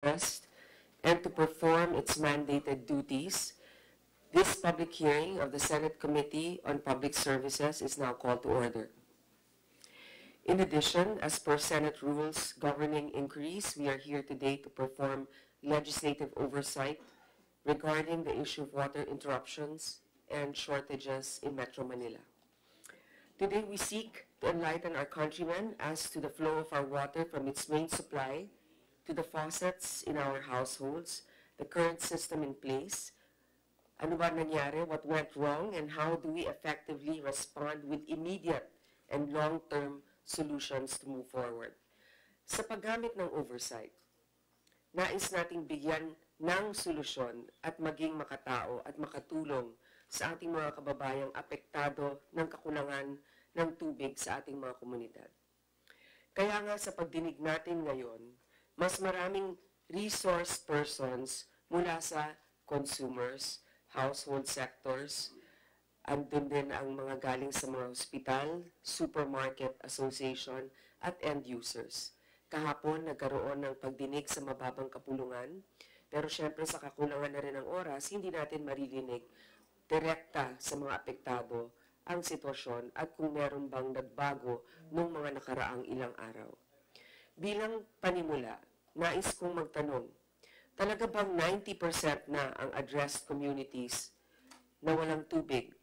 and to perform its mandated duties, this public hearing of the Senate Committee on Public Services is now called to order. In addition, as per Senate rules governing inquiries, we are here today to perform legislative oversight regarding the issue of water interruptions and shortages in Metro Manila. Today, we seek to enlighten our countrymen as to the flow of our water from its main supply to the faucets in our households, the current system in place, ano ba nangyari, what went wrong, and how do we effectively respond with immediate and long-term solutions to move forward. Sa paggamit ng oversight, nais nating bigyan ng solusyon at maging makatao at makatulong sa ating mga kababayang apektado ng kakulangan ng tubig sa ating mga komunidad. Kaya nga sa pagdinig natin ngayon, mas maraming resource persons mula sa consumers, household sectors, andun din ang mga galing sa mga hospital, supermarket association, at end users. Kahapon, nagkaroon ng pagdinig sa mababang kapulungan, pero syempre sa kakulangan na rin ng oras, hindi natin maririnig direkta sa mga apektado ang sitwasyon at kung meron bang nagbago noong mga nakaraang ilang araw. Bilang panimula, nais kong magtanong, talaga bang 90% na ang addressed communities na walang tubig?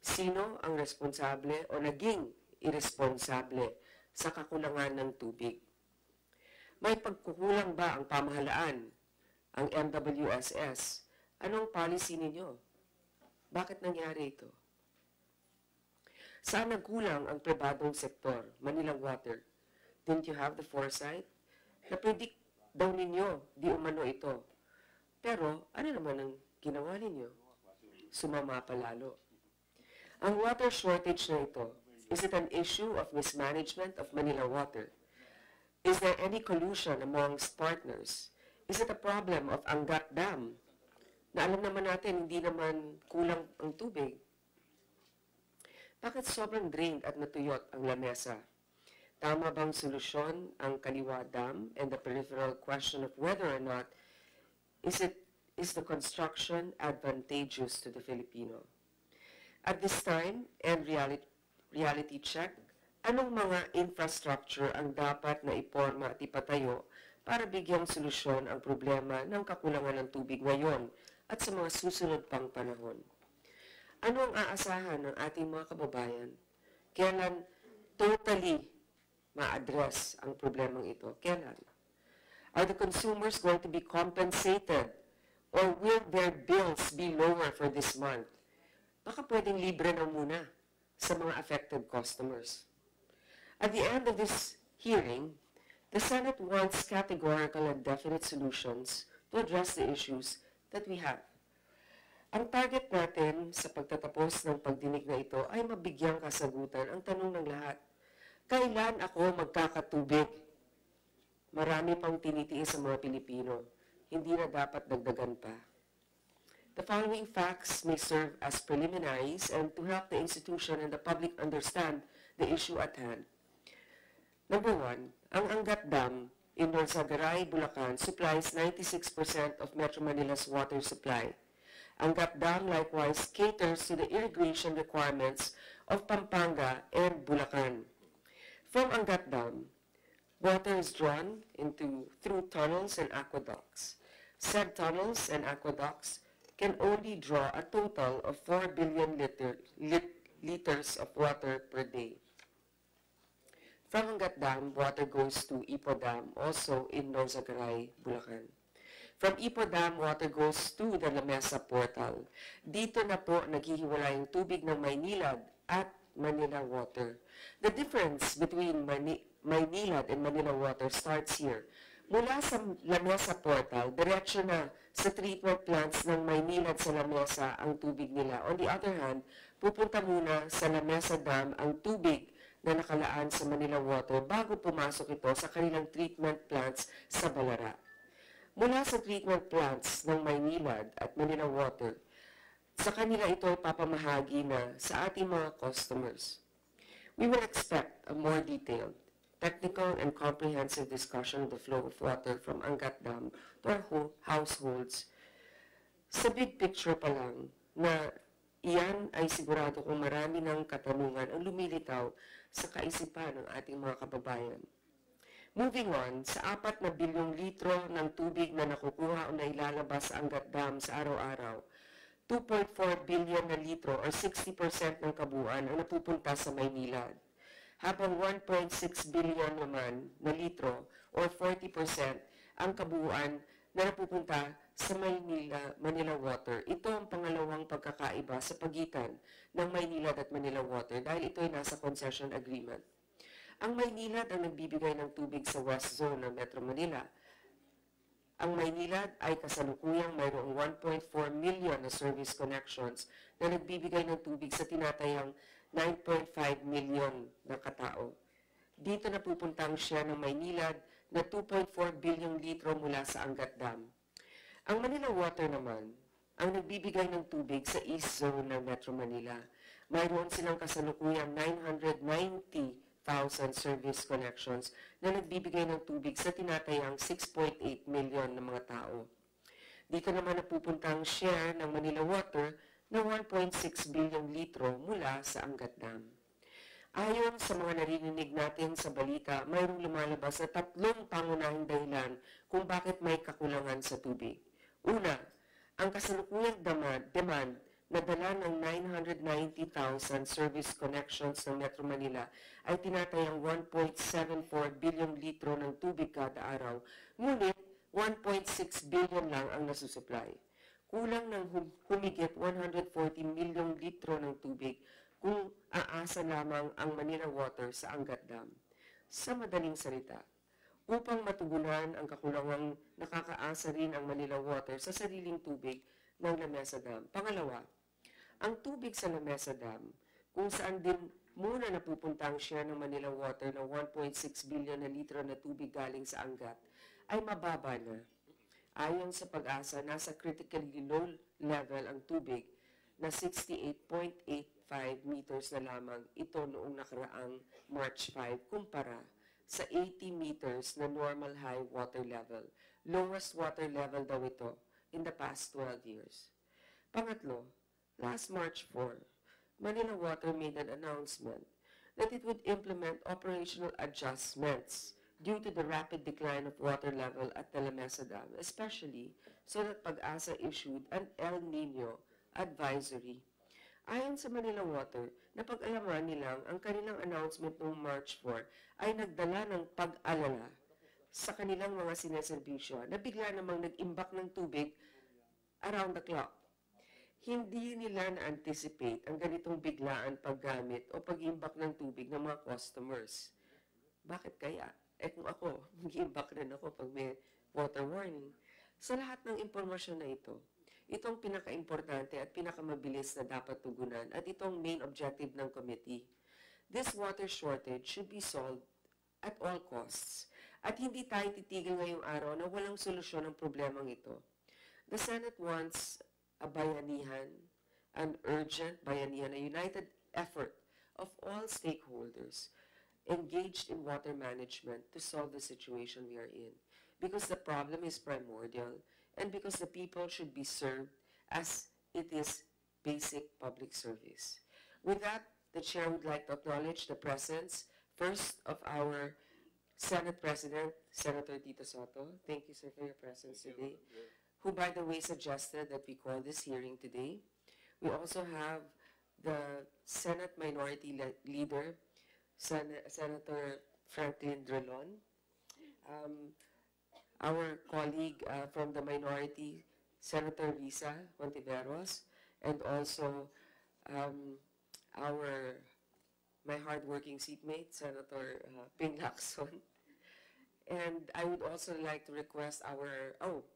Sino ang responsable o naging irresponsable sa kakulangan ng tubig? May pagkukulang ba ang pamahalaan, ang MWSS? Anong policy ninyo? Bakit nangyari ito? Saan nagkulang ang pribadong sektor, Manila Water? Didn't you have the foresight? Na-predict daw ninyo, di umano ito. Pero ano naman ang ginawa ninyo? Sumama pa lalo. Ang water shortage na ito, is it an issue of mismanagement of Manila Water? Is there any collusion amongst partners? Is it a problem of Angat Dam? Na alam naman natin, hindi naman kulang ang tubig. Bakit sobrang drained at natuyot ang lamesa? Tama bang solusyon ang Kaliwa Dam and the peripheral question of whether or not is the construction advantageous to the Filipino? At this time, and reality check, anong mga infrastructure ang dapat na iporma at ipatayo para bigyang solusyon ang problema ng kakulangan ng tubig ngayon at sa mga susunod pang panahon? Ano ang aasahan ng ating mga kababayan? Kailan totally ma-address ang problemang ito? Kailan? Are the consumers going to be compensated or will their bills be lower for this month? Baka pwedeng libre na muna sa mga affected customers. At the end of this hearing, the Senate wants categorical and definite solutions to address the issues that we have. Ang target natin sa pagtatapos ng pagdinig na ito ay mabigyang kasagutan ang tanong ng lahat. Kailan ako magkakatubig? Marami pang tinitiis sa mga Pilipino. Hindi na dapat dagdagan pa. The following facts may serve as preliminaries and to help the institution and the public understand the issue at hand. Number one, ang Angat Dam in Norzagaray, Bulacan supplies 96% of Metro Manila's water supply. Angat Dam likewise caters to the irrigation requirements of Pampanga and Bulacan. From Angat Dam, water is drawn through tunnels and aqueducts. Said tunnels and aqueducts can only draw a total of 4 billion liters of water per day. From Angat Dam, water goes to Ipo Dam, also in Norzagaray, Bulacan. From Ipo Dam, water goes to the Lamesa Portal. Dito na po naghihiwalay ang tubig ng Maynilad at Manila Water. The difference between Maynilad and Manila Water starts here. Mula sa Lamesa Portal, diretso na sa treatment plants ng Maynilad sa Lamesa ang tubig nila. On the other hand, pupunta muna sa Lamesa Dam ang tubig na nakalaan sa Manila Water bago pumasok ito sa kanilang treatment plants sa Balara. Mula sa treatment plants ng Maynilad at Manila Water, sa kanila ito papamahagi na sa ating mga customers. We will expect a more detailed technical and comprehensive discussion of the flow of water from Angat Dam to our households. Sa big picture pa lang na iyan ay sigurado kung marami ng katanungan ang lumilitaw sa kaisipan ng ating mga kababayan. Moving on, sa 4 na bilyong litro ng tubig na nakukuha o nailalabas sa Angat Dam sa araw-araw, 2.4 billion na litro or 60% ng kabuuan ang napupunta sa Maynila, habang 1.6 billion naman na litro or 40% ang kabuuan na napupunta sa Manila Water. Ito ang pangalawang pagkakaiba sa pagitan ng Maynilad at Manila Water dahil ito ay nasa concession agreement. Ang Maynilad ang nagbibigay ng tubig sa West Zone ng Metro Manila. Ang Maynilad ay kasalukuyang mayroong 1.4 million na service connections na nagbibigay ng tubig sa tinatayang 9.5 million na katao. Dito napupunta ang share ng Maynilad na 2.4 bilyong litro mula sa Angat Dam. Ang Manila Water naman ang nagbibigay ng tubig sa East Zone ng Metro Manila. Mayroon silang kasalukuyang 990,000 service connections na nagbibigay ng tubig sa tinatayang 6.8 million na mga tao. Dito naman napupunta ang share ng Manila Water na 1.6 bilyong litro mula sa Angat Dam. Ayon sa mga narinig natin sa balita, mayroong lumalabas na 3 pangunahing dahilan kung bakit may kakulangan sa tubig. Una, ang kasalukuyang demand na dala ng 990,000 service connections ng Metro Manila ay tinatayang 1.74 bilyong litro ng tubig kada araw, ngunit 1.6 billion lang ang nasusupply. Kulang ng humigit 140 milyong litro ng tubig kung aasa lamang ang Manila Water sa Angat Dam. Sa madaling salita, upang matugunan ang kakulangang nakakaasa rin ang Manila Water sa sariling tubig ng Lamesa Dam. Pangalawa, ang tubig sa Lamesa Dam, kung saan din muna napupunta ang share ng Manila Water ng 1.6 billion na litro na tubig galing sa Angat, ay mababa na. Ayon sa Pag-asa, nasa critically low level ang tubig na 68.85 meters na lamang ito noong nakaraang March 5 kumpara sa 80 meters na normal high water level. Lowest water level daw ito in the past 12 years. Pangatlo, last March 4, Manila Water made an announcement that it would implement operational adjustments due to the rapid decline of water level at the Lamesa Dam, especially so that Pag-asa issued an El Nino advisory. Ayon sa Manila Water, napag-alaman nilang ang kanilang announcement noong March 4 ay nagdala ng pag-alala sa kanilang mga sineserbisyo na bigla namang nag-imbak ng tubig around the clock. Hindi nila na-anticipate ang ganitong biglaan paggamit o pag-imbak ng tubig ng mga customers. Bakit kaya? Kung ako, mag-imbak rin ako pag may water warning. Sa lahat ng impormasyon na ito, itong pinaka-importante at pinakamabilis na dapat tugunan at itong main objective ng committee. This water shortage should be solved at all costs. At hindi tayo titigil ngayong araw na walang solusyon ng problemang ito. The Senate wants a bayanihan, an urgent bayanihan, a united effort of all stakeholders engaged in water management to solve the situation we are in. Because the problem is primordial and because the people should be served as it is basic public service. With that, the Chair would like to acknowledge the presence, first, of our Senate President, Senator Tito Soto. Thank you, sir, for your presence today, who, by the way, suggested that we call this hearing today. We also have the Senate Minority Leader, Senator Franklin Drilon, our colleague from the minority, Senator Risa Hontiveros, and also my hardworking seatmate, Senator Ping Lacson. And I would also like to request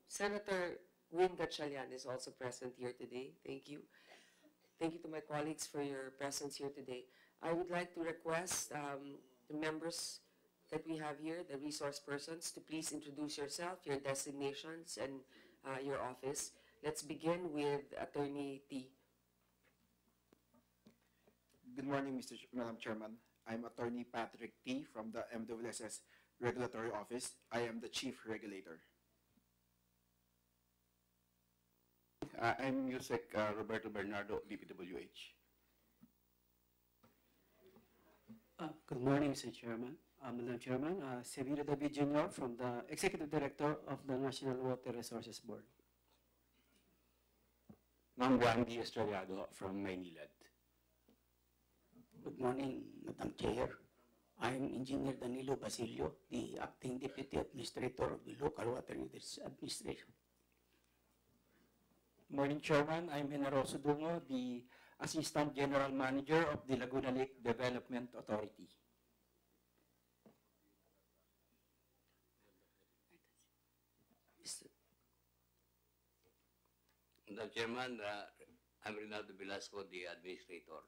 Senator Win Gatchalian is also present here today. Thank you. Thank you to my colleagues for your presence here today. I would like to request the members that we have here, the resource persons, to please introduce yourself, your designations, and your office. Let's begin with Attorney T. Good morning, Madam Chairman. I'm Attorney Patrick T. from the MWSS Regulatory Office. I am the Chief Regulator. I'm Yusek Roberto Bernardo, DPWH. Good morning, Mr. Chairman. Madam Chairman, Severo David Jr. from the Executive Director of the National Water Resources Board. Ma'am Randy Estrellado from Maynilad. Good morning, Madam Chair. I'm Engineer Danilo Basilio, the Acting Deputy Administrator of the Local Water Users Administration. Good morning, Chairman. I'm Generoso Dungo, the Assistant General Manager of the Laguna Lake Development Authority. Madam Chairman, I'm Rinaldo Velasco, the Administrator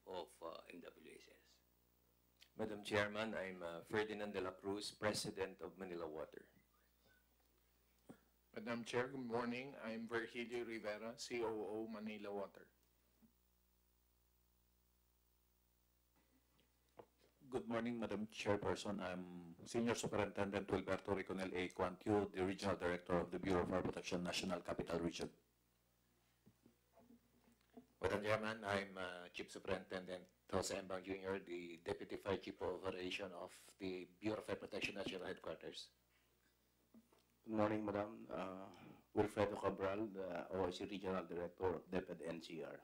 of MWSS. Madam Chairman, I'm Ferdinand de la Cruz, President of Manila Water. Madam Chair, good morning. I'm Virgilio Rivera, COO, Manila Water. Good morning, Madam Chairperson. I'm Senior Superintendent Wilberto Riconel A. Quantio, the Regional Director of the Bureau of Fire Protection National Capital Region. Madam Chairman, I'm Chief Superintendent Jose Embang Jr., the Deputy Fire Chief of Operation of the Bureau of Fire Protection National Headquarters. Good morning, Madam. Wilfredo Cabral, the OIC Regional Director of DepEd NCR.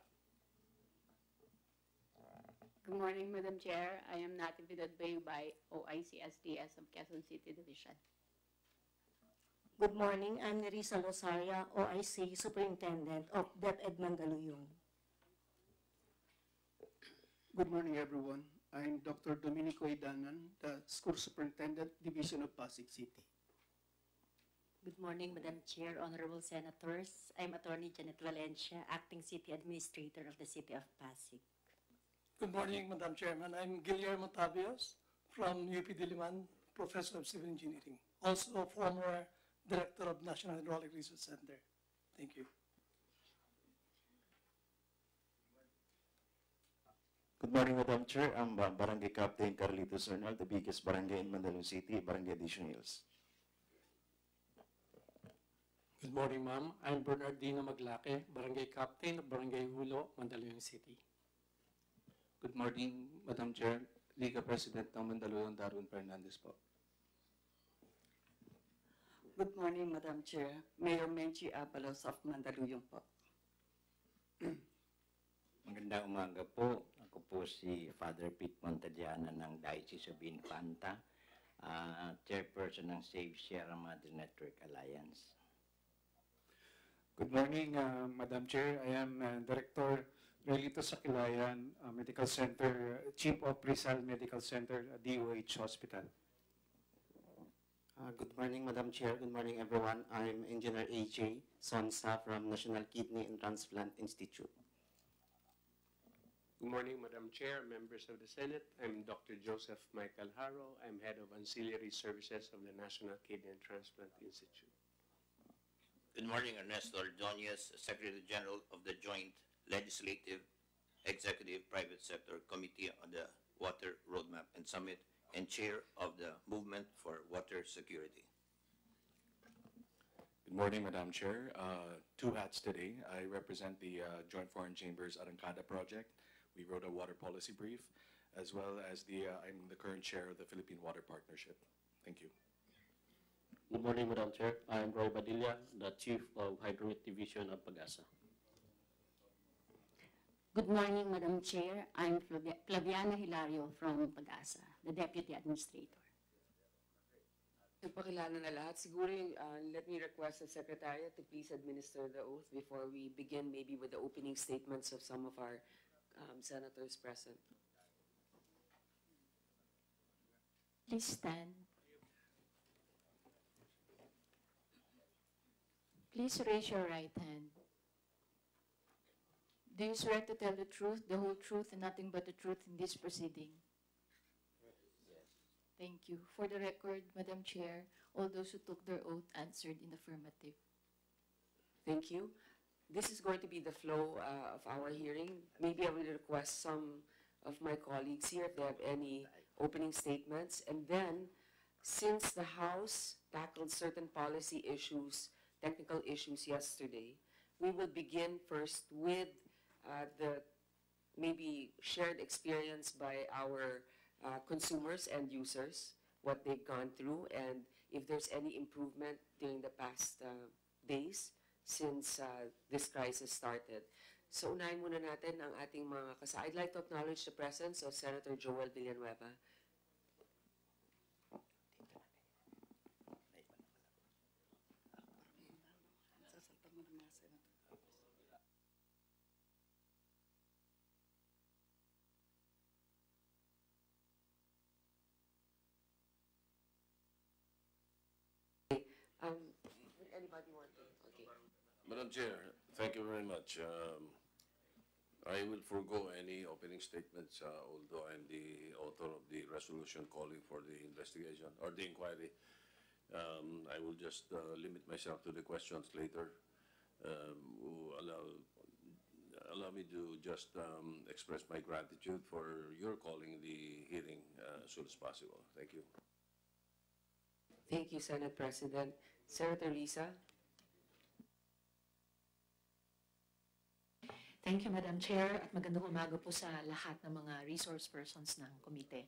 Good morning, Madam Chair. I am notified by OIC SDS of Quezon City Division. Good morning. I'm Nerissa Losaria, OIC Superintendent of DepEd Mandaluyong. Good morning, everyone. I'm Dr. Domenico Idanan, the School Superintendent, Division of Pasig City. Good morning, Madam Chair, Honorable Senators. I'm Attorney Janet Valencia, Acting City Administrator of the City of Pasig. Good morning, Madam Chairman. I'm Guillermo Tabios from UP Diliman, Professor of Civil Engineering, also former Director of National Hydraulic Research Center. Thank you. Good morning, Madam Chair. I'm Barangay Captain Carlitos Arnal, the biggest barangay in Mandaluyong City, Barangay Addition Hills. Good morning, ma'am. I'm Bernardino Maglake, Barangay Captain of Barangay Hulo, Mandaluyong City. Good morning, Madam Chair. Liga President ng Mandaluyong, Darwin Fernandez po. Good morning, Madam Chair. Mayor Menchi Abalos of Mandaluyong po. Magandang umaga po. Ako po si Father Pete Montadiana ng Diocese of Infanta, Chairperson ng Save Sierra Madre Network Alliance. Good morning, Madam Chair. I am Director Relito Sakilayan Medical Center, Chief of Rizal Medical Center, DOH Hospital. Good morning, Madam Chair. Good morning, everyone. I'm Engineer AJ Sonsa from National Kidney and Transplant Institute. Good morning, Madam Chair, members of the Senate. I'm Dr. Joseph Michael Haro. I'm Head of Ancillary Services of the National Kidney and Transplant Institute. Good morning, Ernesto Ordonez, Secretary General of the Joint Legislative, Executive, Private Sector Committee on the Water Roadmap and Summit, and Chair of the Movement for Water Security. Good morning, Madam Chair. Two hats today. I represent the Joint Foreign Chambers Arangkada Project. We wrote a water policy brief, as well as I'm the current chair of the Philippine Water Partnership. Thank you. Good morning, Madam Chair. I'm Roy Badilla, the Chief of Hydraulic Division of Pagasa. Good morning, Madam Chair. I'm Flaviana Hilario from Pagasa, the Deputy Administrator. Nagpakilala na lahat. Siguro let me request the Secretariat to please administer the oath before we begin, maybe with the opening statements of some of our senators present. Please stand. Please raise your right hand. Do you swear to tell the truth, the whole truth, and nothing but the truth in this proceeding? Yes. Thank you. For the record, Madam Chair, all those who took their oath answered in affirmative. Thank you. This is going to be the flow of our hearing. Maybe I will request some of my colleagues here if they have any opening statements. And then, since the House tackled certain policy issues, technical issues yesterday, we will begin first with the maybe shared experience by our consumers and users, what they've gone through, and if there's any improvement during the past days since this crisis started. So unahin muna natin ang ating mga kasama. I'd like to acknowledge the presence of Senator Joel Villanueva. Would anybody want to? Okay. Madam Chair, thank you very much. I will forego any opening statements, although I'm the author of the resolution calling for the investigation or the inquiry. I will just limit myself to the questions later. Allow me to just express my gratitude for your calling the hearing as soon as possible. Thank you. Thank you, Senate President. Senator Lisa? Thank you, Madam Chair, at magandang umaga po sa lahat ng mga resource persons ng komite.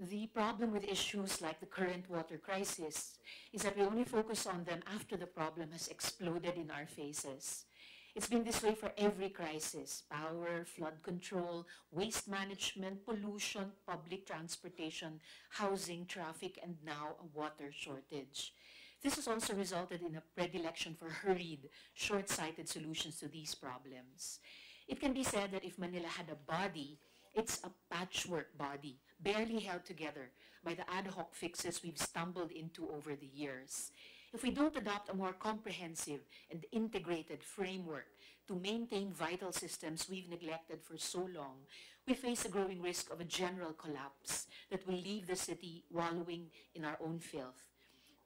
The problem with issues like the current water crisis is that we only focus on them after the problem has exploded in our faces. It's been this way for every crisis: power, flood control, waste management, pollution, public transportation, housing, traffic, and now a water shortage. This has also resulted in a predilection for hurried, short-sighted solutions to these problems. It can be said that if Manila had a body, it's a patchwork body, barely held together by the ad hoc fixes we've stumbled into over the years. If we don't adopt a more comprehensive and integrated framework to maintain vital systems we've neglected for so long, we face a growing risk of a general collapse that will leave the city wallowing in our own filth.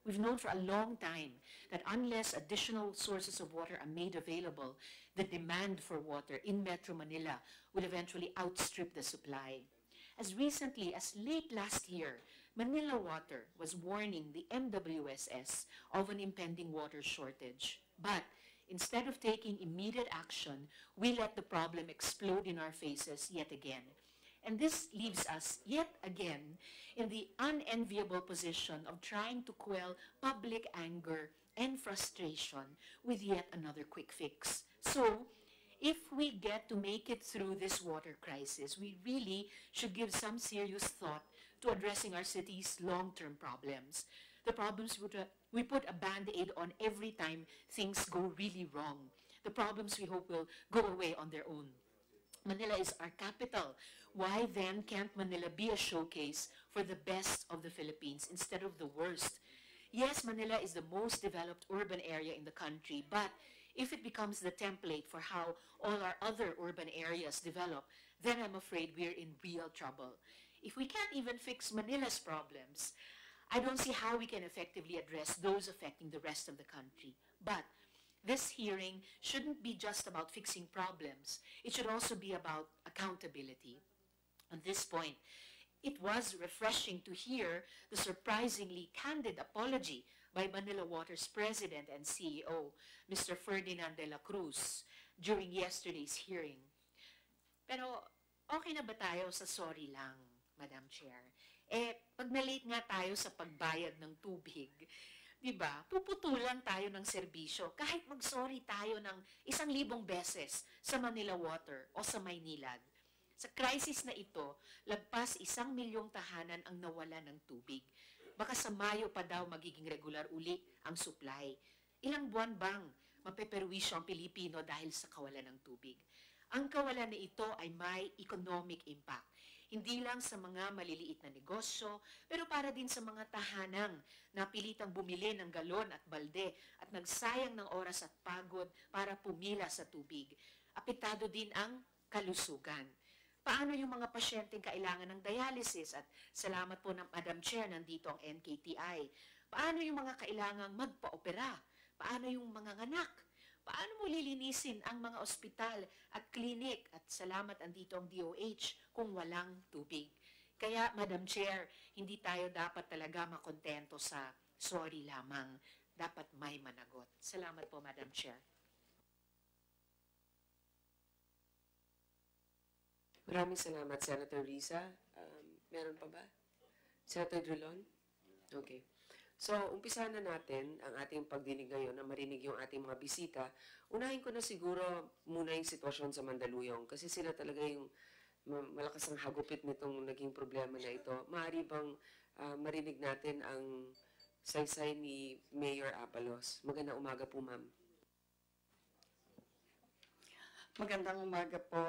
We've known for a long time that unless additional sources of water are made available, the demand for water in Metro Manila will eventually outstrip the supply. As recently as late last year, Manila Water was warning the MWSS of an impending water shortage. But instead of taking immediate action, we let the problem explode in our faces yet again. And this leaves us yet again in the unenviable position of trying to quell public anger and frustration with yet another quick fix. So, if we get to make it through this water crisis, we really should give some serious thought to addressing our city's long-term problems. The problems we put a band-aid on every time things go really wrong. The problems we hope will go away on their own. Manila is our capital. Why then can't Manila be a showcase for the best of the Philippines instead of the worst? Yes, Manila is the most developed urban area in the country, but if it becomes the template for how all our other urban areas develop, then I'm afraid we're in real trouble. If we can't even fix Manila's problems, I don't see how we can effectively address those affecting the rest of the country. But this hearing shouldn't be just about fixing problems. It should also be about accountability. On this point, it was refreshing to hear the surprisingly candid apology by Manila Water's President and CEO, Mr. Ferdinand de la Cruz, during yesterday's hearing. Pero okay na ba tayo sa sorry lang, Madam Chair? Pag na-late nga tayo sa pagbayad ng tubig, di ba, puputulan tayo ng serbisyo kahit mag-sorry tayo ng 1,000 beses sa Manila Water o sa Maynilad. Sa crisis na ito, lagpas 1 milyong tahanan ang nawala ng tubig. Baka sa Mayo pa daw magiging regular uli ang supply. Ilang buwan bang mapeperwisyo ang Pilipino dahil sa kawalan ng tubig? Ang kawalan na ito ay may economic impact. Hindi lang sa mga maliliit na negosyo, pero para din sa mga tahanang na pilitang bumili ng galon at balde at nagsayang ng oras at pagod para pumila sa tubig. Apektado din ang kalusugan. Paano yung mga pasyenteng kailangan ng dialysis? At salamat po ng Madam Chair, nandito ang NKTI. Paano yung mga kailangang magpa-opera? Paano yung mga anak? paano mo lilinisin ang mga ospital at klinik at salamat andito ang DOH kung walang tubig? Kaya, Madam Chair, hindi tayo dapat talaga makontento sa sorry lamang. Dapat may managot. Salamat po, Madam Chair. Maraming salamat, Senator Risa. Meron pa ba? Senator Drilon? Okay. So, umpisahan na natin ang ating pagdinig ngayon na marinig yung ating mga bisita. Unahin ko na siguro muna yung sitwasyon sa Mandaluyong kasi sila talaga yung malakas ang hagupit nitong naging problema na ito. Maaari bang marinig natin ang saysay ni Mayor Abalos? Magandang umaga po, ma'am. Magandang umaga po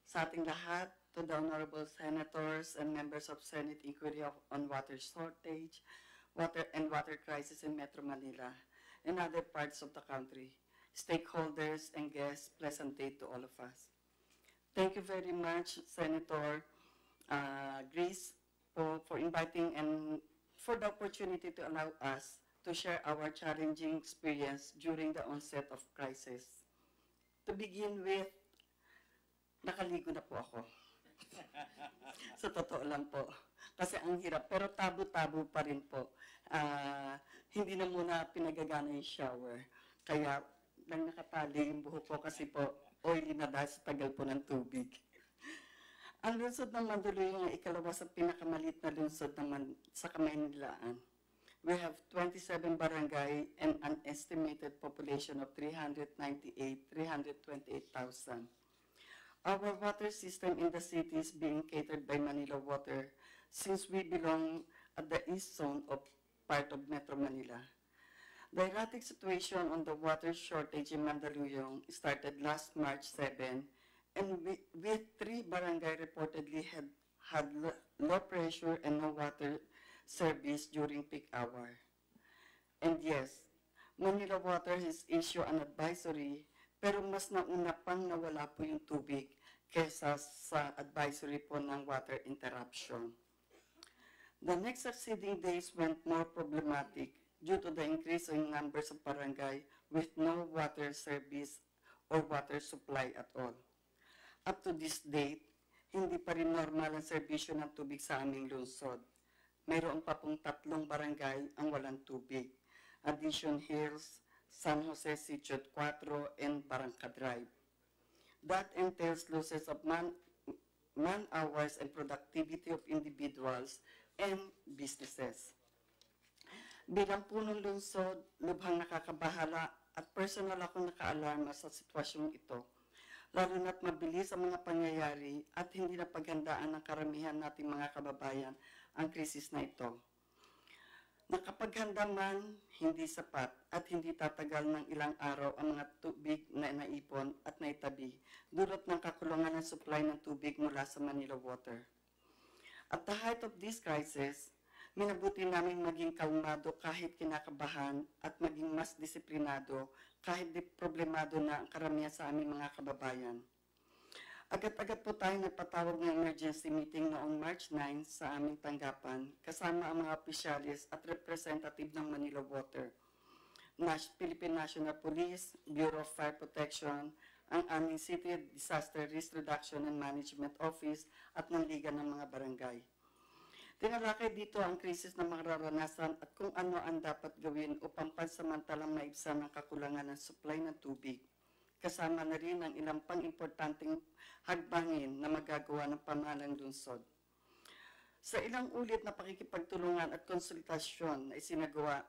sa ating lahat, to the honorable senators and members of Senate Inquiry on Water Shortage, water crisis in Metro Manila and other parts of the country, stakeholders and guests, pleasant day to all of us. Thank you very much, Senator Grace, for inviting and for the opportunity to allow us to share our challenging experience during the onset of crisis. To begin with, nakaligo na po ako. Sa totoo lang po. Kasi ang hirap, pero tabo-tabo pa rin po. Hindi na muna pinagagana yung shower. Kaya lang nakatali yung buhok ko kasi po oily na dahil sa tagal po ng tubig. Ang lungsod ng Mandaluyong ay ikalawa sa pinakamaliit na lungsod naman sa Kamaynilaan. We have 27 barangay and an estimated population of 328,000. Our water system in the city is being catered by Manila Water since we belong at the east zone of part of Metro Manila. The erratic situation on the water shortage in Mandaluyong started last March 7, and with 3 barangay reportedly had low pressure and no water service during peak hour. And yes, Manila Water has issued an advisory, pero mas nauna pang nawala po yung tubig kesa sa advisory po ng water interruption. The next succeeding days went more problematic due to the increase in numbers of barangay with no water service or water supply at all. Up to this date, hindi pa rin normal ang serbisyo ng tubig sa aming lungsod. Mayroon pa pong 3 barangay ang walang tubig. Addition Hills, San Jose Sitio 4, and Barangka Drive. That entails losses of man-hours and productivity of individuals and businesses. Bilang punong lungsod, lubhang nakakabahala at personal akong nakaalarma sa sitwasyong ito, lalo na't mabilis ang mga pangyayari at hindi na paghandaan ng karamihan nating mga kababayan ang krisis na ito. Nakapaghanda man, hindi sapat at hindi tatagal ng ilang araw ang mga tubig na naipon at naitabi dulot ng kakulangan ng supply ng tubig mula sa Manila Water. At the height of this crisis, minabuti namin maging kalmado kahit kinakabahan at maging mas disiplinado kahit problemado na ang karamihan sa aming mga kababayan. Agad-agad po tayo nagpatawag ng emergency meeting noong March 9 sa aming tanggapan kasama ang mga opisyalis at representative ng Manila Water, Philippine National Police, Bureau of Fire Protection, ang aming City Disaster Risk Reduction and Management Office at ng Liga ng mga Barangay. Tinalakay dito ang krisis na mararanasan at kung ano ang dapat gawin upang pansamantalang maibsan ang kakulangan ng supply ng tubig. Kasama na rin ang ilang pang-importanting hagbangin na magagawa ng pamahalang lungsod. Sa ilang ulit na pakikipagtulungan at konsultasyon na isinagawa,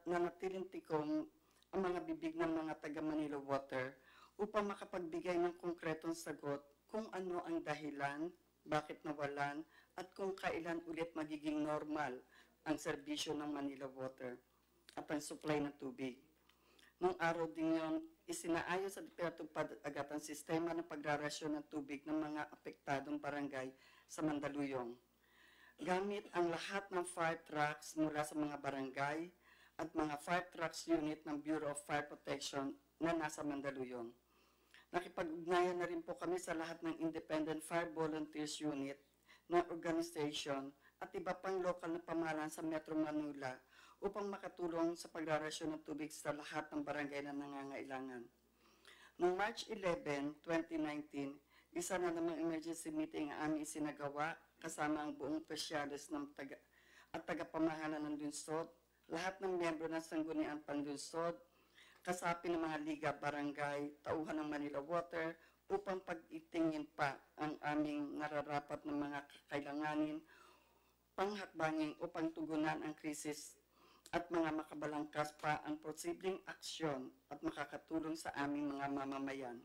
nanatiling tikom ang mga bibig ng mga taga Manila Water upang makapagbigay ng konkretong sagot kung ano ang dahilan, bakit nawalan, at kung kailan ulit magiging normal ang serbisyo ng Manila Water at ang supply ng tubig. Noong araw din yon, isinaayos at pinatupad agad ang sistema ng pagrarasyon ng tubig ng mga apektadong barangay sa Mandaluyong. Gamit ang lahat ng fire trucks mula sa mga barangay at mga fire trucks unit ng Bureau of Fire Protection na nasa Mandaluyong. Nakipag-ugnayan na rin po kami sa lahat ng Independent Fire Volunteers Unit ng organization at iba pang lokal na pamahalaan sa Metro Manila upang makatulong sa pagrarasyon ng tubig sa lahat ng barangay na nangangailangan. Noong March 11, 2019, isa na namang emergency meeting ang aming isinagawa kasama ang buong opisyalis at tagapamahalan ng lungsod, lahat ng miyembro ng sangguniang panlunsod, kasapi ng mga liga, barangay, tauhan ng Manila Water, upang pag-itingin pa ang aming nararapat ng mga kakailanganin, panghakbangin upang tugunan ang krisis at mga makabalangkas pa ang posibleng aksyon at makakatulong sa aming mga mamamayan.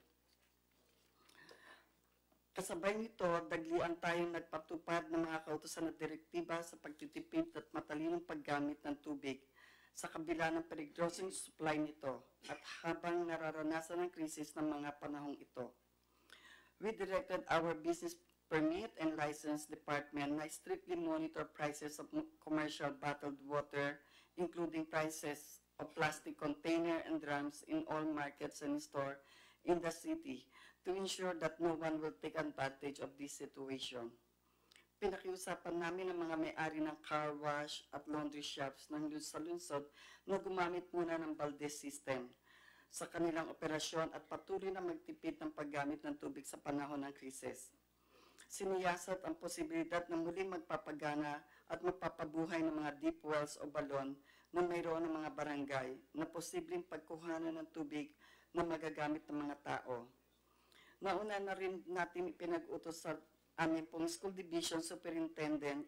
Kasabay nito, daglian tayong nagpatupad ng mga kautusan at direktiba sa pagtitipid at matalinong paggamit ng tubig sa kabila ng peligrosong supply nito at habang nararanasan ang krisis ng mga panahong ito. We directed our business permit and license department na strictly monitor prices of commercial bottled water, including prices of plastic container and drums in all markets and store in the city to ensure that no one will take advantage of this situation. Pinakiusapan namin ang mga may-ari ng car wash at laundry shops ng lungsod na gumamit muna ng balde system sa kanilang operasyon at patuloy na magtipid ng paggamit ng tubig sa panahon ng krisis. Siniyasat ang posibilidad na muling magpapagana at magpapabuhay ng mga deep wells o balon na mayroon ng mga barangay na posibleng pagkuhanan ng tubig na magagamit ng mga tao. Nauna na rin natin ipinag-utos sa aming pong School Division Superintendent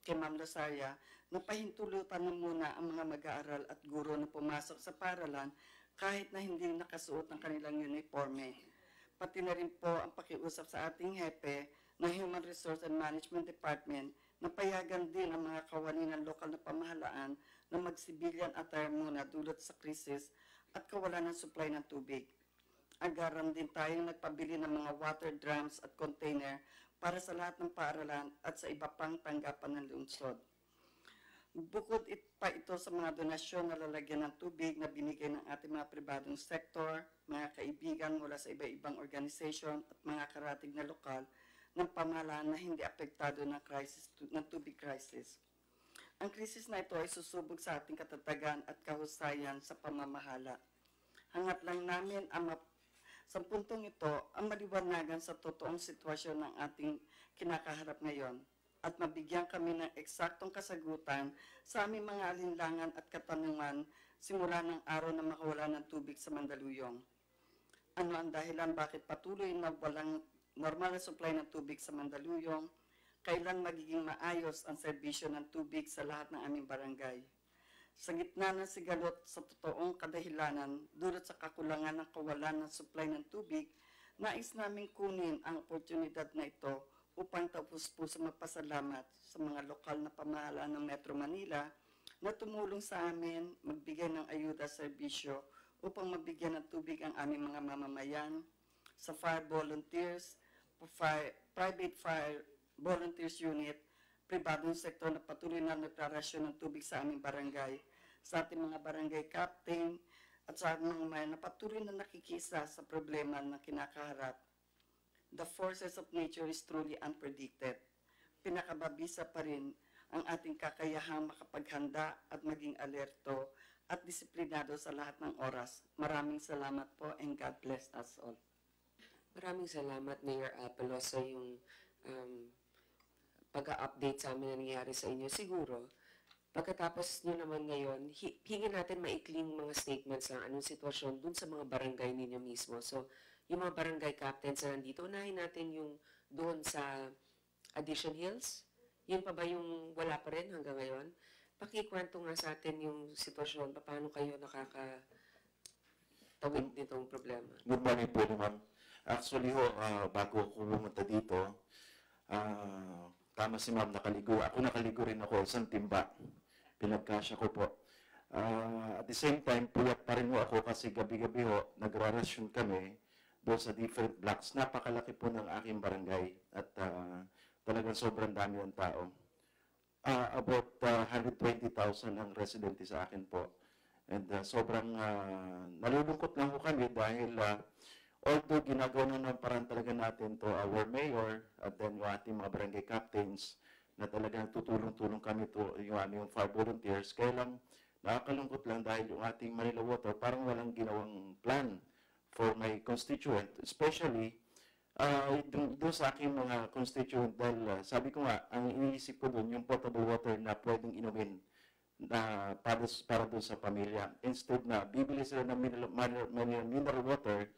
kay Ma'am Rosaria na pahintulutan na muna ang mga mag-aaral at guro na pumasok sa paaralan kahit na hindi nakasuot ng kanilang uniforme. Pati na rin po ang pakiusap sa ating hepe na Human Resource and Management Department na payagan din ang mga kawani ng lokal na pamahalaan na mag-civilian attire muna dulot sa krisis at kawalan ng supply ng tubig. Agaran din tayong nagpabili ng mga water drums at container para sa lahat ng paaralan at sa iba pang tanggapan ng lungsod. Bukod pa ito sa mga donasyon na lalagyan ng tubig na binigay ng ating mga pribadong sektor, mga kaibigan mula sa iba-ibang organisasyon at mga karatig na lokal ng pamahalaan na hindi apektado ng tubig crisis. Ang krisis na ito ay susubok sa ating katatagan at kahusayan sa pamamahala. Hangat lang namin sa puntong ito ang maliwanagan sa totoong sitwasyon ng ating kinakaharap ngayon at mabigyan kami ng eksaktong kasagutan sa aming mga alinlangan at katanungan simula ng araw na makawala ng tubig sa Mandaluyong. Ano ang dahilan bakit patuloy na walang normal na supply ng tubig sa Mandaluyong? Kailan magiging maayos ang serbisyo ng tubig sa lahat ng aming barangay? Sa gitna ng sigalot sa totoong kadahilanan dulot sa kakulangan ng kawalan ng supply ng tubig, nais naming kunin ang oportunidad na ito upang tapos-puso magpasalamat sa mga lokal na pamahalaan ng Metro Manila na tumulong sa amin magbigay ng ayuda serbisyo upang mabigyan ng tubig ang aming mga mamamayan, sa fire volunteers, private fire volunteers unit, pribadong sektor na patuloy na nagdarasyon ng tubig sa aming barangay, sa ating mga barangay captain, at sa mga mga na patuloy na nakikisa sa problema na kinakaharap. The forces of nature is truly unpredicted. Pinakababisa pa rin ang ating kakayahang makapaghanda at maging alerto at disiplinado sa lahat ng oras. Maraming salamat po and God bless us all. Maraming salamat, Mayor Apelo, sa yung pag-update sa amin na nangyayari sa inyo. Siguro, pagkatapos nyo naman ngayon, hingin natin maikling mga statements ng anong sitwasyon dun sa mga barangay ninyo mismo. So, yung mga barangay captains na nandito, unahin natin yung doon sa Addition Hills. Yun pa ba yung wala pa rin hanggang ngayon? Pakikwento nga sa atin yung sitwasyon, paano kayo nakakatawid nitong problema. Good morning po, ma'am. Actually bago ako pumunta dito, tama si ma'am, nakaligo. Ako nakaligo rin ako, isang timba. Pinagkasya ko po. At the same time, puyat pa rin ako kasi gabi-gabi nagrarasyon kami doon sa different blocks. Napakalaki po ng aking barangay at talagang sobrang dami ng tao. About 120,000 ang residente sa akin po. And sobrang nalulungkot lang po kami dahil although ginagawa na ng parang talaga natin to our mayor at then yung ating mga barangay captains na talagang tutulong-tulong kami to yung fire volunteers, kaya lang nakakalungkot lang dahil yung ating Manila Water parang walang ginawang plan for my constituent, especially doon sa aking mga constituent dahil sabi ko nga, ang iniisip ko doon yung potable water na pwedeng inumin na para doon sa pamilya. Instead na bibili sila ng mineral water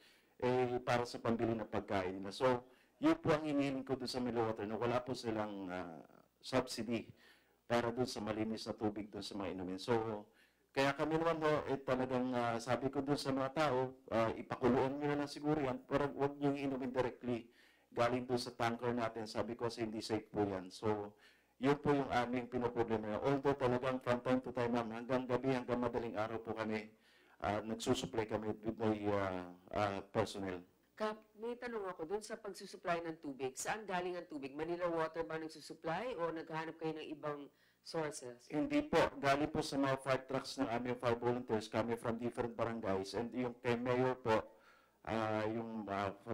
para sa pambili ng pagkain nila. So, yun po ang hinihiling ko doon sa mineral water na wala po silang subsidy para doon sa malinis na tubig doon sa mga inumin. So, kaya kami naman ho, talagang sabi ko doon sa mga tao, ipakuluan nyo na lang siguro yan, pero huwag nyo inumin directly galing doon sa tanker natin. Sabi ko kasi hindi safe po yan. So, yun po yung aming pinoproblema. Although talagang from time to time, ma'am, hanggang gabi, hanggang madaling araw po kami, nagsusupply kami with my personnel. Kap, may tanong ako, dun sa pagsusupply ng tubig, saan galing ang tubig? Manila Water ba nagsusupply o naghahanap kayo ng ibang sources? Hindi po. Galing po sa mga fire trucks ng aming fire volunteers kami from different barangays. And yung kay Mayor po, yung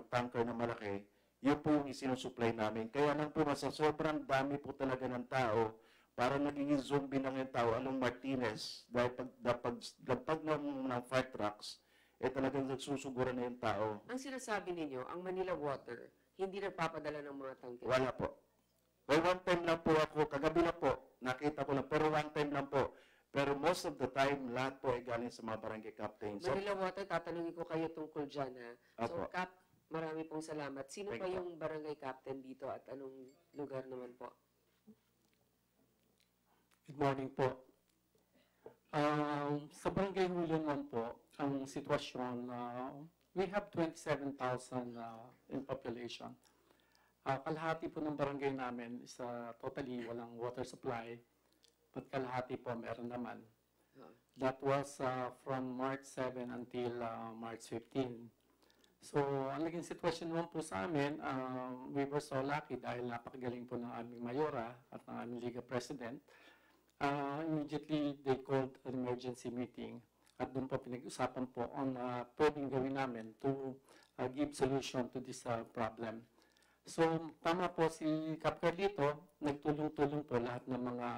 tanker na malaki, yun po yung isinusupply namin. Kaya lang po, sa sobrang dami po talaga ng tao, para nagiging zombie na yung tao, anong Martinez, dahil pag ng fire trucks, talagang nagsusuguran na yung tao. Ang sinasabi ninyo, ang Manila Water, hindi nagpapadala ng mga tangke? Wala po. Well, one time lang po ako, kagabi na po, nakita ko lang, pero one time lang po. Pero most of the time, lahat po ay galing sa mga barangay captains. So, Manila Water, tatanungin ko kayo tungkol dyan, ha? So, Apo. Kap, marami pong salamat. Sino Thank pa you. yung barangay captain dito at anong lugar naman po? Good morning po. Sa Barangay Hulo naman po, ang sitwasyon, we have 27,000 in population. Kalahati po ng barangay namin is totally walang water supply, but kalahati po meron naman. That was from March 7 until March 15. So, ang naging sitwasyon naman po sa amin, we were so lucky dahil napakagaling po ng aming mayora at ng aming Liga President. Immediately, they called an emergency meeting at doon po pinag-usapan po on pwedeng gawin namin to give solution to this problem. So, tama po si Cap Carlito, nagtulong-tulong po lahat ng mga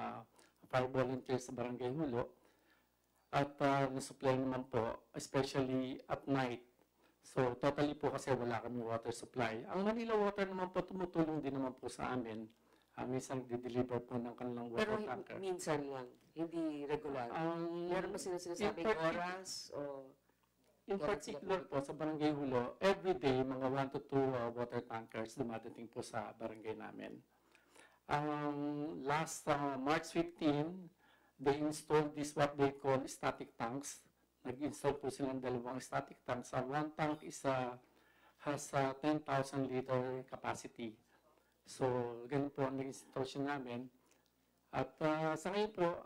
fire volunteers sa Barangay Hulo at nasupply naman po, especially at night. So, totally po kasi wala kami water supply. Ang Manila Water naman po, tumutulong din naman po sa amin. Minsan di-deliver po ng kanilang water Pero tanker. minsan lang, hindi regular. Meron ba sinasabing oras o... In particular po sa Barangay Hulo, every day mga 1 to 2 water tankers dumadating po sa barangay namin. Last March 15, they installed this what they call static tanks. Nag-install po silang dalawang static tanks. One tank is has 10,000 liter capacity. So, ganun po ang naging sitwasyon namin. At sa ngayon po,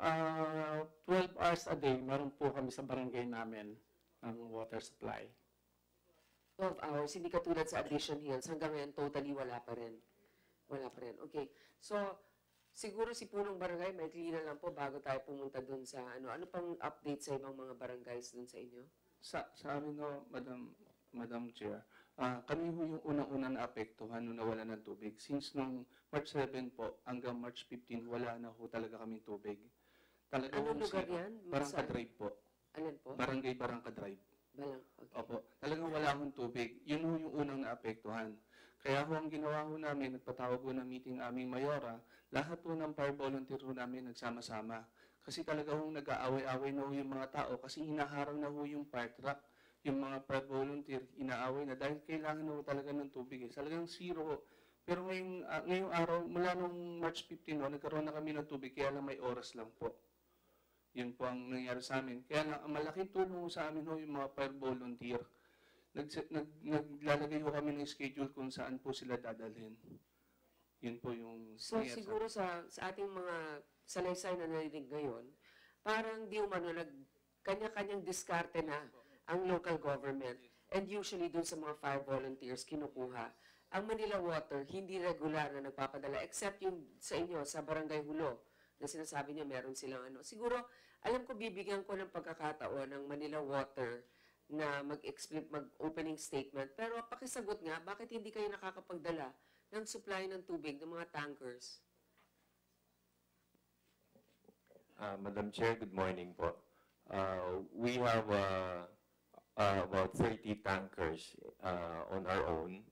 12 hours a day, meron po kami sa barangay namin ng water supply. 12 hours, hindi katulad sa Addition Hills. Hanggang ngayon, totally wala pa rin. Wala pa rin. Okay. So, siguro si Punong Barangay, may na lang po bago tayo pumunta dun sa ano pang update sa ibang mga barangays dun sa inyo? Sa amin no, Madam Chair, kami ho yung unang-unang naapektuhan nung nawala ng tubig. Since nung March 7 po hanggang March 15, wala na ho talaga kaming tubig. Talagang Anong lugar yan? Barangka Drive po. Alin po? Barangay Barangka Drive. Okay. Opo. Talagang wala akong tubig. Yun ho yung unang naapektuhan. Kaya ho ang ginawa ho namin, nagpatawag ho ng meeting aming mayora, lahat po ng fire volunteer ho namin nagsama-sama. Kasi talaga ho nag-aaway-away na ho yung mga tao kasi hinaharang na ho yung fire truck. Yung mga fire volunteer, inaaway na dahil kailangan na ho talaga ng tubig. Talagang zero ho. Pero ngayong araw, mula nung March 15 ho, nagkaroon na kami ng tubig, kaya lang may oras lang po. Yun po ang nangyari sa amin. Kaya na, malaking tulong sa amin ho yung mga fire volunteer. Naglalagay ho kami ng schedule kung saan po sila dadalhin. Yun po yung... So siguro sa ating mga salaysay na narinig ngayon, parang di umano kanya-kanyang diskarte na ang local government. And usually dun sa mga fire volunteers kinukuha. Ang Manila Water, hindi regular na nagpapadala except yung sa inyo, sa Barangay Hulo, na sinasabi niya meron silang Siguro, alam ko bibigyan ko ng pagkakataon ng Manila Water na mag-opening statement. Pero pakisagot nga, bakit hindi kayo nakakapagdala ng supply ng tubig ng mga tankers? Madam Chair, good morning po. We have about 30 tankers on our own,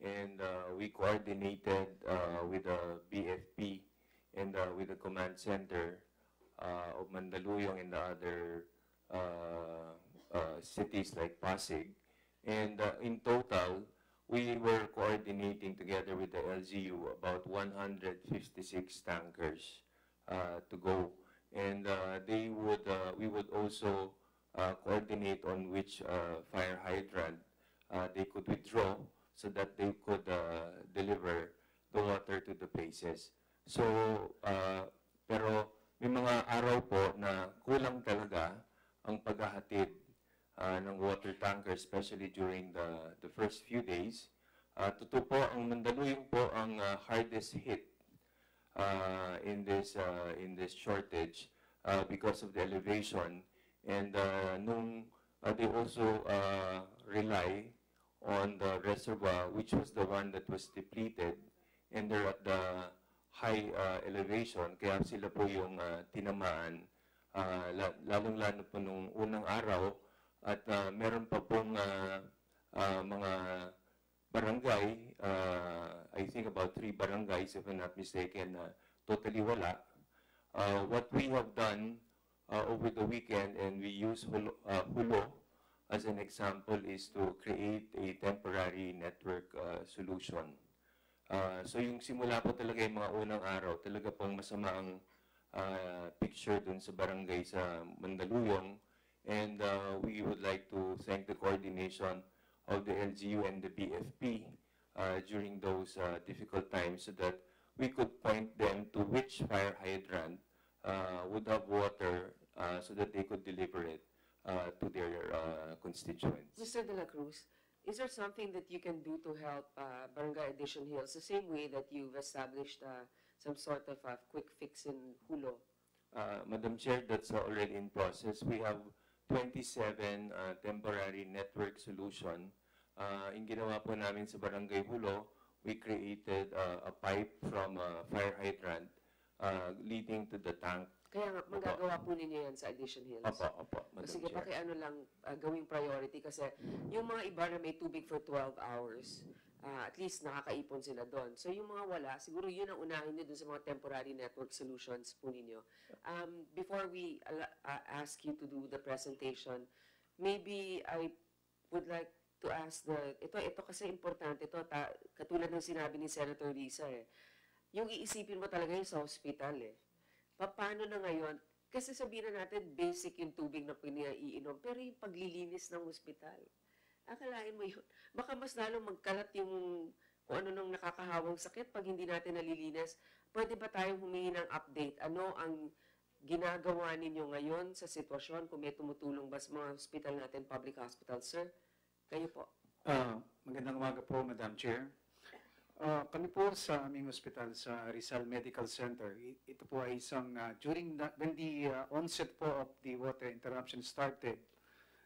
and we coordinated with the BFP and with the command center of Mandaluyong and the other cities like Pasig. And in total, we were coordinating together with the LGU about 156 tankers to go. And we would also coordinate on which fire hydrant they could withdraw so that they could deliver the water to the places. So, pero may mga araw po na kulang talaga ang paghahatid ng water tanker, especially during the first few days. Totoo po, ang Mandaluyong po ang hardest hit in this shortage because of the elevation, and they also rely on the reservoir, which was the one that was depleted, and they're at the high elevation, kaya sila po yung tinamaan, lalong-lalo po nung unang araw, at meron pa pong mga barangay, I think about 3 barangays, if I'm not mistaken, totally wala. What we have done over the weekend, and we use Hulo as an example, is to create a temporary network solution. So yung simula po talaga yung mga unang araw, talaga pong masama ang picture dun sa barangay sa Mandaluyong, and we would like to thank the coordination of the LGU and the BFP during those difficult times, so that we could point them to which fire hydrant would have water so that they could deliver it to their constituents. Mr. De La Cruz, is there something that you can do to help Barangay Addition Hills the same way that you've established some sort of a quick fix in Hulo? Madam Chair, that's already in process. We have 27 temporary network solution. Yung ginawa po namin sa Barangay Hulo, we created a pipe from a fire hydrant leading to the tank. Kaya nga, magagawa po ninyo yan sa Addition Hills. Opo, Madam Sige, Chair. pakiano lang gawing priority kasi yung mga iba na may tubig for 12 hours, at least nakakaipon sila doon. So yung mga wala, siguro yun ang unahin nyo doon sa mga temporary network solutions po ninyo. Before we ask you to do the presentation, maybe I would like to ask ito kasi importante ito, katulad ng sinabi ni Senator Risa yung iisipin mo talaga yung sa hospital Paano na ngayon? Kasi sabihin na natin, basic yung tubig na pinaiinom, pero yung paglilinis ng ospital, akalain mo yun. Baka mas lalo magkalat yung kung ano nung nakakahawang sakit pag hindi natin nalilinis. Pwede ba tayong humingi ng update? Ano ang ginagawa ninyo ngayon sa sitwasyon? Kung may tumutulong ba sa mga hospital natin, public hospital, sir? Kayo po. Magandang umaga po, Madam Chair. Kami po sa aming hospital sa Rizal Medical Center, ito po ay isang, when the onset po of the water interruption started,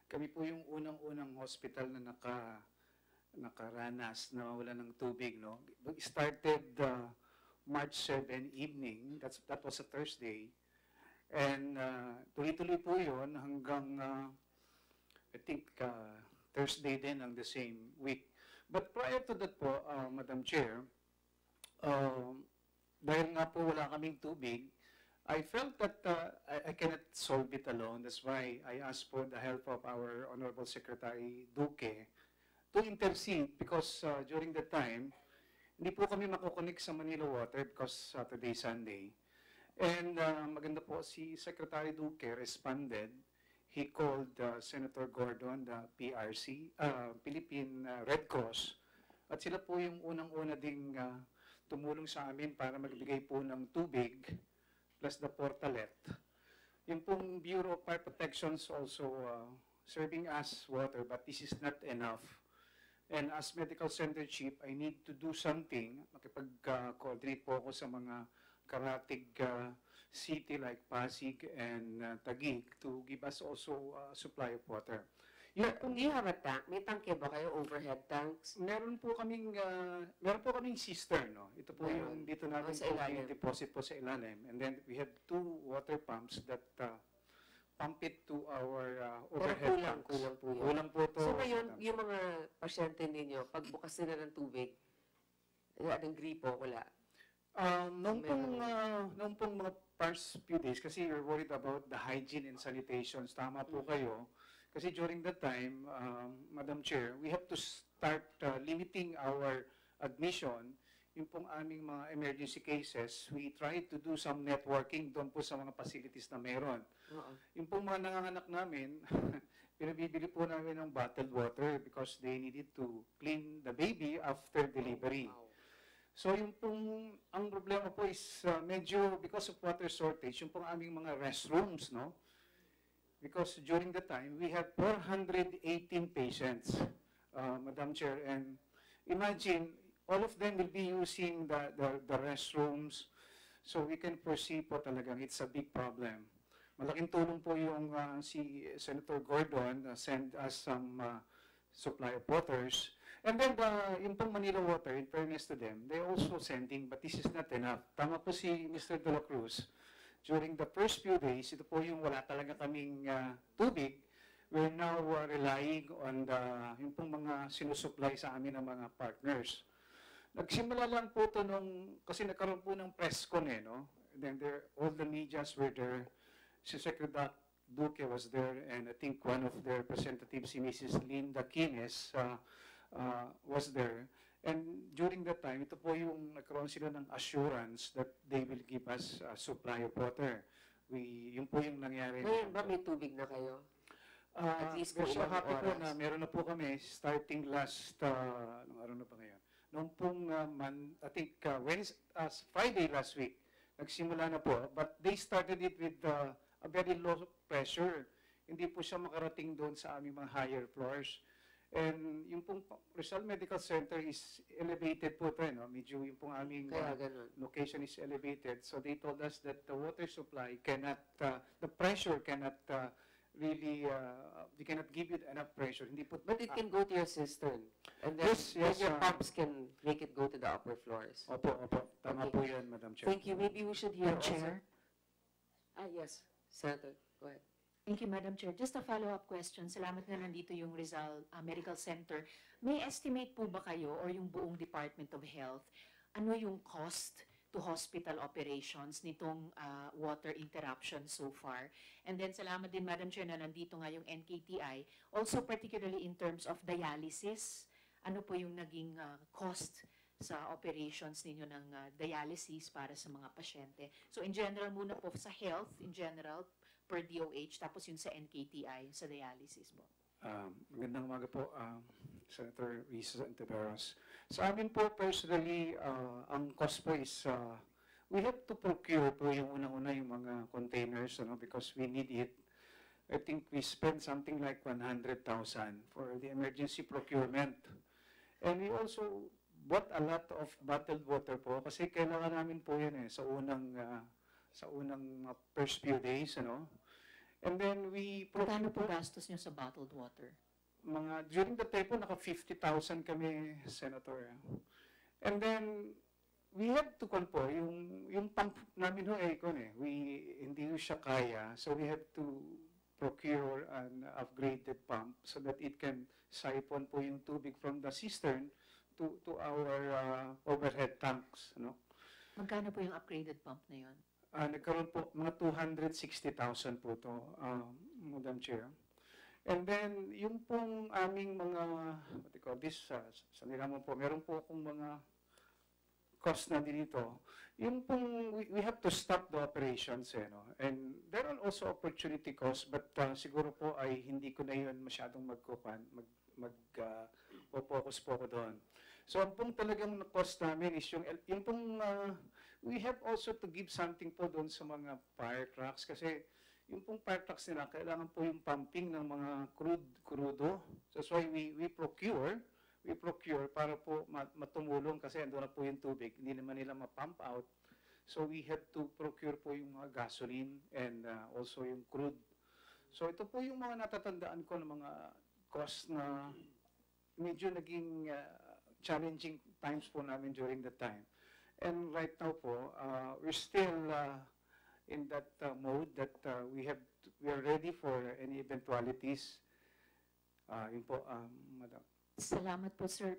kami po yung unang-unang hospital na nakaranas na wala ng tubig. No? It started March 7 evening, that was a Thursday, and tuloy-tuloy po yun hanggang, I think, Thursday din ang the same week. But prior to that po, Madam Chair, dahil nga po wala kaming tubig, I felt that I cannot solve it alone. That's why I asked for the help of our Honorable Secretary Duque to intercede because during that time, hindi po kami makukonek sa Manila Water because Saturday, Sunday. And maganda po si Secretary Duque responded. He called Senator Gordon, the PRC, Philippine Red Cross, at sila po yung unang-una ding tumulong sa amin para magbigay po ng tubig plus the portalet. Yung pong Bureau of Fire Protection is also serving us water, but this is not enough. And as Medical Center Chief, I need to do something. Makipag-coordinate po ako sa mga karatig city like Pasig and Taguig to give us also supply of water. Kung you have a tank, may tangke ba kayo, overhead tanks? Meron po kaming cistern, no? Ito po yung dito namin sa ilalim. Deposit po sa ilalim. And then we have 2 water pumps that pump it to our Pero overhead tanks. kulang po yun. Kulang po to. So ngayon, yung mga pasyente ninyo, pagbukas nila ng tubig, ng gripo, wala. Noong pong mga first few days, kasi you're worried about the hygiene and sanitations, tama po kayo. Kasi during that time, Madam Chair, we have to start limiting our admission. Yung pong aming mga emergency cases, we try to do some networking doon po sa mga facilities na meron. Yung pong mga nanganganak namin, pinabibili po namin ng bottled water because they needed to clean the baby after delivery. So yung pong, ang problema po is medyo because of water shortage, yung pong aming mga restrooms, no? Because during the time, we had 418 patients, Madam Chair, and imagine, all of them will be using the restrooms, so we can foresee po talagang it's a big problem. Malaking tulong po yung si Senator Gordon send us some supply of waters. And then, yung pong Manila Water, in fairness to them, they also sending, but this is not enough. Tama po si Mr. De La Cruz. During the first few days, ito po yung wala talaga kaming tubig. We're now relying on yung pong mga sinusupply sa amin ng mga partners. Nagsimula lang po ito kasi nagkaroon po ng press con no? Then all the medias were there. Si Secretary Duque was there, and I think one of their representatives, si Mrs. Linda Quines, was there. And during that time, ito po yung nagkaroon sila ng assurance that they will give us a supply of water. Yun po yung nangyari. Ngayon ba may tubig na kayo? At least we're so ilang happy po oras? na meron na po kami starting last, anong araw na pa ngayon? Noong pong, I think, Friday last week, nagsimula na po. But they started it with a very low pressure. Hindi po siya makarating doon sa aming mga higher floors. And yung pong Rizal Medical Center is elevated po ito, no? Medyo yung pong aming location is elevated. So they told us that the water supply cannot, the pressure cannot really, they cannot give it enough pressure. Hindi po, But it can go to your cistern. And then, then your pumps can make it go to the upper floors. Opo. Tama po yan, Madam Chair. Thank you. Maybe we should hear Madam Chair? Yes. Senator, go ahead. Thank you, Madam Chair. Just a follow-up question. Salamat na nandito yung Rizal Medical Center. May estimate po ba kayo or yung buong Department of Health, ano yung cost to hospital operations nitong water interruption so far? And then salamat din, Madam Chair, na nandito nga yung NKTI. Also particularly in terms of dialysis, ano po yung naging cost sa operations ninyo ng dialysis para sa mga pasyente? So in general muna po sa health, in general, per DOH, tapos yun sa NKTI, sa dialysis po. Magandang umaga po, Senator Risa Antiveros. Sa amin po, personally, ang cost po is, we have to procure po yung unang-una yung mga containers, because we need it. I think we spent something like 100,000 for the emergency procurement. And we also bought a lot of bottled water po, kasi kailangan namin po yun sa unang first few days, And then we Paano po gastos nyo sa bottled water? During the time po, naka 50,000 kami, Senator. And then, we have to po, yung pump namin hindi siya kaya, so we have to procure an upgraded pump so that it can siphon po yung tubig from the cistern to our overhead tanks. Magkano po yung upgraded pump na yun? Nagkaroon po, mga 260,000 po ito, Madam Chair. And then, yung pong aming mga, what you call this, sa nila po, meron po akong mga cost na dito. Yung pong, we have to stop the operations, and there are also opportunity costs, but siguro po ay hindi ko na yun masyadong mag-focus po ako doon. So, ang pong talagang cost namin is yung pong, we have also to give something po doon sa mga fire trucks kasi yung pong fire trucks nila, kailangan po yung pumping ng mga crudo. So, that's why we procure para po matumulong kasi ando na po yung tubig. Hindi naman nila ma-pump out. So, we have to procure po yung mga gasoline and also yung crude. So, ito po yung mga natatandaan ko ng mga cost na medyo naging challenging times po namin during the time. And right now po, we're still in that mode that we are ready for any eventualities. Yun po, Madam. Salamat po, sir.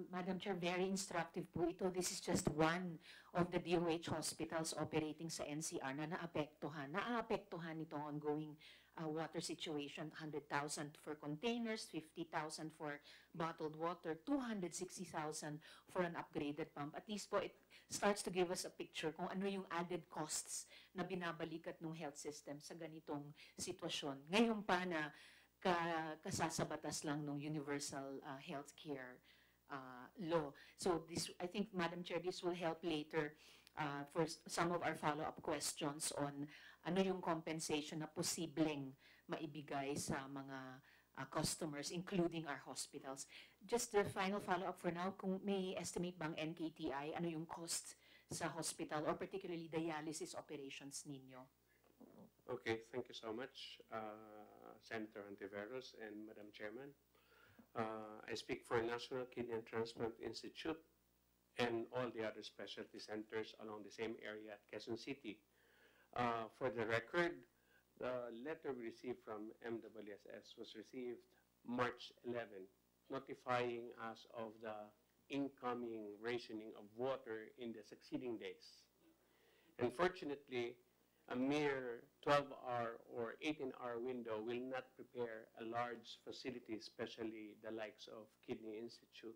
Madam Chair, very instructive po ito. This is just one of the DOH hospitals operating sa NCR na naaapektuhan itong ongoing water situation. 100,000 for containers, 50,000 for bottled water, 260,000 for an upgraded pump. At least po, it starts to give us a picture kung ano yung added costs na binabalikat ng health system sa ganitong sitwasyon. Ngayon pa na kasasabatas lang ng universal healthcare law. So this, I think, Madam Chair, this will help later for some of our follow-up questions on ano yung compensation na posibleng maibigay sa mga customers, including our hospitals. Just the final follow-up for now, kung may estimate bang NKTI, ano yung cost sa hospital or particularly dialysis operations ninyo? Okay, thank you so much, Senator Antiveros and Madam Chairman. I speak for National Kidney and Transplant Institute and all the other specialty centers along the same area at Quezon City. For the record, the letter we received from MWSS was received March 11, notifying us of the incoming rationing of water in the succeeding days. Unfortunately, a mere 12-hour or 18-hour window will not prepare a large facility, especially the likes of Kidney Institute,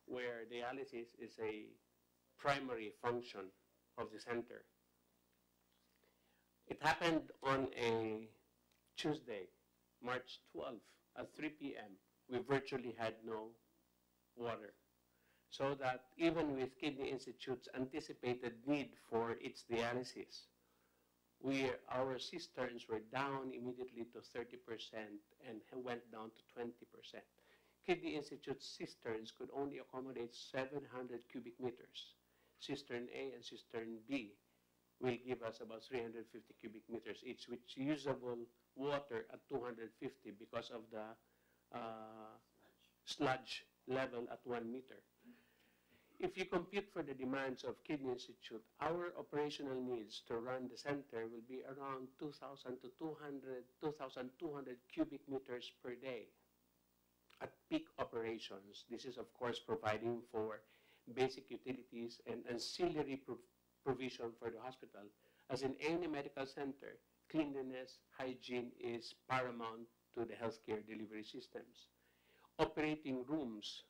where dialysis is a primary function of the center. It happened on a Tuesday, March 12, at 3 p.m. We virtually had no water. So that even with Kidney Institute's anticipated need for its dialysis, our cisterns were down immediately to 30% and went down to 20%. Kidney Institute cisterns could only accommodate 700 cubic meters. Cistern A and Cistern B will give us about 350 cubic meters each, with usable water at 250 because of the sludge level at 1 meter. If you compute for the demands of Kidney Institute, our operational needs to run the center will be around 2,000 to 2,200 cubic meters per day at peak operations. This is, of course, providing for basic utilities and ancillary provision for the hospital. As in any medical center, cleanliness, hygiene is paramount to the healthcare delivery systems. Operating rooms,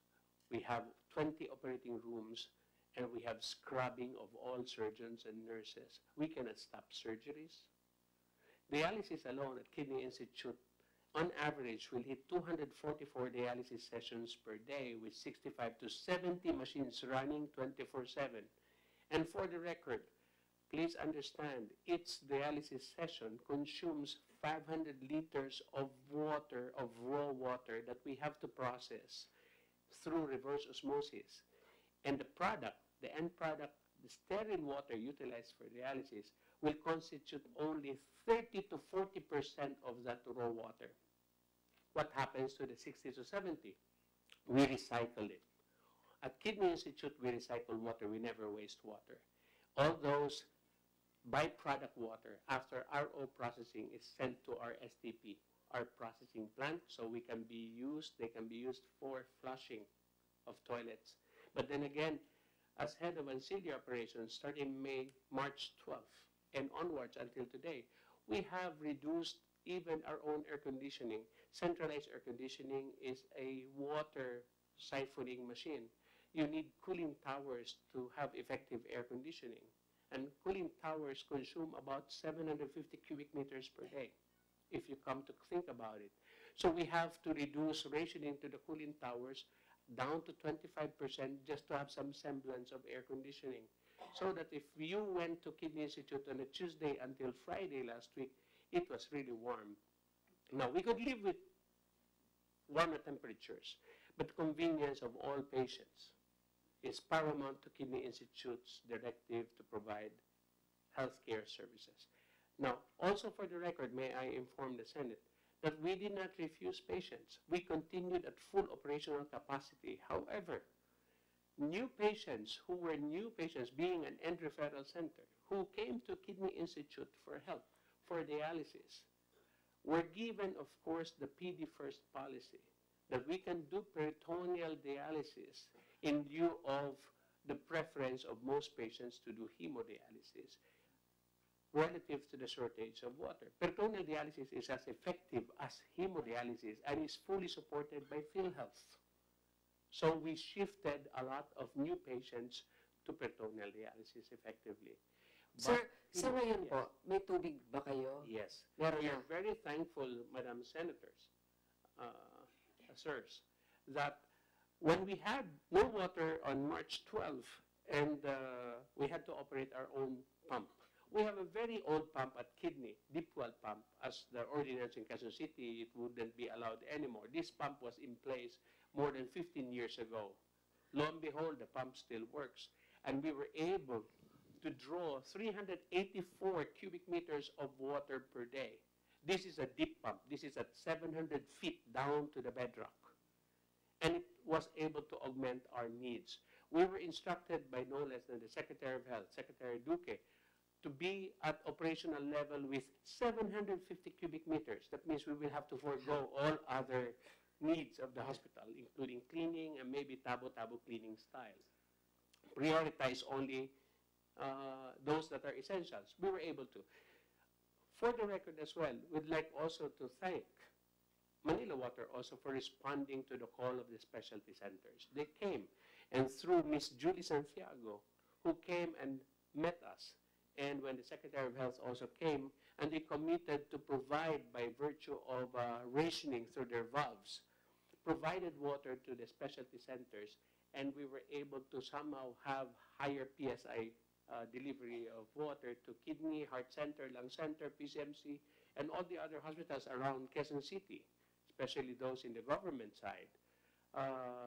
we have 20 operating rooms, and we have scrubbing of all surgeons and nurses. We cannot stop surgeries. Dialysis alone at Kidney Institute, on average, will hit 244 dialysis sessions per day with 65 to 70 machines running 24/7. And for the record, please understand, each dialysis session consumes 500 liters of water, of raw water that we have to process through reverse osmosis. And the product, the end product, the sterile water utilized for dialysis will constitute only 30 to 40% of that raw water. What happens to the 60 to 70? We recycle it. At Kidney Institute, we recycle water. We never waste water. All those byproduct water after RO processing is sent to our STP, our processing plant, so they can be used for flushing of toilets. But then again, as head of ancillary operations, starting March 12th and onwards until today, we have reduced even our own air conditioning. Centralized air conditioning is a water siphoning machine. You need cooling towers to have effective air conditioning. And cooling towers consume about 750 cubic meters per day, if you come to think about it. So we have to reduce rationing to the cooling towers down to 25% just to have some semblance of air conditioning. So that if you went to Kidney Institute on a Tuesday until Friday last week, it was really warm. Now, we could live with warmer temperatures, but convenience of all patients is paramount to Kidney Institute's directive to provide healthcare services. Now, also for the record, may I inform the Senate that we did not refuse patients. We continued at full operational capacity. However, new patients who were new patients, being an end referral center, who came to Kidney Institute for help, for dialysis, were given, of course, the PD first policy, that we can do peritoneal dialysis in lieu of the preference of most patients to do hemodialysis relative to the shortage of water. Peritoneal dialysis is as effective as hemodialysis and is fully supported by PhilHealth. So we shifted a lot of new patients to peritoneal dialysis effectively. Sir, But, sa ngayon yes. po, may tubig ba kayo? Yes. Meron We na. are very thankful, Madam Senators, sirs, that when we had no water on March 12 and we had to operate our own pump, we have a very old pump at Kidney, deep well pump. As the ordinance in Quezon City, it wouldn't be allowed anymore. This pump was in place more than 15 years ago. Lo and behold, the pump still works. And we were able to draw 384 cubic meters of water per day. This is a deep pump. This is at 700 feet down to the bedrock. And it was able to augment our needs. We were instructed by no less than the Secretary of Health, Secretary Duque, to be at operational level with 750 cubic meters. That means we will have to forego all other needs of the hospital, including cleaning and maybe tabo-tabo cleaning style. Prioritize only those that are essentials. We were able to. For the record as well, we'd like also to thank Manila Water also for responding to the call of the specialty centers. They came, and through Miss Julie Santiago, who came and met us, and when the Secretary of Health also came, and they committed to provide, by virtue of rationing through their valves, provided water to the specialty centers, and we were able to somehow have higher PSI delivery of water to Kidney, Heart Center, Lung Center, PCMC, and all the other hospitals around Quezon City, especially those in the government side,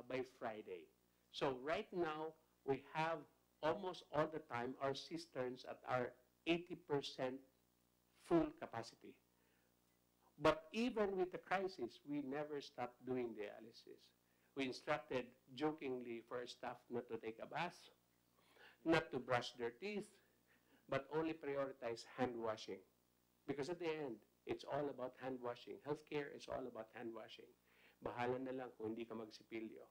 by Friday. So right now, we have almost all the time our cisterns at our 80% full capacity. But even with the crisis, we never stopped doing dialysis. We instructed jokingly for our staff not to take a bath, not to brush their teeth, but only prioritize hand washing. Because at the end, it's all about hand washing. Healthcare is all about hand washing. Bahala na lang kung hindi ka magsipilyo.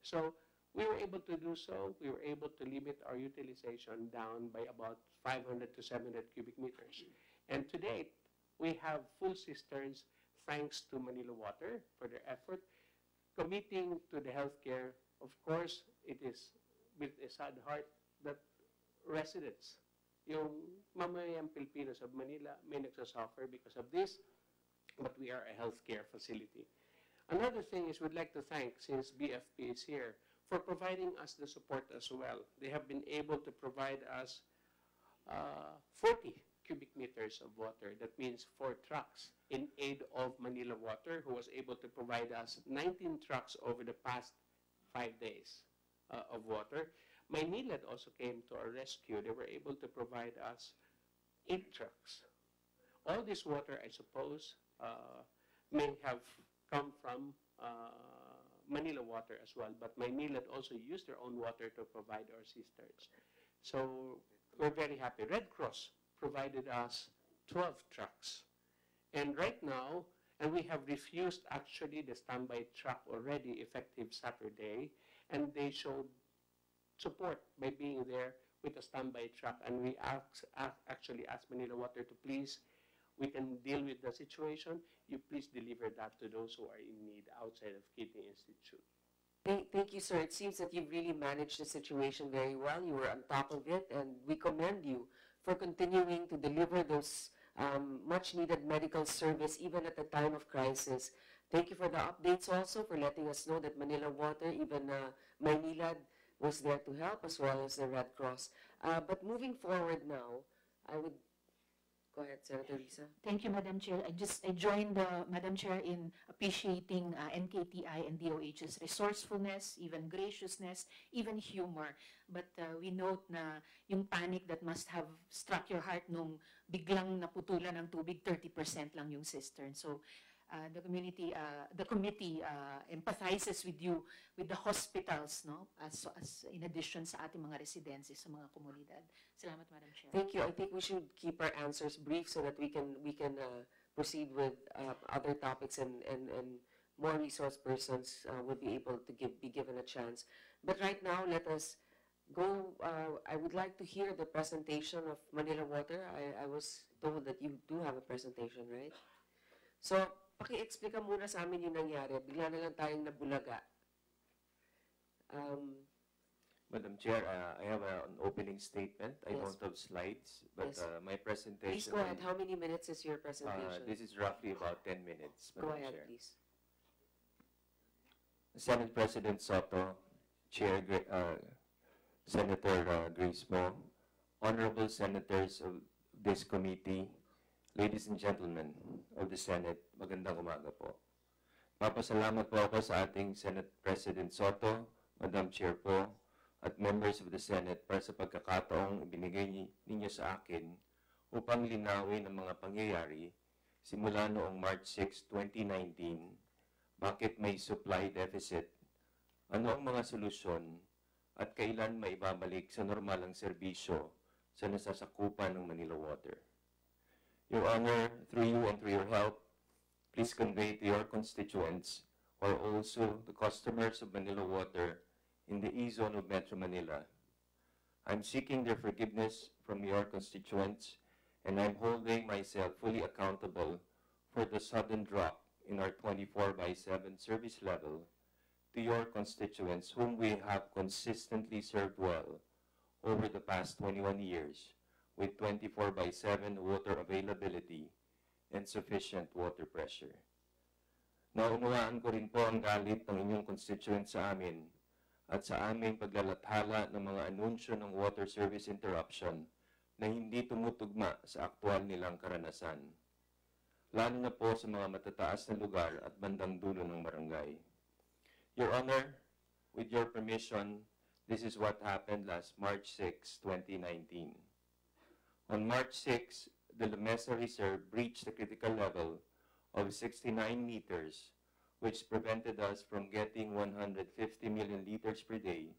So, we were able to do so. We were able to limit our utilization down by about 500 to 700 cubic meters. And to date, we have full cisterns thanks to Manila Water for their effort. Committing to the healthcare, of course, it is with a sad heart that residents, yung mamayang Filipinos of Manila, may nagsasuffer because of this, but we are a healthcare facility. Another thing is we'd like to thank, since BFP is here, for providing us the support as well. They have been able to provide us 40 cubic meters of water. That means 4 trucks in aid of Manila Water, who was able to provide us 19 trucks over the past 5 days of water. Maynilad also came to our rescue. They were able to provide us 8 trucks. All this water, I suppose, may have come from Manila Water as well, but Maynilad also used their own water to provide our cisterns. So we're very happy. Red Cross provided us 12 trucks. And right now, and we have refused actually the standby truck already effective Saturday, and they showed support by being there with a standby truck. And we actually asked Manila Water to please, we can deal with the situation. You please deliver that to those who are in need outside of Kidney Institute. Thank you, sir. It seems that you've really managed the situation very well. You were on top of it, and we commend you for continuing to deliver those much-needed medical service even at the time of crisis. Thank you for the updates also, for letting us know that Manila Water, even Maynilad, was there to help, as well as the Red Cross. But moving forward now, I would... Go ahead, Senator Risa. Thank you, Madam Chair. I joined Madam Chair in appreciating NKTI and DOH's resourcefulness, even graciousness, even humor. But we note na yung panic that must have struck your heart nung biglang naputulan ng tubig, 30% lang yung cistern. So the committee empathizes with you, with the hospitals, no? As in addition sa ating mga residents sa mga komunidad. Salamat, Madam Chair. Thank you. I think we should keep our answers brief so that we can proceed with other topics and more resource persons will be able to be given a chance. But right now, let us go. I would like to hear the presentation of Manila Water. I was told that you do have a presentation, right? So, paki-explica muna sa amin yung nangyari. Bigla na lang tayong nabulaga. Madam Chair, I have an opening statement. I Yes. don't have slides, but Yes. My presentation... Please go ahead. How many minutes is your presentation? This is roughly about 10 minutes, Go Madam ahead, Chair. please. Senate President Soto, Senator Grace Mo, honorable senators of this committee, ladies and gentlemen of the Senate, magandang umaga po. Papasalamat po ako sa ating Senate President Soto, Madam Chair po, at members of the Senate para sa pagkakataong ibinigay ninyo sa akin upang linawin ang mga pangyayari simula noong March 6, 2019, bakit may supply deficit, ano ang mga solusyon, at kailan maibabalik sa normal ang serbisyo sa nasasakupan ng Manila Water. Your Honor, through you and through your help, please convey to your constituents or also the customers of Manila Water in the E-zone of Metro Manila. I'm seeking their forgiveness from your constituents, and I'm holding myself fully accountable for the sudden drop in our 24/7 service level to your constituents whom we have consistently served well over the past 21 years with 24/7 water availability and sufficient water pressure. Naunawaan ko rin po ang galit ng inyong constituents sa amin at sa aming paglalathala ng mga anunsyo ng water service interruption na hindi tumutugma sa aktual nilang karanasan, lalo na po sa mga matataas na lugar at bandang dulo ng barangay. Your Honor, with your permission, this is what happened last March 6, 2019. On March 6, the Lamesa Reserve breached the critical level of 69 meters, which prevented us from getting 150 million liters per day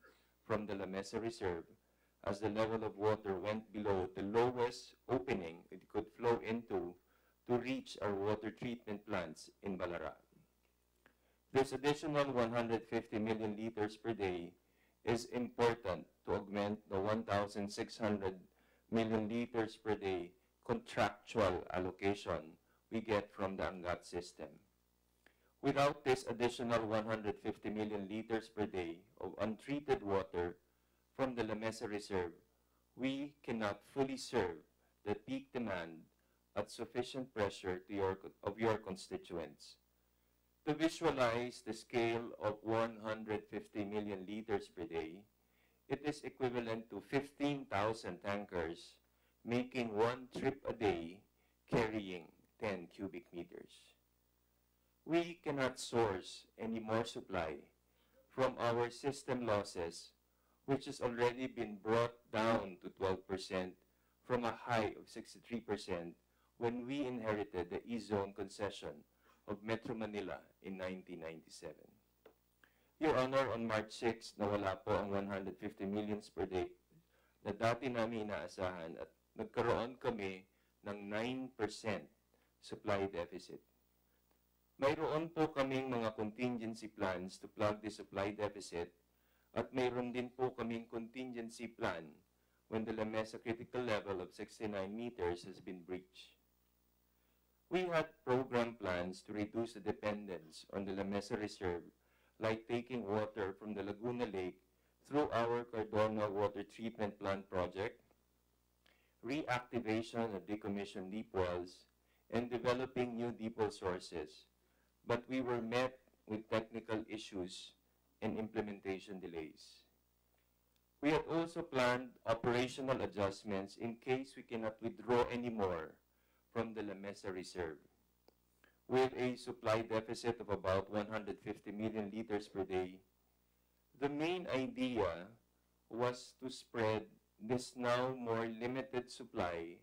from the Lamesa Reserve, as the level of water went below the lowest opening it could flow into to reach our water treatment plants in Balara. This additional 150 million liters per day is important to augment the 1,600 million liters per day contractual allocation we get from the Angat system. Without this additional 150 million liters per day of untreated water from the Lamesa Reserve, we cannot fully serve the peak demand at sufficient pressure of your constituents. To visualize the scale of 150 million liters per day, it is equivalent to 15,000 tankers making one trip a day carrying 10 cubic meters. We cannot source any more supply from our system losses, which has already been brought down to 12% from a high of 63% when we inherited the E-zone concession of Metro Manila in 1997. Your Honor, on March 6, nawala po ang 150 millions per day na dati namin inaasahan at nagkaroon kami ng 9% supply deficit. Mayroon po kaming mga contingency plans to plug the supply deficit at mayroon din po kaming contingency plan when the Lamesa critical level of 69 meters has been breached. We had program plans to reduce the dependence on the Lamesa Reserve, like taking water from the Laguna Lake through our Cardona Water Treatment Plant project, reactivation of decommissioned deep wells, and developing new deep well sources. But we were met with technical issues and implementation delays. We had also planned operational adjustments in case we cannot withdraw anymore from the Lamesa Reserve. With a supply deficit of about 150 million liters per day, the main idea was to spread this now more limited supply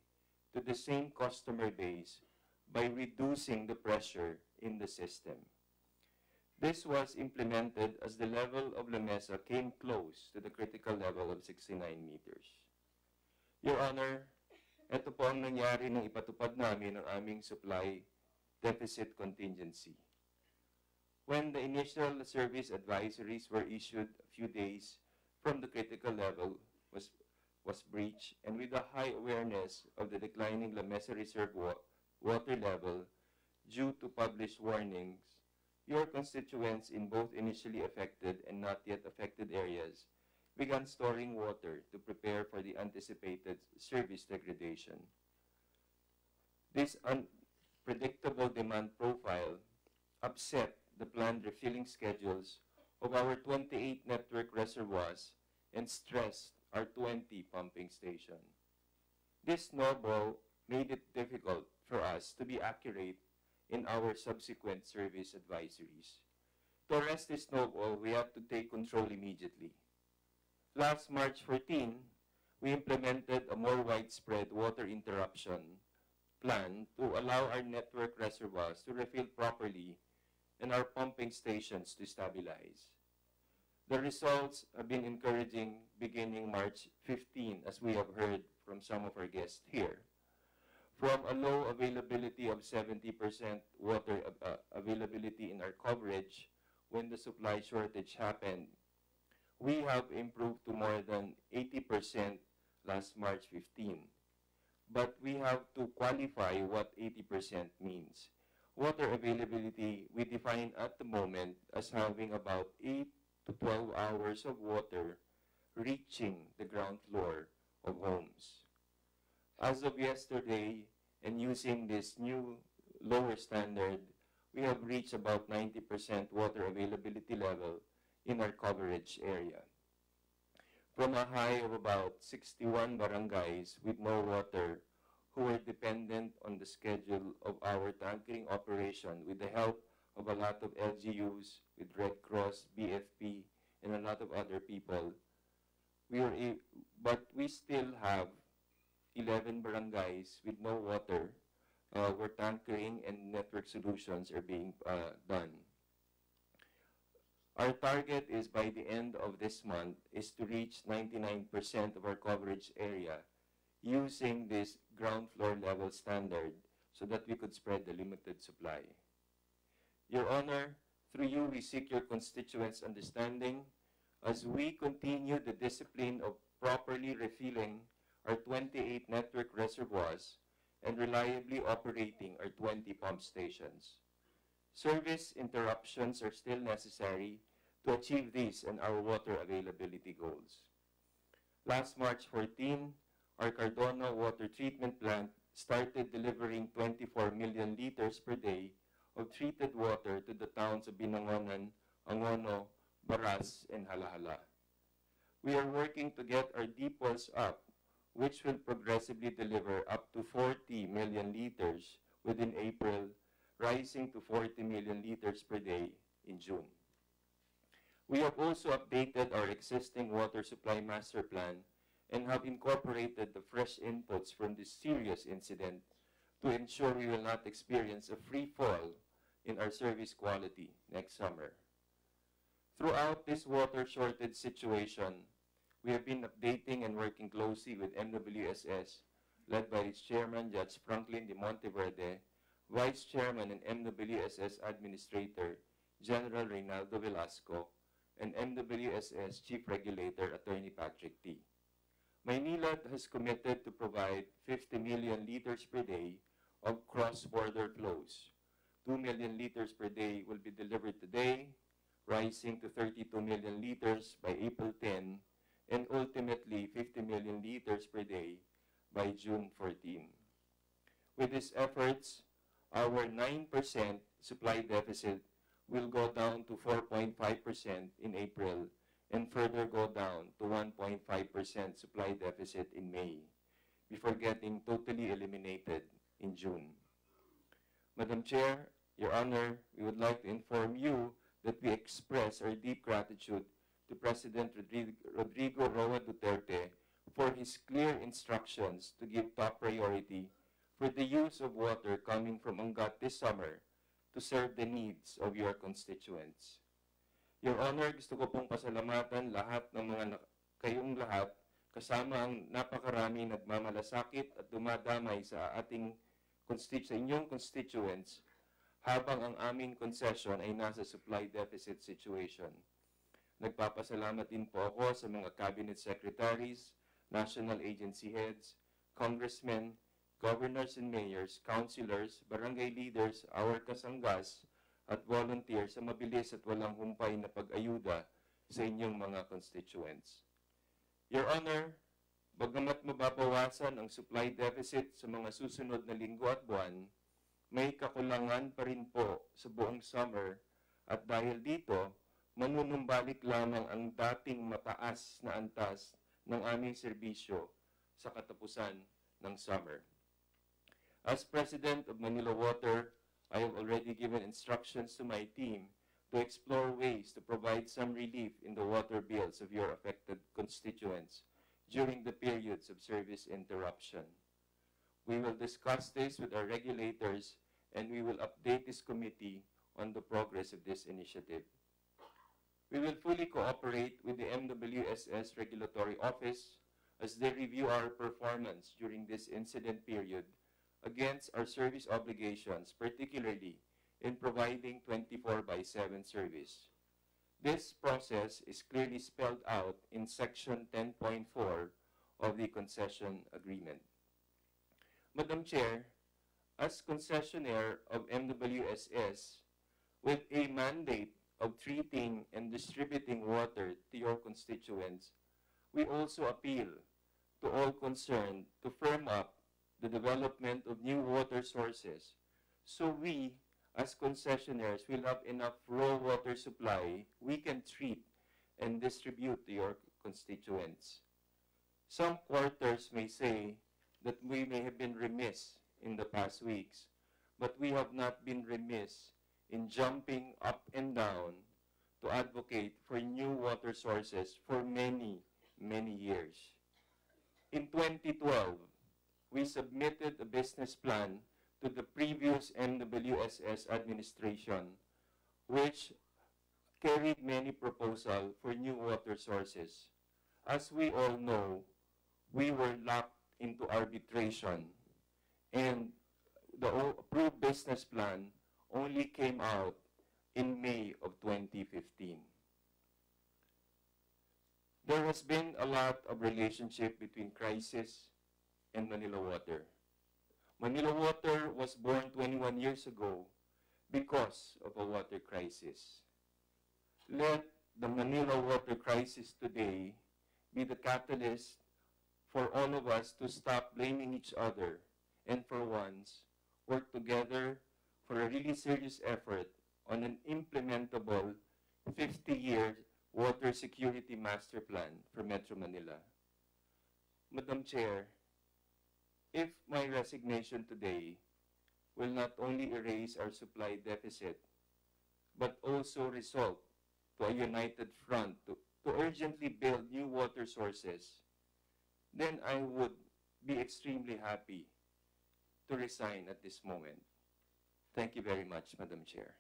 to the same customer base by reducing the pressure in the system. This was implemented as the level of La Mesa came close to the critical level of 69 meters. Your Honor, ito po ang nangyari nang ipatupad namin ang aming supply deficit contingency. When the initial service advisories were issued a few days from the critical level was breached, and with a high awareness of the declining La Mesa Reserve water level due to published warnings, your constituents in both initially affected and not yet affected areas began storing water to prepare for the anticipated service degradation. This unpredictable demand profile upset the planned refilling schedules of our 28 network reservoirs and stressed our 20 pumping station. This snowball made it difficult for us to be accurate in our subsequent service advisories. To arrest this snowball, we had to take control immediately. Last March 14, we implemented a more widespread water interruption plan to allow our network reservoirs to refill properly and our pumping stations to stabilize. The results have been encouraging beginning March 15, as we have heard from some of our guests here. From a low availability of 70% water availability in our coverage when the supply shortage happened, we have improved to more than 80% last March 15. But we have to qualify what 80% means. Water availability we define at the moment as having about 8 to 12 hours of water reaching the ground floor of homes. As of yesterday, and using this new lower standard, we have reached about 90% water availability level in our coverage area. From a high of about 61 barangays with no water who were dependent on the schedule of our tankering operation with the help of a lot of LGUs, with Red Cross, BFP, and a lot of other people, but we still have 11 barangays with no water where tankering and network solutions are being done. Our target is by the end of this month is to reach 99% of our coverage area using this ground floor level standard so that we could spread the limited supply. Your Honor, through you we seek your constituents' understanding as we continue the discipline of properly refilling our 28 network reservoirs and reliably operating our 20 pump stations. Service interruptions are still necessary to achieve these and our water availability goals. Last March 14, our Cardona water treatment plant started delivering 24 million liters per day of treated water to the towns of Binangonan, Angono, Baras, and Halahala. We are working to get our deep wells up, which will progressively deliver up to 40 million liters within April, rising to 40 million liters per day in June. We have also updated our existing water supply master plan and have incorporated the fresh inputs from this serious incident to ensure we will not experience a free fall in our service quality next summer. Throughout this water shortage situation, we have been updating and working closely with MWSS, led by its chairman, Judge Franklin de Monteverde, Vice Chairman and MWSS Administrator, General Reynaldo Velasco, and MWSS Chief Regulator, Attorney Patrick T. Maynila has committed to provide 50 million liters per day of cross-border flows. 2 million liters per day will be delivered today, rising to 32 million liters by April 10, and ultimately 50 million liters per day by June 14. With these efforts, our 9% supply deficit will go down to 4.5% in April and further go down to 1.5% supply deficit in May, before getting totally eliminated in June. Madam Chair, Your Honor, we would like to inform you that we express our deep gratitude to President Rodrigo Roa Duterte for his clear instructions to give top priority for the use of water coming from Angat this summer to serve the needs of your constituents. Your Honor, gusto ko pong pasalamatan lahat ng kayong lahat kasama ang napakarami nagmamalasakit at dumadamay sa inyong constituents habang ang aming concession ay nasa supply deficit situation. Nagpapasalamat din po ako sa mga cabinet secretaries, national agency heads, congressmen, governors and mayors, councilors, barangay leaders, our kasanggas, at volunteers sa mabilis at walang humpay na pag-ayuda sa inyong mga constituents. Your Honor, bagamat mababawasan ang supply deficit sa mga susunod na linggo at buwan, may kakulangan pa rin po sa buong summer at dahil dito, manunumbalik lamang ang dating mataas na antas ng aming serbisyo sa katapusan ng summer. As President of Manila Water, I have already given instructions to my team to explore ways to provide some relief in the water bills of your affected constituents during the periods of service interruption. We will discuss this with our regulators and we will update this committee on the progress of this initiative. We will fully cooperate with the MWSS Regulatory Office as they review our performance during this incident period against our service obligations, particularly in providing 24/7 service. This process is clearly spelled out in Section 10.4 of the Concession Agreement. Madam Chair, as concessionaire of MWSS, with a mandate of treating and distributing water to your constituents, we also appeal to all concerned to firm up the development of new water sources so we, as concessionaires, will have enough raw water supply we can treat and distribute to your constituents. Some quarters may say that we may have been remiss in the past weeks, but we have not been remiss in jumping up and down to advocate for new water sources for many, many years. In 2012, we submitted a business plan to the previous MWSS administration, which carried many proposals for new water sources. As we all know, we were locked into arbitration, and the approved business plan only came out in May of 2015. There has been a lot of relationship between crisis and Manila Water. Manila Water was born 21 years ago because of a water crisis. Let the Manila water crisis today be the catalyst for all of us to stop blaming each other and for once work together for a really serious effort on an implementable 50-year water security master plan for Metro Manila. Madam Chair, if my resignation today will not only erase our supply deficit, but also result to a united front to urgently build new water sources, then I would be extremely happy to resign at this moment. Thank you very much, Madam Chair.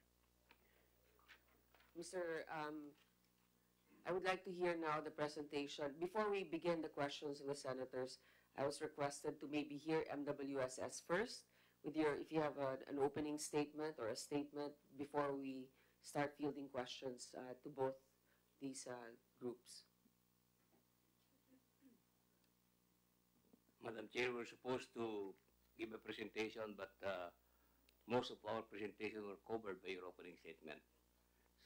I would like to hear now the presentation. Before we begin the questions of the senators, I was requested to maybe hear MWSS first, with if you have an opening statement or a statement before we start fielding questions to both these groups. Madam Chair, we're supposed to give a presentation, but most of our presentation were covered by your opening statement.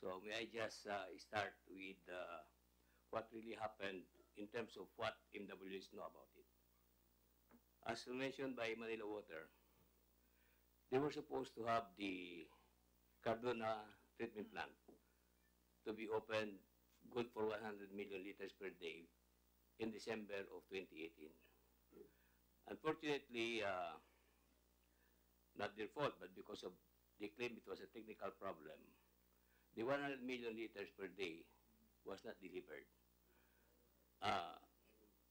So may I just start with what really happened in terms of what MWs know about it. As mentioned by Manila Water, they were supposed to have the Cardona treatment plant to be opened good for 100 million liters per day in December of 2018. Unfortunately, not their fault, but because of they claim it was a technical problem, the 100 million liters per day was not delivered.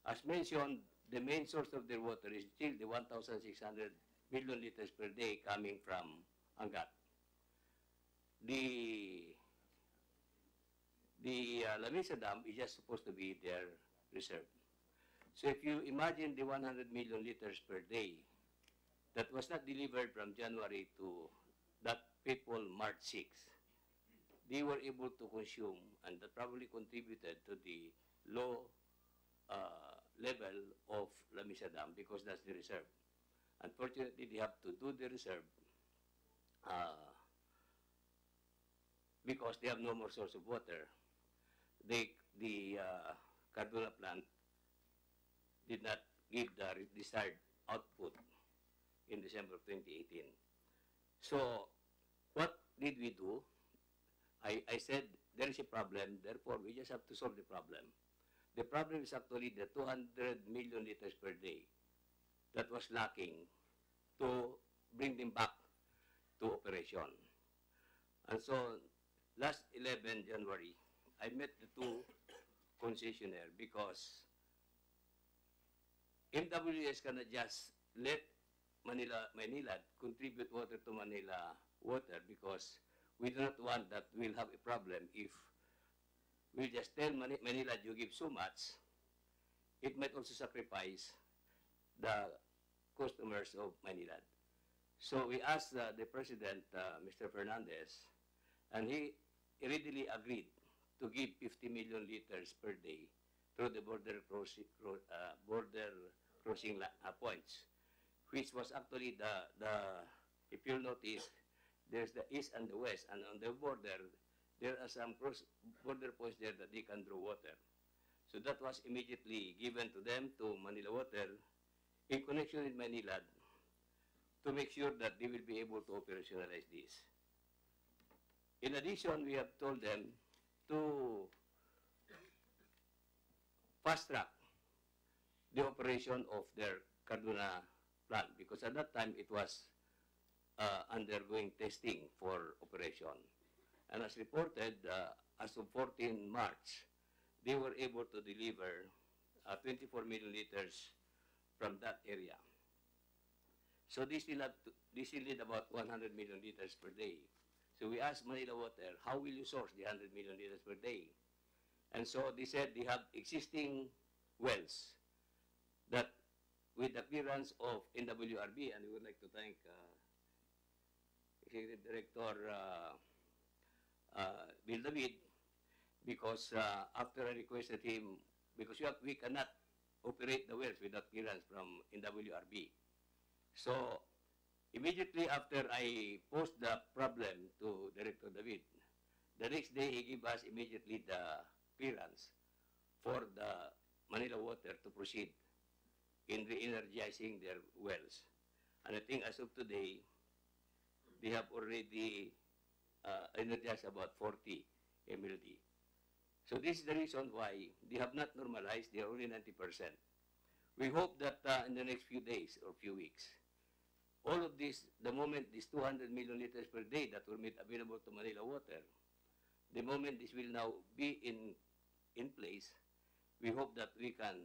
As mentioned, the main source of their water is still the 1,600 million liters per day coming from Angat. The Lamesa Dam is just supposed to be their reserve. So if you imagine the 100 million liters per day that was not delivered from January to that fateful March 6, they were able to consume, and that probably contributed to the low level of Lamesa Dam because that's the reserve. Unfortunately, they have to do the reserve because they have no more source of water. The Cardona plant did not give the desired output in December of 2018. So what did we do? I said there is a problem, therefore we just have to solve the problem. The problem is actually the 200 million liters per day that was lacking to bring them back to operation. And so last 11 January, I met the two concessionaires because MWS cannot just let Manila contribute water to Manila water because we do not want that we'll have a problem if we just tell Manila you give so much, it might also sacrifice the customers of Manila. So we asked the president, Mr. Fernandez, and he readily agreed to give 50 million liters per day through the border crossing points, which was actually if you'll notice, there's the east and the west, and on the border, there are some border points there that they can draw water. So that was immediately given to them, to Manila Water, in connection with Manila, to make sure that they will be able to operationalize this. In addition, we have told them to fast-track the operation of their Cardona plant because at that time it was undergoing testing for operation. And as reported, as of 14 March, they were able to deliver 24 million liters from that area. So they still need about 100 million liters per day. So we asked Manila Water, how will you source the 100 million liters per day? And so they said they have existing wells that with the clearance of NWRB, and we would like to thank Executive Director Bill David, because after I requested him, because we cannot operate the wells without clearance from NWRB. So immediately after I posed the problem to Director David, the next day he gave us immediately the clearance for the Manila Water to proceed in re-energizing their wells. And I think as of today, they have already energized about 40 MLD. So this is the reason why they have not normalized, they are only 90%. We hope that in the next few days or few weeks, all of this, the moment these 200 million liters per day that were made available to Manila Water, the moment this will now be in place, we hope that we can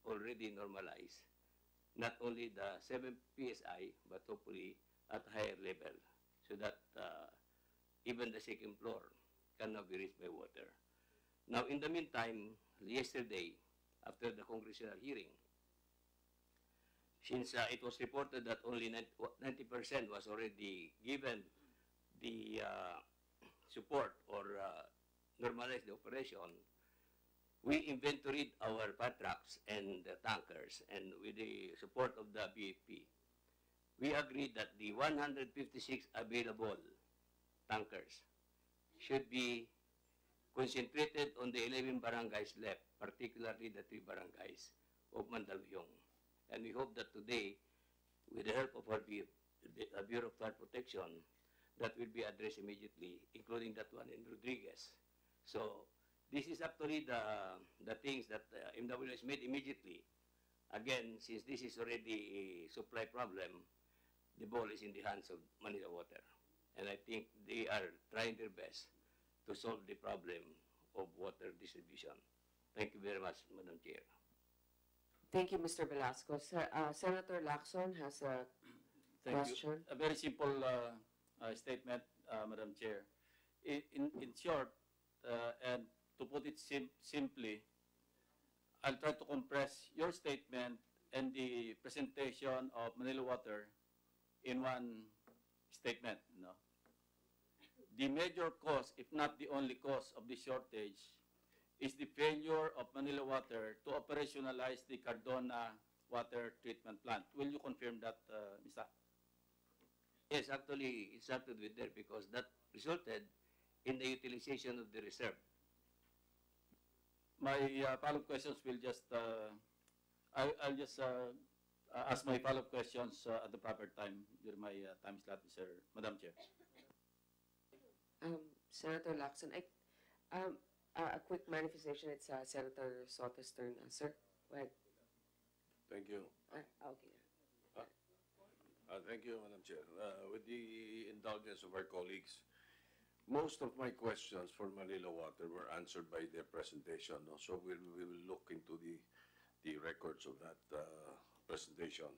already normalize not only the 7 PSI, but hopefully at a higher level, so that even the second floor can now be reached by water. Now, in the meantime, yesterday, after the congressional hearing, since it was reported that only 90% was already given the support or normalized the operation, we inventoried our patracks and the tankers, and with the support of the BFP, we agreed that the 156 available tankers should be concentrated on the 11 barangays left, particularly the 3 barangays of Mandaluyong. And we hope that today, with the help of our Bureau of Flood Protection, that will be addressed immediately, including that one in Rodriguez. So this is actually the things that MWS made immediately. Again, since this is already a supply problem, the ball is in the hands of Manila Water. And I think they are trying their best to solve the problem of water distribution. Thank you very much, Madam Chair. Thank you, Mr. Velasco. Senator Lacson has a Thank Question? you. A very simple statement, Madam Chair. In short, and to put it simply, I'll try to compress your statement and the presentation of Manila Water in one statement. No? The major cause, if not the only cause of the shortage, is the failure of Manila Water to operationalize the Cardona water treatment plant. Will you confirm that, Mr.? Yes, actually, it started with there because that resulted in the utilization of the reserve. My follow-up questions will just, I'll just ask my follow-up questions at the proper time during my time slot, Madam Chair. Senator Lacson, a quick manifestation. It's Senator Soto's turn. Sir, go ahead. Thank you. Okay. Thank you, Madam Chair. With the indulgence of our colleagues, most of my questions for Manila Water were answered by their presentation. No? So we will look into the records of that presentation.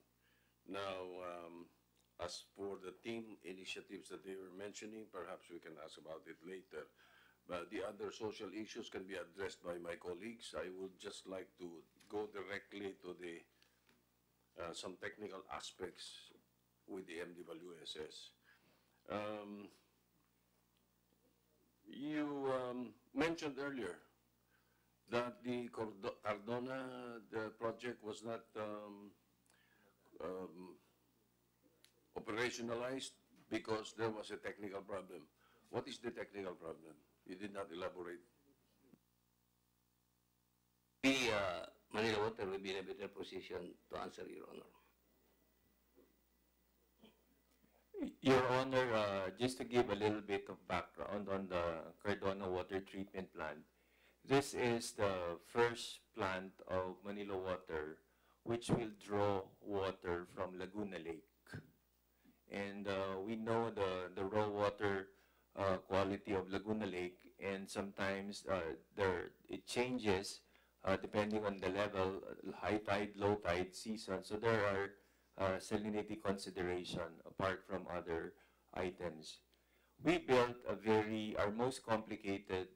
Now, as for the team initiatives that they were mentioning, perhaps we can ask about it later. But the other social issues can be addressed by my colleagues. I would just like to go directly to the some technical aspects with the MWSS. You mentioned earlier that the Cardona project was not operationalized because there was a technical problem. What is the technical problem? You did not elaborate. Manila Water will be in a better position to answer, Your Honor. Your Honor, just to give a little bit of background on the Cardona water treatment plant, this is the first plant of Manila Water which will draw water from Laguna Lake. And we know the raw water quality of Laguna Lake, and sometimes it changes depending on the level, high tide, low tide season. So there are salinity consideration apart from other items. We built our most complicated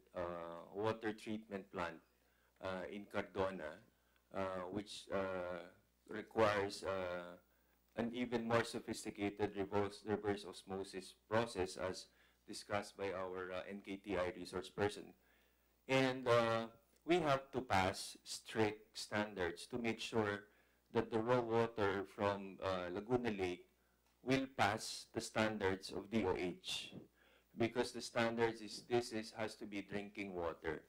water treatment plant in Cardona, which requires an even more sophisticated reverse osmosis process as discussed by our NKTI resource person. And we have to pass strict standards to make sure that the raw water from Laguna Lake will pass the standards of DOH, because the standards has to be drinking water.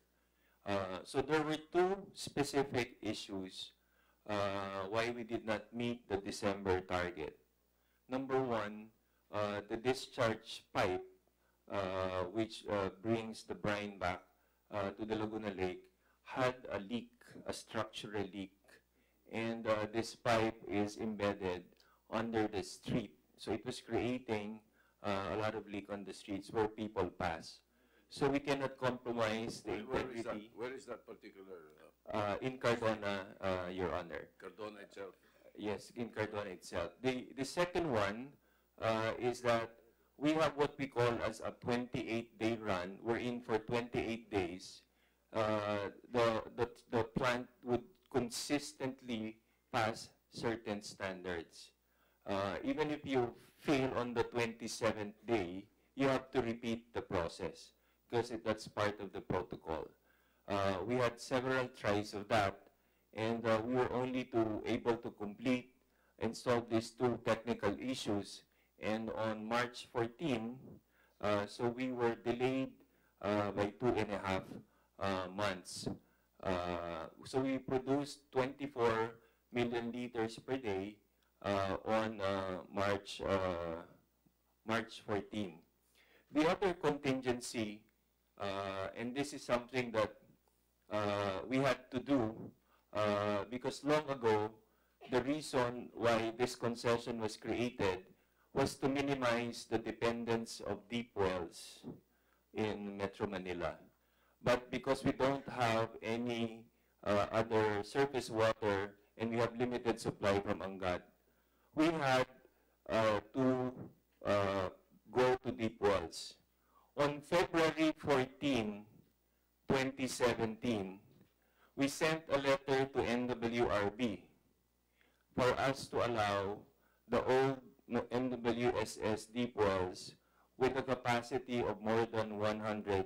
So there were two specific issues why we did not meet the December target. Number one, the discharge pipe, which brings the brine back to the Laguna Lake, had a leak, a structural leak. And this pipe is embedded under the street. So it was creating a lot of leak on the streets where people pass. So we cannot compromise the integrity. Where is that particular? In Cardona, Your Honor. Cardona itself? Yes, in Cardona itself. The second one is that we have what we call as a 28-day run. We're in for 28 days. The plant would consistently pass certain standards. Even if you fail on the 27th day, you have to repeat the process because that's part of the protocol. We had several tries of that, and we were only able to complete and solve these two technical issues. And on March 14, so we were delayed by 2.5 months. So we produced 24 million liters per day on March 14. The other contingency, and this is something that we had to do because long ago, the reason why this concession was created was to minimize the dependence of deep wells in Metro Manila. But because we don't have any other surface water and we have limited supply from Angat, we had to go to deep wells. On February 14, 2017, we sent a letter to NWRB for us to allow the old NWSS deep wells with a capacity of more than 100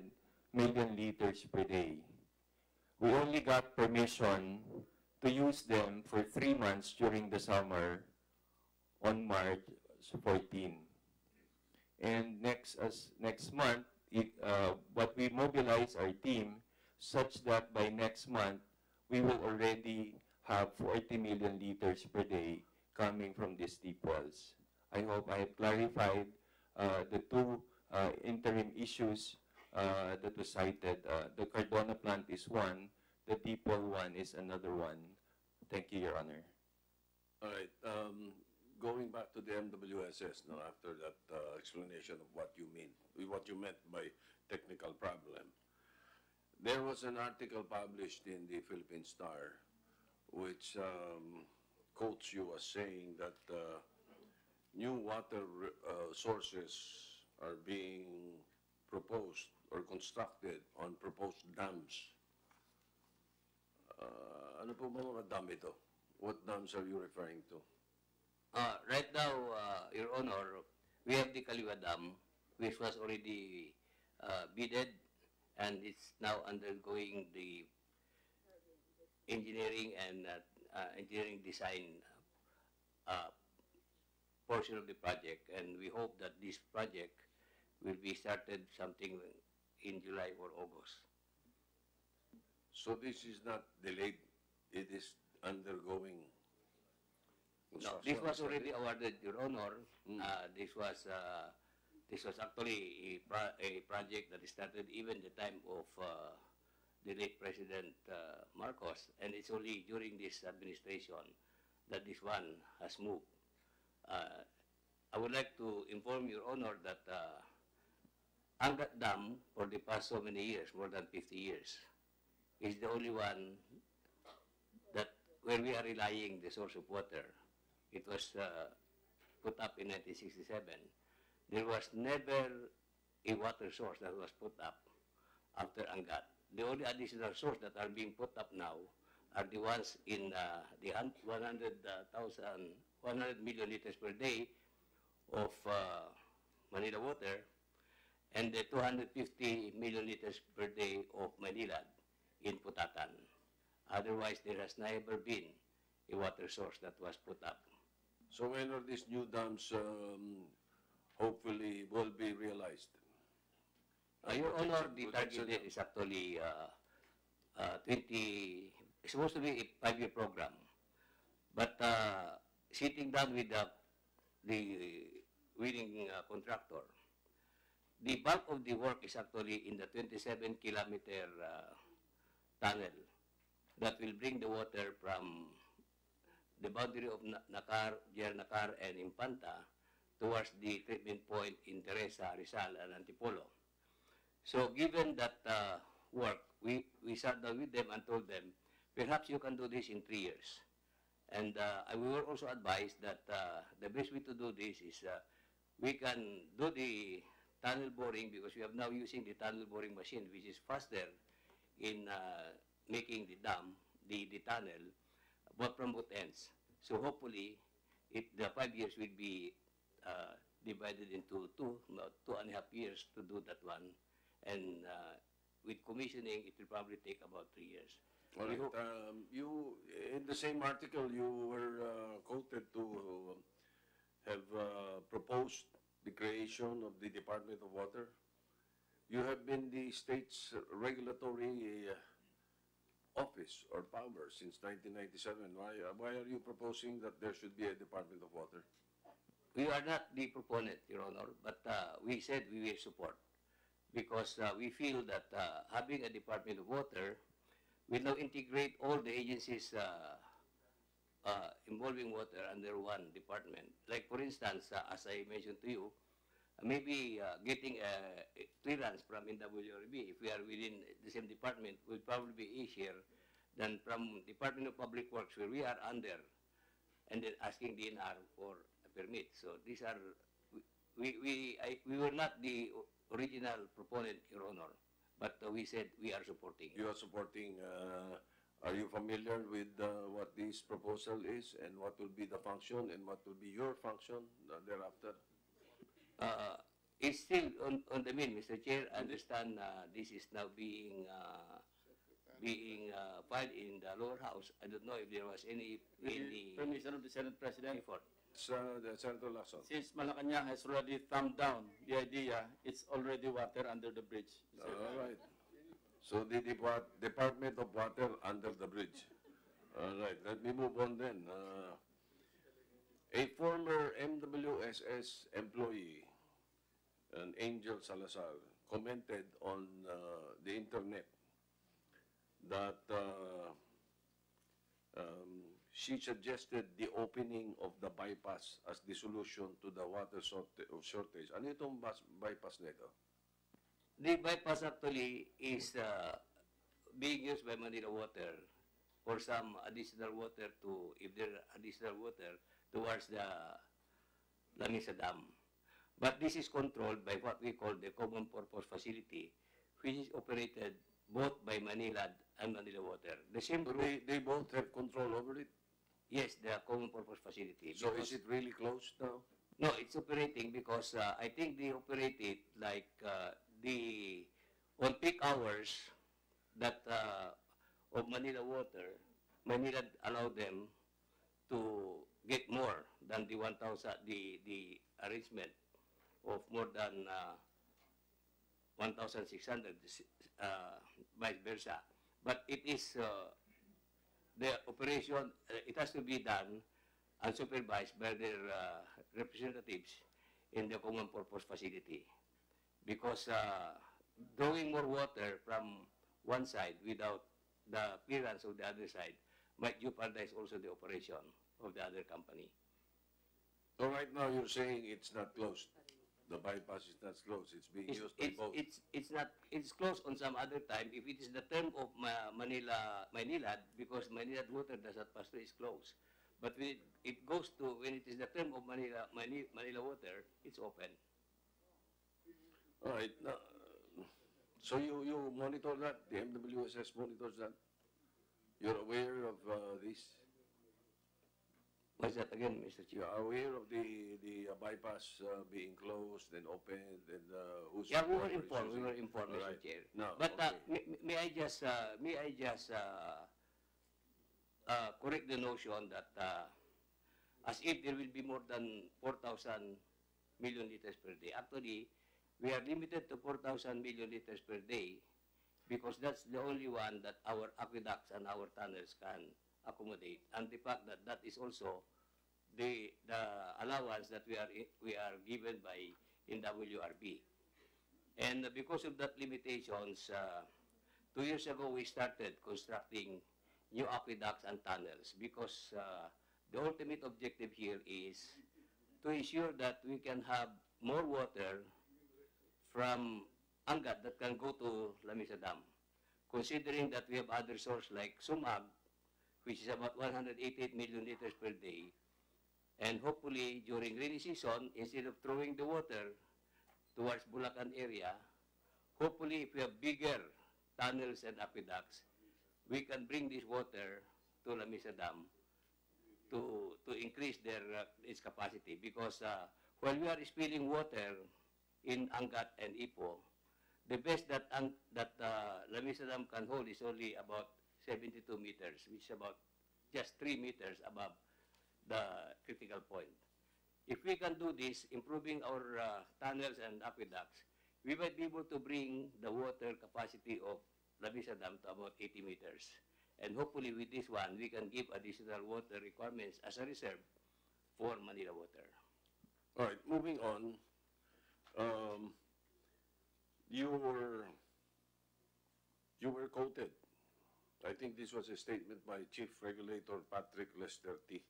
million liters per day. We only got permission to use them for 3 months during the summer on March 14. And next month, what we mobilize our team such that by next month, we will already have 40 million liters per day coming from these deep wells. I hope I have clarified the two interim issues that was cited. The Cardona plant is one, the deep well one is another one. Thank you, Your Honor. All right. Going back to the MWSS now, after that explanation of what you meant by technical problem, there was an article published in the Philippine Star which quotes you as saying that new water sources are being proposed or constructed on proposed dams. Ano po ba mga dam ito? What dams are you referring to? Right now, Your Honor, we have the Kaliwa Dam, which was already bidded, and it's now undergoing the engineering and engineering design portion of the project, and we hope that this project will be started something in July or August. So this is not delayed, it is undergoing No, this was already awarded, Your Honor. This was actually a project that started even the time of the late President Marcos, and it's only during this administration that this one has moved. I would like to inform Your Honor that Angat Dam, for the past so many years, more than 50 years, is the only one that where we are relying the source of water. It was put up in 1967. There was never a water source that was put up after Angat. The only additional source that are being put up now are the ones in the 100 million liters per day of Manila water and the 250 million liters per day of Manila in Putatan. Otherwise, there has never been a water source that was put up. So when are these new dams hopefully will be realized? Your Honor, the target date is actually it's supposed to be a 5-year program. But sitting down with the winning contractor, the bulk of the work is actually in the 27-kilometer tunnel that will bring the water from the boundary of Nakar, Nakar, and Infanta towards the treatment point in Teresa, Rizal, and Antipolo. So given that work, we sat down with them and told them, perhaps you can do this in 3 years. And we were also advised that the best way to do this is we can do the tunnel boring because we are now using the tunnel boring machine, which is faster in making the dam, the tunnel, but from both ends. So hopefully, the 5 years will be divided into 2.5 years to do that one. And with commissioning, it will probably take about 3 years. All right. You, in the same article, you were quoted to have proposed the creation of the Department of Water. You have been the state's regulatory office or power since 1997. Why are you proposing that there should be a Department of Water? We are not the proponent, Your Honor, but we said we will support because we feel that having a Department of Water will now integrate all the agencies involving water under one department. Like, for instance, as I mentioned to you, maybe getting a clearance from NWRB, if we are within the same department, will probably be easier than from Department of Public Works, where we are under, and then asking DNR for a permit. So these are, we were not the original proponent, Your Honor, but we said we are supporting. You are supporting, are you familiar with what this proposal is and what will be the function and what will be your function thereafter? It's still on the main, Mr. Chair. I understand this is now being filed in the lower house. I don't know if there was any Permission of the Senate President. effort. Senator Lacson. Since Malacanang has already thumbed down the idea, it's already water under the bridge. All right. So the Department of Water under the bridge. All right, let me move on then. A former MWSS employee, an Angel Salazar, commented on the internet that she suggested the opening of the bypass as the solution to the water shortage. Ano itong bypass nito? The bypass actually is being used by Manila Water for some additional water to, if there are additional water, towards the Lamisa Dam. But this is controlled by what we call the Common Purpose Facility, which is operated both by Manila and Manila Water. The same So group, they both have control over it? yes, the Common Purpose Facility. So because- is it really closed now? No, it's operating because I think they operate it like on peak hours that of Manila Water, Manila allowed them to get more than the 1,000, the arrangement of more than 1,600, vice versa. But it is the operation, it has to be done and supervised by their representatives in the Common Purpose Facility. Because drawing more water from one side without the clearance of the other side might jeopardize also the operation of the other company. So right now you're saying it's not closed. The bypass is not closed. It's being used by both. It's not, it's closed on some other time. If it is the term of Manila, because Manila Water does not pass through, it's closed. But when it goes to, when it is the term of Manila Water, it's open. All right. Now, so you monitor that? The MWSS monitors that? You're aware of this? What's that again, Mr. Chief? You're aware of the bypass being closed and opened and who's... Yeah, we were informed, Mr. Right. Chair. No, But okay. may I just correct the notion that as if there will be more than 4,000 million liters per day. Actually, we are limited to 4,000 million liters per day because that's the only one that our aqueducts and our tunnels can accommodate. And the fact that that is also the allowance that we are given by NWRB. And because of that limitations, 2 years ago we started constructing new aqueducts and tunnels because the ultimate objective here is to ensure that we can have more water from Angat that can go to Lamisa Dam. Considering that we have other sources like Sumag, which is about 188 million liters per day, and hopefully during rainy season, instead of throwing the water towards Bulacan area, hopefully if we have bigger tunnels and aqueducts, we can bring this water to Lamisa Dam to increase its capacity. Because while we are spilling water in Angat and Ipo, the best that Lamisa Dam can hold is only about 72 meters, which is about just 3 meters above the critical point. If we can do this, improving our tunnels and aqueducts, we might be able to bring the water capacity of Lamisa Dam to about 80 meters. And hopefully with this one, we can give additional water requirements as a reserve for Manila Water. All right, moving on. You were quoted. I think this was a statement by Chief Regulator Patrick Lester T.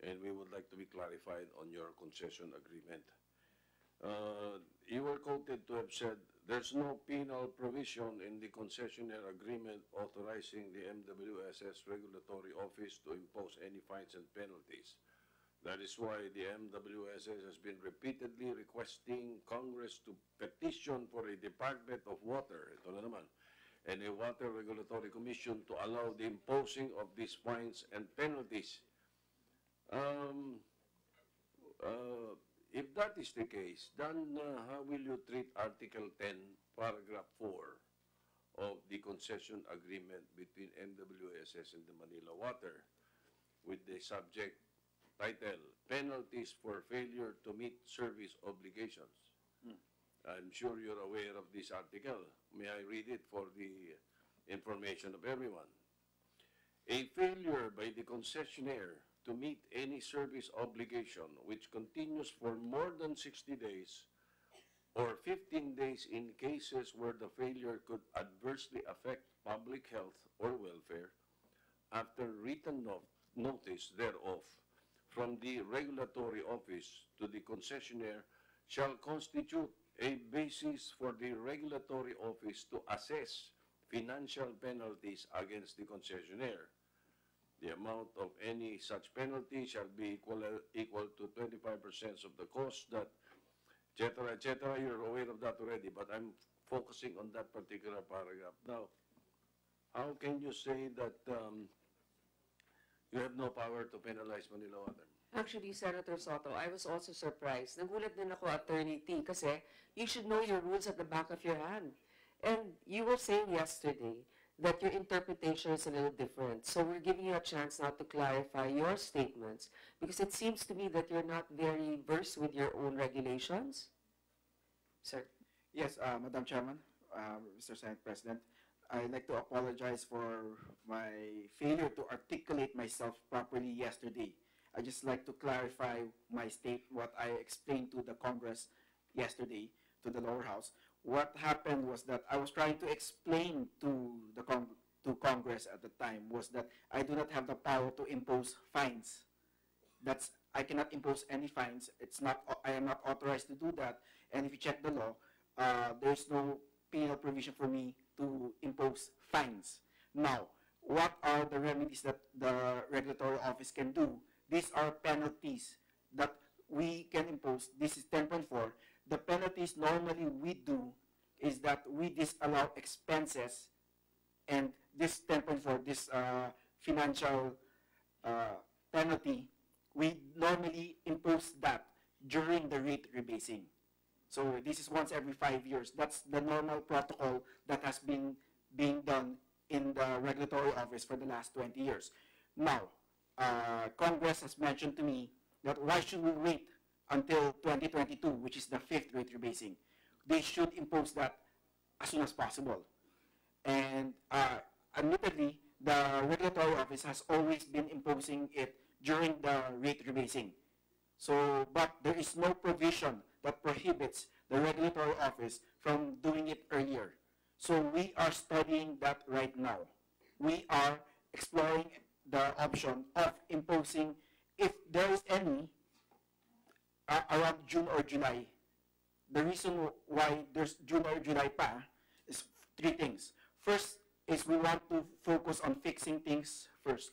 And we would like to be clarified on your concession agreement. You were quoted to have said, there's no penal provision in the concessionaire agreement authorizing the MWSS Regulatory Office to impose any fines and penalties. That is why the MWSS has been repeatedly requesting Congress to petition for a Department of Water, ito na naman, and a Water Regulatory Commission to allow the imposing of these fines and penalties. If that is the case, then how will you treat Article 10, Paragraph 4 of the concession agreement between MWSS and the Manila Water with the subject title, Penalties for Failure to Meet Service Obligations? I'm sure you're aware of this article. May I read it for the information of everyone? A failure by the concessionaire to meet any service obligation which continues for more than 60 days or 15 days in cases where the failure could adversely affect public health or welfare after written notice thereof from the regulatory office to the concessionaire shall constitute a basis for the regulatory office to assess financial penalties against the concessionaire. The amount of any such penalty shall be equal to 25% of the cost that, etc., etc. You're aware of that already, but I'm focusing on that particular paragraph. Now, how can you say that you have no power to penalize Manila Water? Actually, Senator Soto, I was also surprised. Nagulat din ako, Attorney T, kasi you should know your rules at the back of your hand. And you were saying yesterday that your interpretation is a little different. So we're giving you a chance now to clarify your statements, because it seems to me that you're not very versed with your own regulations. Sir. Yes, Madam Chairman, Mr. Senate President, I'd like to apologize for my failure to articulate myself properly yesterday. I just like to clarify what I explained to the Congress yesterday, to the lower house. What happened was that I was trying to explain to Congress at the time was that I do not have the power to impose fines. I cannot impose any fines. I am not authorized to do that. And if you check the law, there's no penal provision for me to impose fines. Now, what are the remedies that the regulatory office can do? These are penalties that we can impose. This is 10.4. The penalties normally we do is that we disallow expenses, and this 10.4, this financial penalty, we normally impose that during the rate rebasing. So this is once every 5 years. That's the normal protocol that has been being done in the regulatory office for the last 20 years. Now, Congress has mentioned to me that why should we wait until 2022, which is the 5th rate rebasing? They should impose that as soon as possible. And admittedly, the regulatory office has always been imposing it during the rate rebasing. So, but there is no provision that prohibits the regulatory office from doing it earlier. So we are studying that right now. We are exploring the option of imposing, if there is any, around June or July. The reason why there's June or July pa is 3 things. First is we want to focus on fixing things first.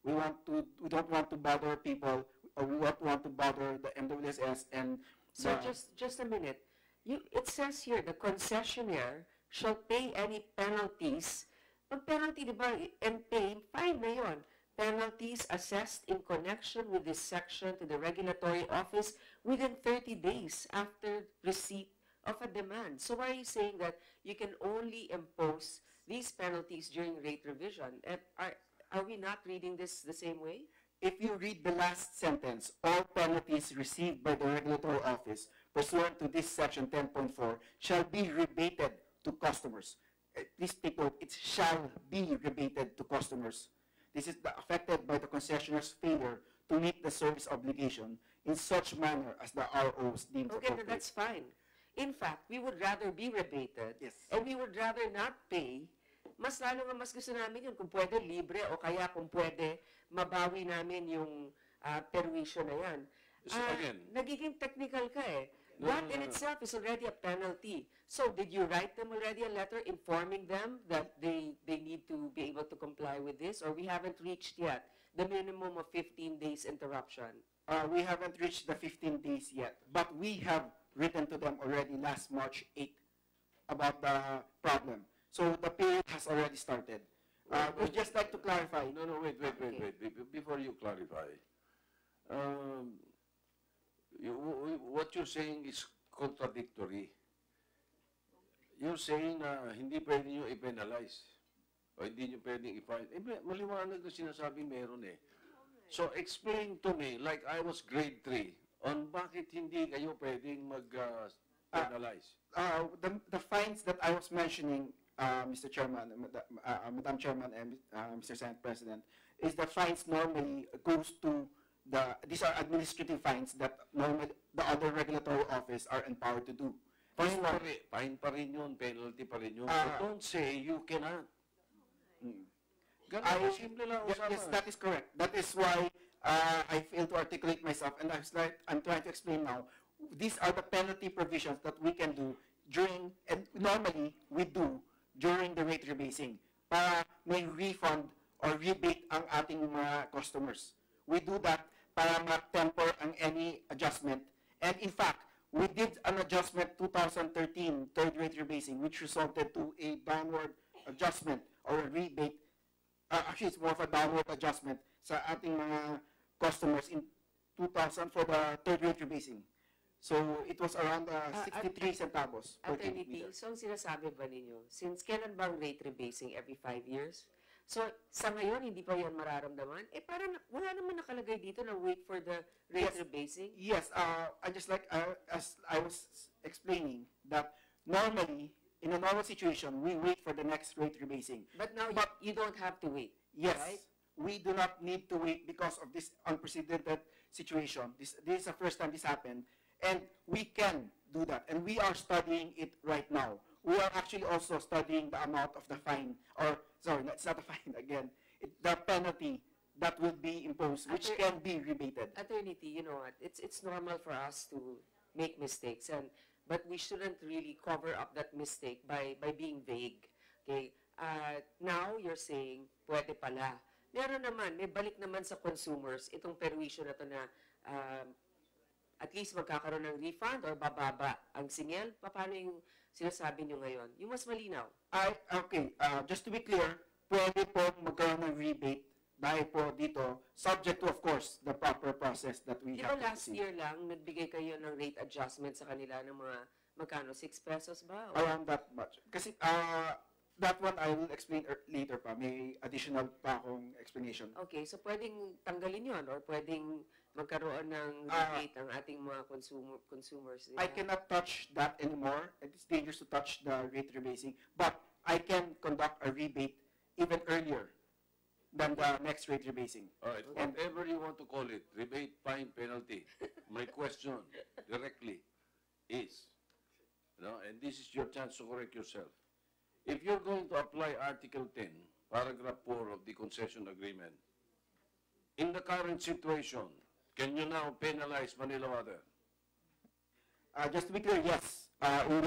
We don't want to bother people, or we don't want to bother the MWSS and So just a minute. It says here, the concessionaire shall pay any penalties. Pag penalty, di ba, and pay, fine na yun. Penalties assessed in connection with this section to the regulatory office within 30 days after receipt of a demand. So why are you saying that you can only impose these penalties during rate revision? And are we not reading this the same way? If you read the last sentence, all penalties received by the regulatory office pursuant to this section 10.4 shall be rebated to customers. Please take note, it shall be rebated to customers. This is affected by the concessionaire's failure to meet the service obligation in such manner as the ROs deemed appropriate. Okay, that's fine. In fact, we would rather be rebated, yes, and we would rather not pay. Mas lalo nga mas gusto namin yun kung pwede libre, o kaya kung pwede mabawi namin yung perwisyo na yan. Nagiging technical ka eh. That in itself is already a penalty. So did you write them already a letter informing them that they need to be able to comply with this, or we haven't reached yet the minimum of 15 days interruption? We haven't reached the 15 days yet, but we have written to them already last March 8 about the problem. So the period has already started. We'd just like to clarify. No, wait. Before you clarify, what you're saying is contradictory. You're saying na hindi pwede nyo i-penalize o hindi nyo pwedeng i-fine. Maliwanag na sinasabi meron eh. So explain to me, like I was grade 3, on bakit hindi kayo pwedeng mag-penalize? The fines that I was mentioning, Mr. Chairman, Madam Chairman, and Mr. Senate President, is the fines normally goes to these are administrative fines that normally the other regulatory office are empowered to do. Fine pa rin yun, penalty pa rin yun. But don't say you cannot. Simple lang usapan. Yes, that is correct. That is why I failed to articulate myself, and I'm trying to explain now. These are the penalty provisions that we can do during, and normally we do during the rate rebasing para may refund or rebate ang ating mga customers. We do that para ma-temper ang any adjustment. And in fact, we did an adjustment 2013, third rate rebasing, which resulted to a downward adjustment or a rebate. Actually, it's more of a downward adjustment sa ating mga customers in 2000 for the third rate rebasing. So, it was around 63 centavos per cubic Attorney, meter. so ang sinasabi ba ninyo, since kailan bang rate rebasing every 5 years? So, sa ngayon, hindi pa yan mararamdaman? Eh, parang wala naman nakalagay dito na wait for the rate rebasing? Yes, I just like, as I was explaining, that normally, in a normal situation, we wait for the next rate rebasing. But now, you don't have to wait, Yes, right? we do not need to wait because of this unprecedented situation. This is the first time this happened, and we can do that, and we are studying it right now. We are actually also studying the amount of the fine, or, sorry, it's not a fine again, the penalty that will be imposed, which can be rebated. Attorney, you know what, it's normal for us to make mistakes, but we shouldn't really cover up that mistake by being vague. Okay? Now, you're saying, pwede pala. Meron naman, may balik naman sa consumers itong perwisyo na to na at least magkakaroon ng refund or bababa ang singil. Paano yung sinasabi nyo ngayon? Yung mas malinaw. Okay, just to be clear, pwede po magkaroon ng rebate dahil po dito, subject to, of course, the proper process that we Di have ba to last proceed. year lang, nagbigay kayo ng rate adjustment sa kanila ng mga, magkano, 6 pesos ba? Around that much. Kasi, that one I will explain later pa. May additional pa akong explanation. Okay, so pwedeng tanggalin yon or pwedeng magkaroon ng rebate ang ating mga consumers. Diba? I cannot touch that anymore. It's dangerous to touch the rate rebasing. But I can conduct a rebate even earlier than the next rate rebasing. All right, whatever you want to call it, rebate, fine, penalty. My question directly is, and this is your chance to correct yourself. If you're going to apply Article 10, Paragraph 4 of the concession agreement, in the current situation, can you now penalize Manila Water? Just to be clear, yes. Ayun,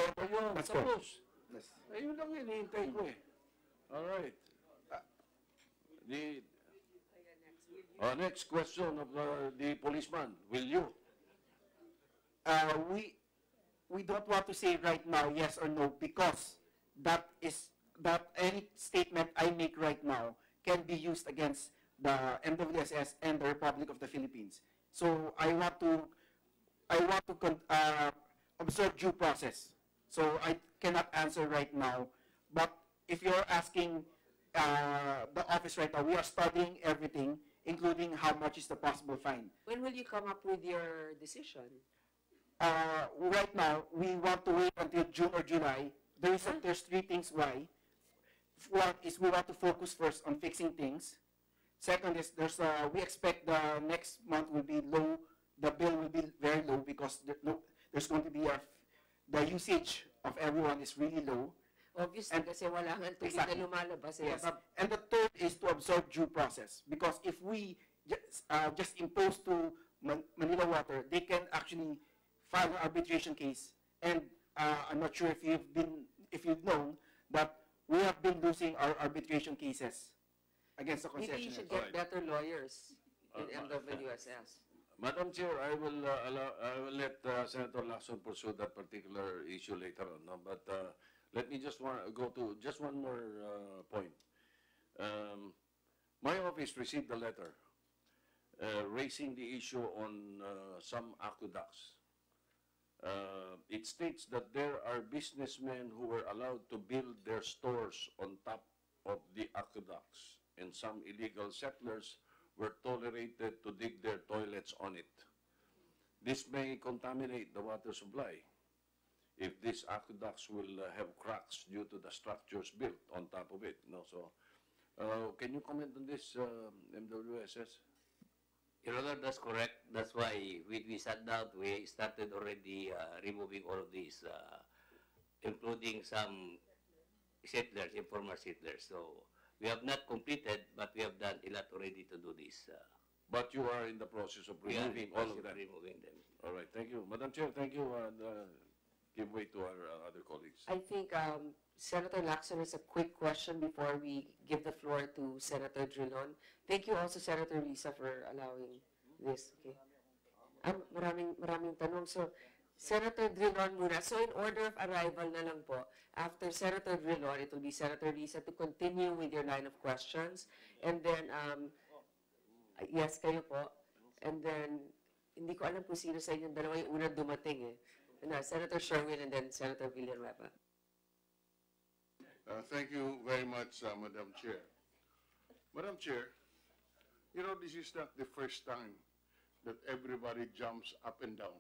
That's tapos. Yes. Ayun lang hinihintay ko eh. All right. Next question of the policeman. Will you? We don't want to say right now yes or no because that any statement I make right now can be used against the MWSS and the Republic of the Philippines. So I want to observe due process. So I cannot answer right now. But if you're asking the office right now, we are studying everything, including how much is the possible fine. When will you come up with your decision? Right now, we want to wait until June or July. There's 3 things why. One is we want to focus first on fixing things. Second is we expect the next month will be low. The bill will be very low because there's going to be the usage of everyone is really low. Obviously, kasi wala nga tubig na lumalabas. Yes. And the third is to observe due process. Because if we just impose to Manila Water, they can actually file an arbitration case. And I'm not sure if you've known that we have been losing our arbitration cases against the concessionaires. Maybe you should get better lawyers in MWSS. Madam Chair, I will let Senator Lacson pursue that particular issue later on. No? But let me just go to just one more point. My office received a letter raising the issue on some aqueducts. It states that there are businessmen who were allowed to build their stores on top of the aqueducts, and some illegal settlers were tolerated to dig their toilets on it. This may contaminate the water supply if these aqueducts will have cracks due to the structures built on top of it. No? So, can you comment on this, MWSS? Your Honor, that's correct. That's why we sat down, we started already removing all of these, including some settlers, informal settlers. So we have not completed, but we have done a lot already to do this. But you are in the process of removing all of them. Removing them. All right, thank you. Madam Chair, thank you. And give way to our other colleagues. I think Senator Lacson has a quick question before we give the floor to Senator Drilon. Thank you also, Senator Risa, for allowing this. Okay. Maraming tanong. So, Senator Drilon muna. So, in order of arrival na lang po, after Senator Drilon, it will be Senator Risa to continue with your line of questions. And then, yes, kayo po. And then, hindi ko alam kung sino sa inyong dalawa yung unang dumating eh. Senator Sherwin and then Senator Villanueva. Thank you very much, Madam Chair. Madam Chair, you know, this is not the first time that everybody jumps up and down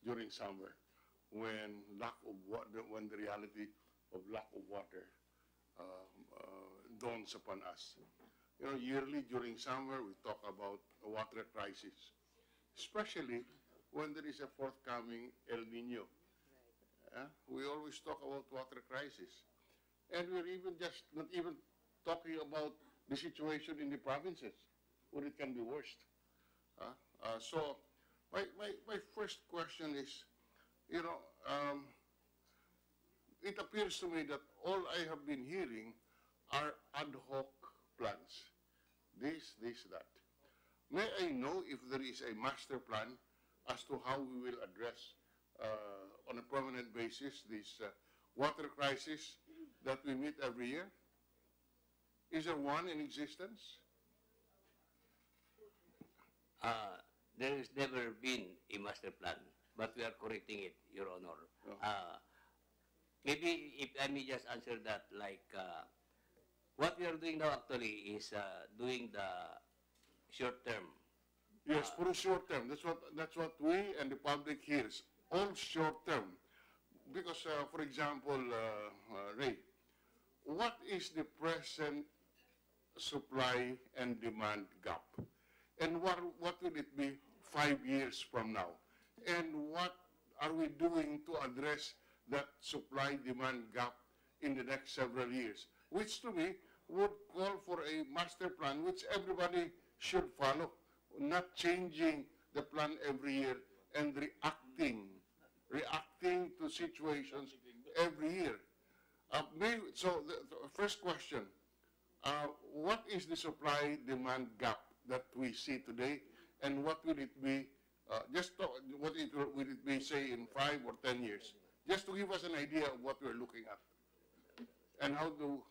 during summer when when the reality of lack of water dawns upon us. You know, yearly during summer, we talk about a water crisis, especially when there is a forthcoming El Nino. We always talk about water crisis. And we're even just not even talking about the situation in the provinces, where it can be worse. So my first question is, you know, it appears to me that all I have been hearing are ad hoc plans. This, that. May I know if there is a master plan as to how we will address on a permanent basis this water crisis that we meet every year? Is there one in existence? There has never been a master plan, but we are correcting it, Your Honor. Maybe if I may just answer that, like, what we are doing now actually is doing the short term. Yes, for the short term. That's what we and the public hears. All short term. Because, for example, Ray, what is the present supply and demand gap? And what will it be 5 years from now? And what are we doing to address that supply-demand gap in the next several years? Which to me would call for a master plan which everybody should follow, not changing the plan every year and reacting to situations every year. So the first question, what is the supply-demand gap that we see today, and what will it be, will it be, say, in 5 or 10 years? Just to give us an idea of what we're looking at. And how do,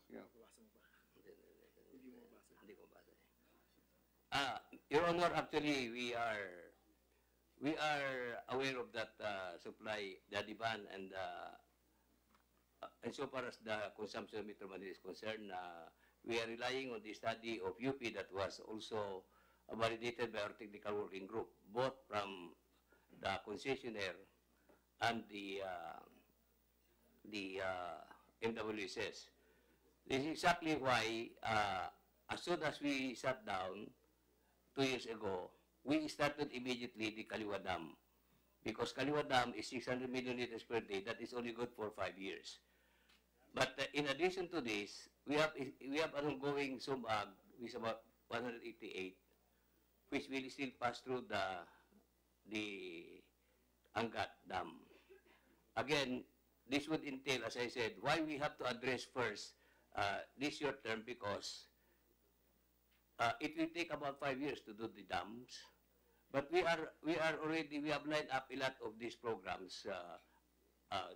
Your Honor, actually, we are aware of that supply, the demand, and so far as the consumption of Metro Manila is concerned, we are relying on the study of UP that was also validated by our technical working group, both from the concessionaire and the MWSS. This is exactly why, as soon as we sat down 2 years ago, we started immediately the Kaliwa Dam. Because Kaliwa Dam is 600 million liters per day. That is only good for 5 years. But in addition to this, we have an ongoing SUMAG, which is about 188, which will still pass through the Angat Dam. Again, this would entail, as I said, why we have to address first this short term, because it will take about 5 years to do the dams. But we have lined up a lot of these programs,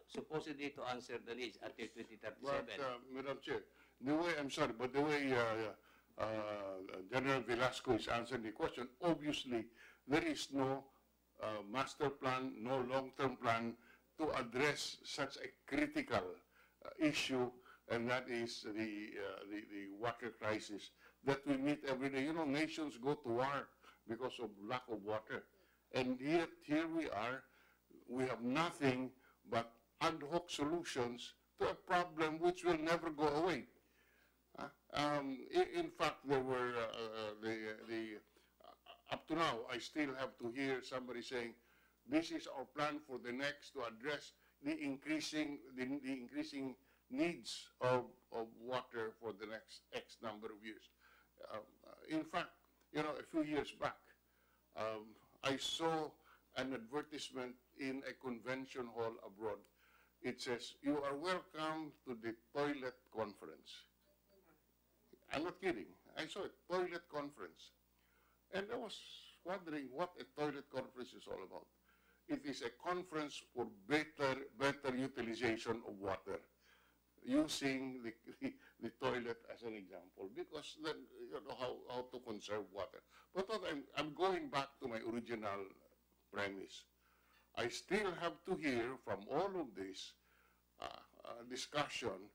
supposedly to answer the needs until 2037. But, Madam Chair, the way General Velasco is answering the question, obviously, there is no master plan, no long-term plan to address such a critical issue, and that is the water crisis that we meet every day. You know, nations go to war because of lack of water. And yet, here we are, we have nothing but ad hoc solutions to a problem which will never go away. In fact, there were, up to now, I still have to hear somebody saying, this is our plan for the next to address the increasing needs of water for the next X number of years. In fact, you know, a few years back, I saw an advertisement in a convention hall abroad. It says, you are welcome to the toilet conference. I'm not kidding. I saw a toilet conference. And I was wondering what a toilet conference is all about. It is a conference for better utilization of water, using the toilet as an example, because then you know how to conserve water. But I'm going back to my original premise. I still have to hear from all of this discussion,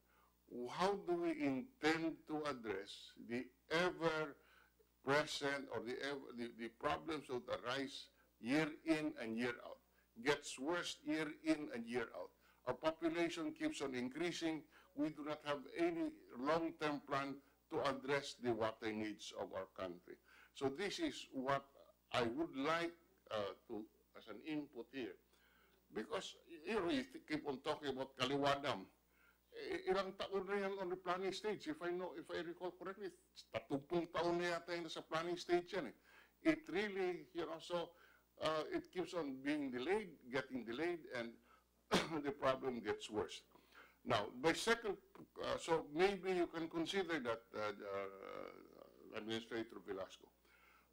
how do we intend to address the ever-present or the problems that arise year in and year out, gets worse year in and year out. Our population keeps on increasing. We do not have any long-term plan to address the water needs of our country. So this is what I would like to, as an input here. Because, you know, you keep on talking about Kaliwa Dam. Ilang taon na yan on the planning stage. If I recall correctly, 30 taon na yata yun sa planning stage yan. It really, you know, so it keeps on being delayed, getting delayed, and the problem gets worse. Now, my second, so maybe you can consider that, Administrator Velasco.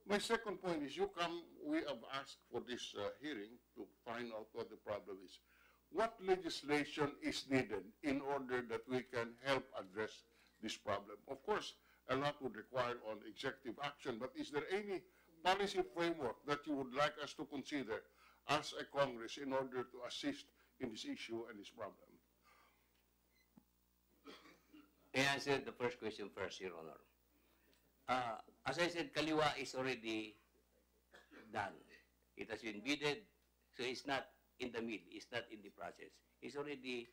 My second point is, we have asked for this hearing to find out what the problem is. What legislation is needed in order that we can help address this problem? Of course, a lot would require on executive action, but is there any policy framework that you would like us to consider as a Congress in order to assist in this issue and this problem? I answer the first question first, Your Honor. As I said, Kaliwa is already done. It has been bidded, so it's not in the mid, it's not in the process. It's already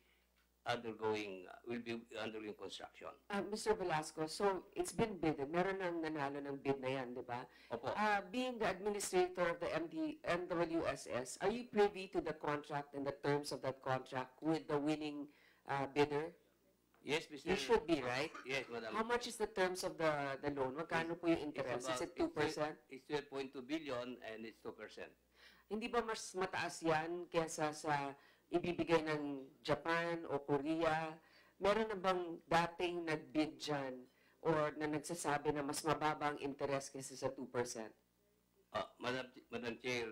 undergoing, will be undergoing construction. Mr. Velasco, so it's been bidded. Meron nang nanalo ng bid na yan, di ba? Opo. Being the administrator of the MWSS, are you privy to the contract and the terms of that contract with the winning bidder? Yes, Mr. You should be, right? Yes, Madam. How much is the terms of the loan? Magkano po yung interest? Is it 2%? It's 12.2 billion and it's 2%. Hindi ba mas mataas yan kesa sa ibibigay ng Japan o Korea? Meron na bang dating nag-bid dyan or na nagsasabi na mas mababa ang interest kesa sa 2%? Madam Chair,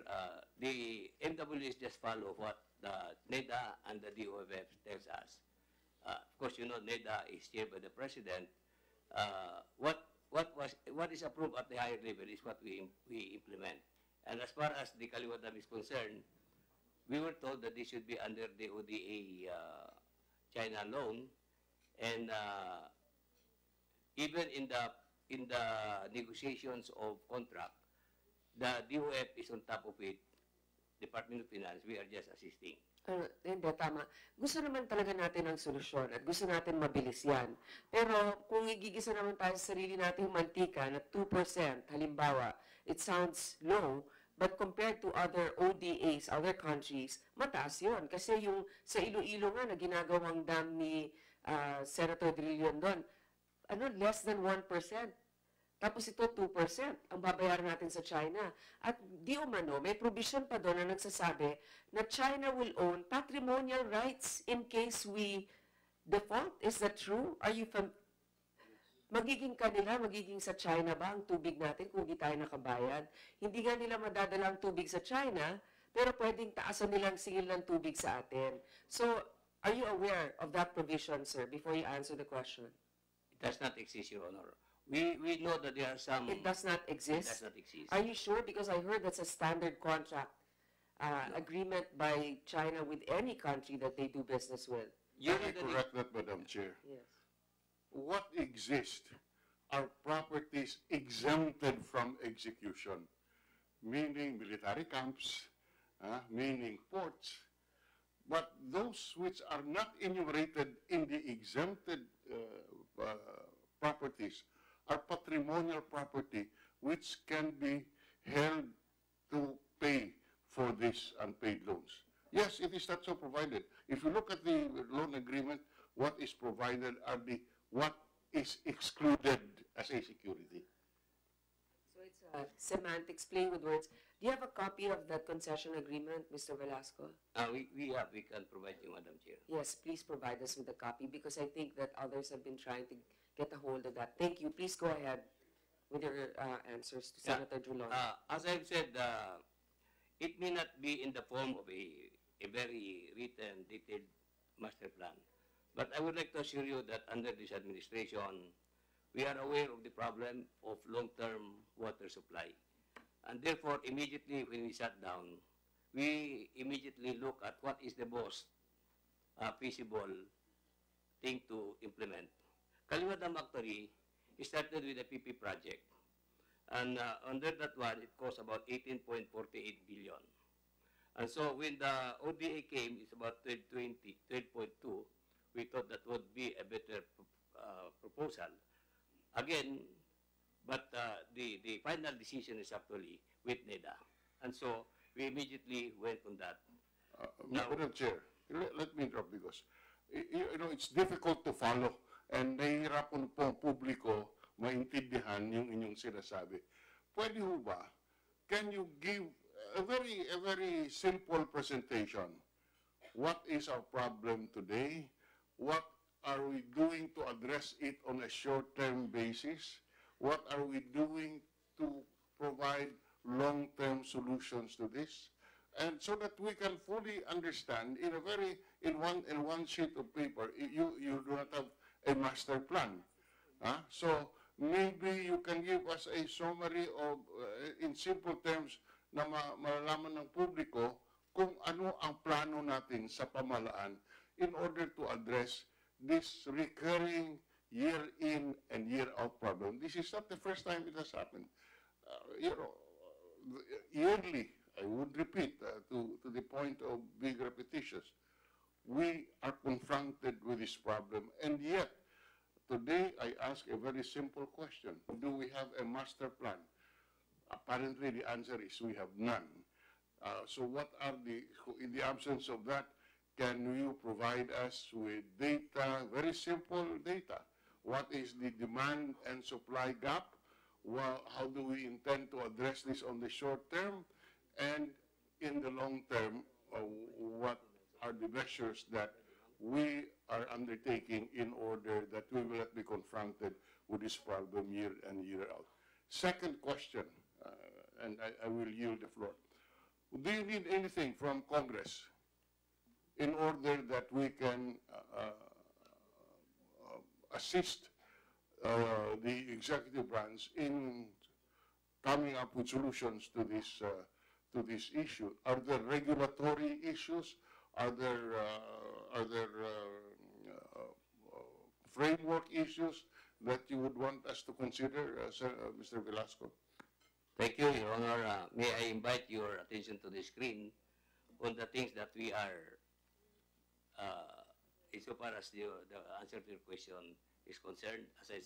the MWS just follow what the NEDA and the DOF tells us. Of course, you know, NEDA is chaired by the President. What is approved at the higher level is what we implement. And as far as the Kaliwa Dam is concerned, we were told that this should be under the ODA China loan, and even in the negotiations of contract, the DOF is on top of it. Department of Finance, we are just assisting. Hindi, tama. Gusto naman talaga natin ng solusyon at gusto natin mabilis yan. Pero kung igigisa naman tayo sa sarili nating mantika na 2%, halimbawa, it sounds low, but compared to other ODAs, other countries, mataas yun. Kasi yung sa Iloilo nga na ginagawang dam ni Senator Drillion doon, less than 1%. Tapos ito 2% ang babayaran natin sa China. At di umano, may provision pa doon na nagsasabi na China will own patrimonial rights in case we default. Is that true? Are you magiging kanila, magiging sa China ba ang tubig natin kung di tayo nakabayad? Hindi nga nila madadala ang tubig sa China, pero pwedeng taasan nilang singil ng tubig sa atin. So, are you aware of that provision, sir, before you answer the question? It does not exist, Your Honor. We know that there are some... It does not exist? It does not exist. Are you sure? Because I heard that's a standard contract agreement by China with any country that they do business with. Can I correct that, Madam Chair? Yes. What exists are properties exempted from execution, meaning military camps, meaning ports, but those which are not enumerated in the exempted properties are patrimonial property which can be held to pay for these unpaid loans. Yes, it is not so provided. If you look at the loan agreement, what is provided are what is excluded as a security. So it's semantics, playing with words. Do you have a copy of that concession agreement, Mr. Velasco? We can provide you, Madam Chair. Yes, please provide us with a copy because I think that others have been trying to get a hold of that. Thank you. Please go ahead with your answers to Senator Dulon. As I've said, it may not be in the form of a very written, detailed master plan. But I would like to assure you that under this administration, we are aware of the problem of long-term water supply. And therefore, immediately when we sat down, we immediately look at what is the most feasible thing to implement. Kaliwadam actually started with a PP project. And under that one, it cost about 18.48 billion. And so when the ODA came, it's about 12.2. We thought that would be a better proposal. Again, but the final decision is actually with NEDA. And so we immediately went on that. Madam Chair, let me interrupt because, you know, it's difficult to follow and nahihirapan po ang publiko maintindihan yung inyong sinasabi. Pwede ho ba, can you give a very simple presentation? What is our problem today? What are we doing to address it on a short-term basis? What are we doing to provide long-term solutions to this? And so that we can fully understand in one sheet of paper, you do not have a master plan. So maybe you can give us a summary of, in simple terms, na malalaman ng publiko kung ano ang plano natin sa pamahalaan in order to address this recurring year in and year out problem. This is not the first time it has happened. You know, yearly, I would repeat to the point of being repetitious, we are confronted with this problem, and yet today I ask a very simple question. Do we have a master plan? Apparently the answer is we have none. So what are in the absence of that, can you provide us with data, very simple data? What is the demand and supply gap? Well, how do we intend to address this on the short term? And in the long term, what are the measures that we are undertaking in order that we will not be confronted with this problem year in, year out? Second question, and I will yield the floor. Do you need anything from Congress in order that we can assist the executive branch in coming up with solutions to this issue? Are there regulatory issues? Are there framework issues that you would want us to consider, Mr. Velasco? Thank you, Your Honor. May I invite your attention to the screen on the things that we are, insofar as the answer to your question is concerned. As I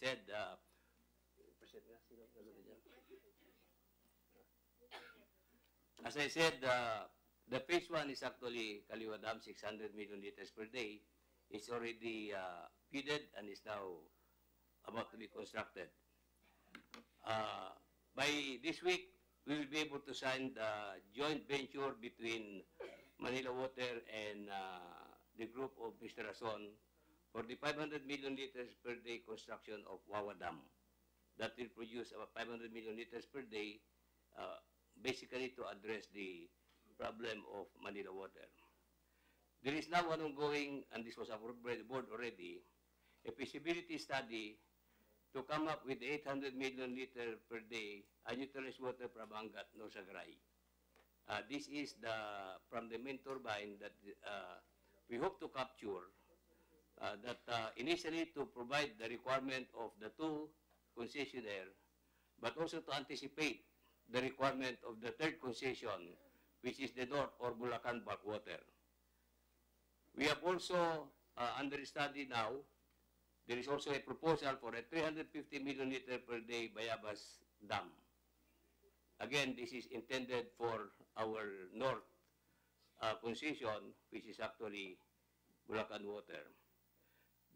said, the phase one is actually Kaliwa Dam, 600 million liters per day. It's already bidded and is now about to be constructed. By this week, we will be able to sign the joint venture between Manila Water and the group of Mr. Rason for the 500 million liters per day construction of Wawa Dam. That will produce about 500 million liters per day, basically to address the problem of Manila water. There is now one ongoing, and this was approved by the board already, a feasibility study to come up with 800 million liter per day unutilized water from Angat, Nosagray. This is from the main turbine that we hope to capture, initially to provide the requirement of the two concessionaires, but also to anticipate the requirement of the third concession, which is the North or Bulacan backwater. We have also, under study now, there is also a proposal for a 350 million liter per day Bayabas Dam. Again, this is intended for our North concession, which is actually Bulacan water.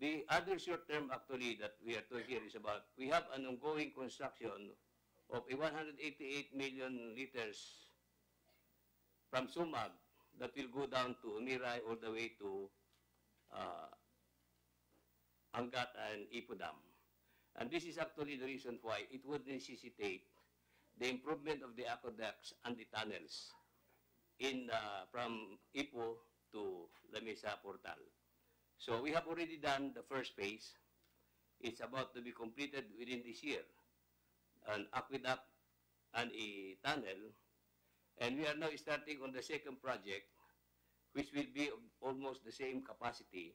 The other short term actually that we are talking here is about, we have an ongoing construction of a 188 million liters from Sumag that will go down to Umiray all the way to Angat and Ipo Dam. And this is actually the reason why it would necessitate the improvement of the aqueducts and the tunnels from Ipo to La Mesa Portal. So we have already done the first phase. It's about to be completed within this year. An aqueduct and a tunnel. And we are now starting on the second project, which will be of almost the same capacity,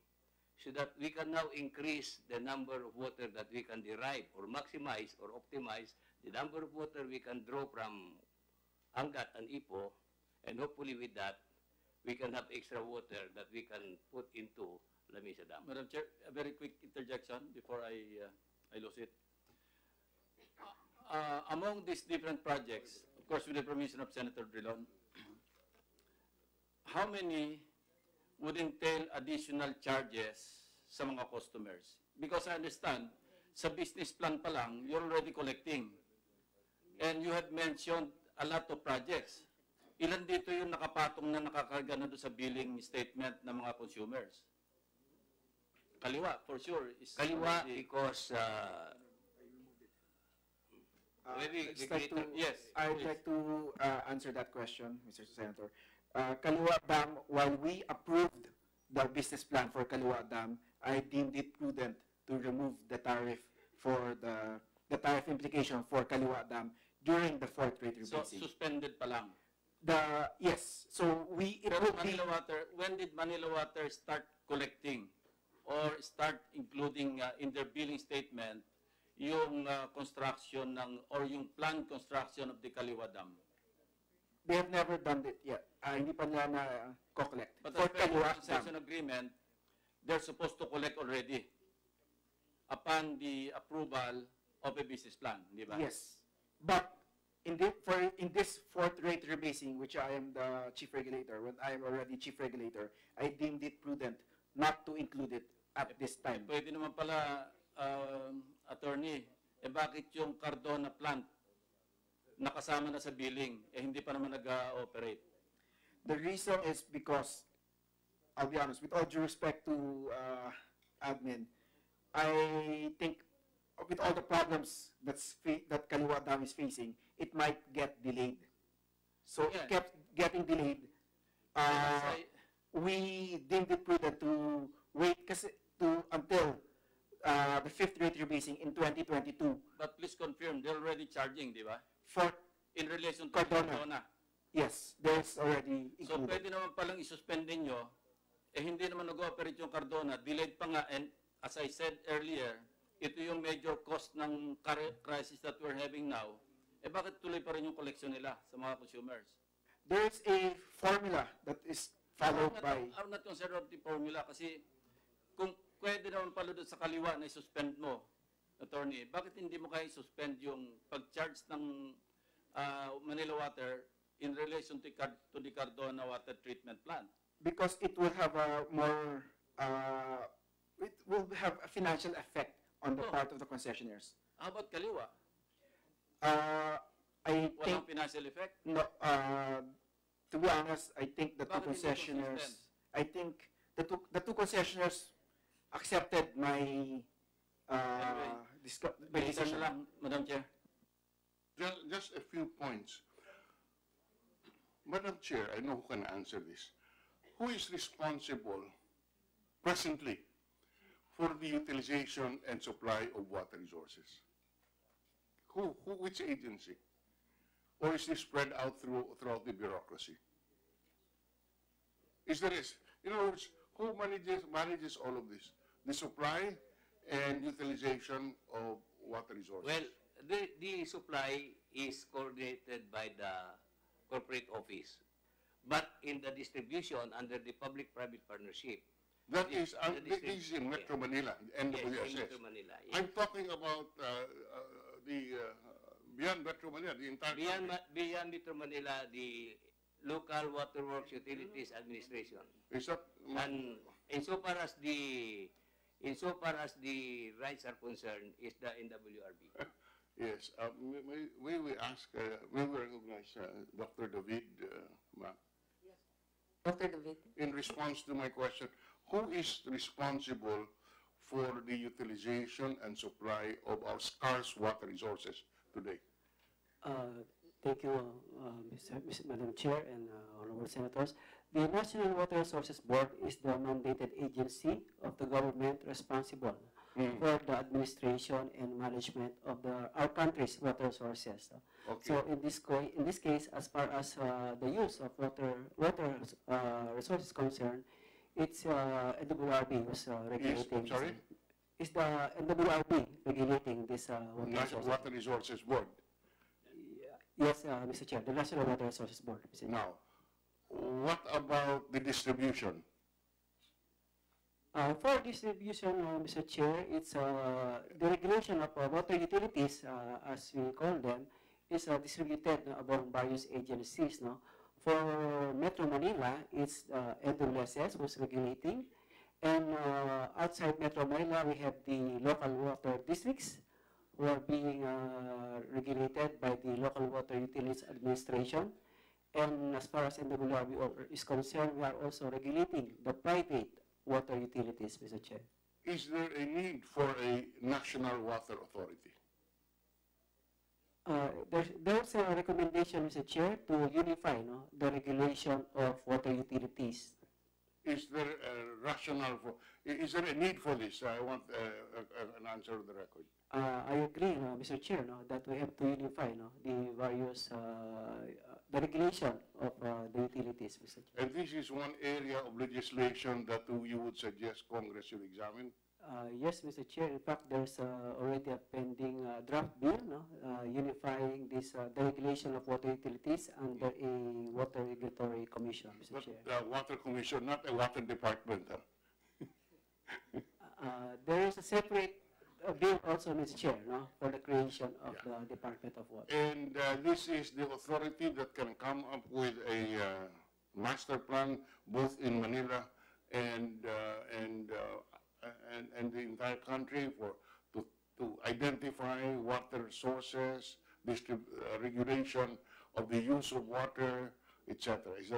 so that we can now increase the number of water that we can derive or maximize or optimize the number of water we can draw from Angat and Ipo, and hopefully with that, we can have extra water that we can put into La Mesa Dam. Madam Chair, a very quick interjection before I lose it. Among these different projects, of course, with the permission of Senator Drilon, how many would entail additional charges sa mga customers? Because I understand, sa business plan pa lang, you're already collecting. And you have mentioned a lot of projects. Ilan dito yung nakapatong na nakakarga na doon sa billing statement ng mga consumers? Kaliwa, for sure. Kaliwa because I'd like to answer that question, Mr. Senator. Kaliwa Dam, while we approved the business plan for Kaliwa Dam, I deemed it prudent to remove the tariff for the tariff implication for Kaliwa Dam during the fourth rate rebasing. So suspended pa lang. Yes. So when did Manila Water start collecting or start including in their billing statement yung construction or yung planned construction of the Kaliwa Dam? They have never done it yet. Hindi pa nila na-collect. But as per the concession agreement, they're supposed to collect already upon the approval of a business plan, di ba? Yes. But in this fourth rate rebasing, which I am the chief regulator, when I am already chief regulator, I deemed it prudent not to include it at this time. Pwede naman pala, attorney, bakit yung Cardona plant nakasama na sa billing, hindi pa naman nag-operate? The reason is because, I'll be honest, with all due respect to admin, I think with all the problems that Kaliwa Dam is facing, it might get delayed. So it kept getting delayed. We deemed it prudent to wait until the fifth rate rebasing in 2022. But please confirm, they're already charging, di ba? In relation to Cardona. Yes, there's already included. So pwede naman palang isuspend ninyo, hindi naman nag-operate yung Cardona, delayed pa nga, and as I said earlier, ito yung major cost ng crisis that we're having now, bakit tuloy pa rin yung collection nila sa mga consumers? There's a formula that is followed by... I'm not concerned about the formula kasi kung pwede naman pala doon sa Kaliwa na isuspend mo, attorney, bakit hindi mo kaya isuspend yung pag-charge ng Manila Water in relation to the Cardona Water Treatment Plant? Because it will have a more, it will have a financial effect on the part of the concessionaires. How about Kaliwa? Walang financial effect? No, to be honest, I think the two concessionaires, I think the two concessionaires accepted my my decision. Madam Chair. Just a few points. Madam Chair, I know who can answer this. Who is responsible presently for the utilization and supply of water resources? Which agency? Or is this spread out throughout the bureaucracy? In other words, who manages all of this? The supply and utilization of water resources? Well, the supply is coordinated by the corporate office. But in the distribution under the public-private partnership, that is in Metro Manila, NWSS. Yes, in Metro Manila. Yes. I'm talking about beyond Metro Manila, the entire beyond Metro Manila, the local waterworks utilities administration. Is that and insofar as the rights are concerned, is the NWRB. Yes. May we ask? May we recognize Dr. David? Yes. Dr. David. In response to my question, who is responsible for the utilization and supply of our scarce water resources today? Thank you, Madam Chair and honorable senators. The National Water Resources Board is the mandated agency of the government responsible for the administration and management of our country's water resources. Okay. So in this case, as far as the use of water resources concerned, it's NWRB who's regulating. Sorry? It's the NWRB regulating this Water Resources Board. Yes, Mr. Chair, the National Water Resources Board. Now, what about the distribution? For distribution, Mr. Chair, it's the regulation of water utilities, as we call them, is distributed among various agencies. No? For Metro Manila, it's NWSS who's regulating. And outside Metro Manila, we have the local water districts who are being regulated by the Local Water Utilities Administration. And as far as NWRB is concerned, we are also regulating the private water utilities, Mr. Chair. Is there a need for a national water authority? There's a recommendation, Mr. Chair, to unify the regulation of water utilities. Is there a rationale for, is there a need for this? I want an answer to the record. I agree, Mr. Chair, that we have to unify the various, the regulation of the utilities, Mr. Chair. And this is one area of legislation that you would suggest Congress should examine? Yes, Mr. Chair. In fact, there's already a pending draft bill unifying this, the regulation of water utilities under a water regulatory commission, Mr. Chair. Water commission, not a water department. There is a separate bill also, Mr. Chair, for the creation of the Department of Water. And this is the authority that can come up with a master plan both in Manila and the entire country to identify water sources, regulation of the use of water, etc. Is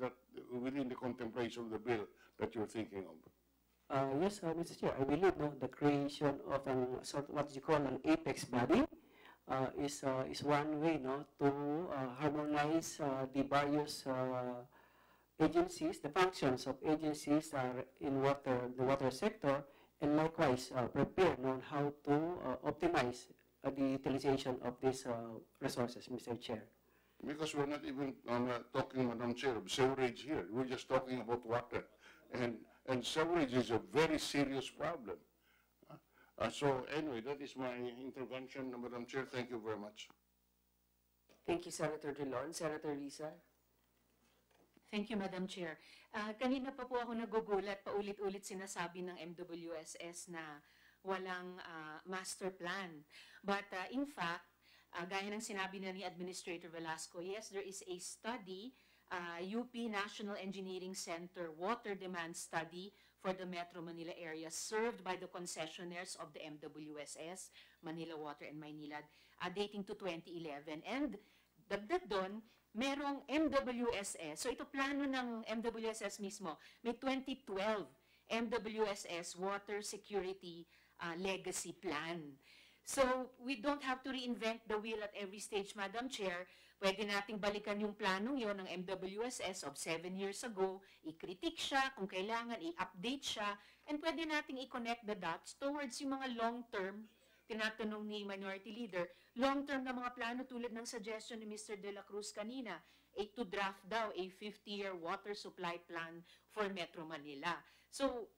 that within the contemplation of the bill that you're thinking of? Yes, Mr. Chair. I believe the creation of what you call an apex body is one way to harmonize the various agencies, the functions of agencies in the water sector, and likewise prepare on how to optimize the utilization of these resources, Mr. Chair. Because we're not even talking, Madam Chair, of sewerage here. We're just talking about water. And sewerage is a very serious problem. So anyway, that is my intervention, Madam Chair. Thank you very much. Thank you, Senator Drilon. Senator Risa. Thank you, Madam Chair. Kanina pa po ako nagugulat, paulit-ulit sinasabi ng MWSS na walang master plan. But in fact, gaya ng sinabi na ni Administrator Velasco, yes, there is a study, UP National Engineering Center Water Demand Study for the Metro Manila area served by the concessionaires of the MWSS, Manila Water and Maynilad, dating to 2011. And dagdag doon, merong MWSS. So ito plano ng MWSS mismo. May 2012 MWSS Water Security Legacy Plan. So we don't have to reinvent the wheel at every stage, Madam Chair. Pwede nating balikan yung planong yon ng MWSS of 7 years ago, i-critique siya, kung kailangan, i-update siya, and pwede nating i-connect the dots towards yung mga long-term, tinatanong ni Minority Leader, long-term na mga plano tulad ng suggestion ni Mr. De La Cruz kanina, to draft daw a 50-year water supply plan for Metro Manila. So,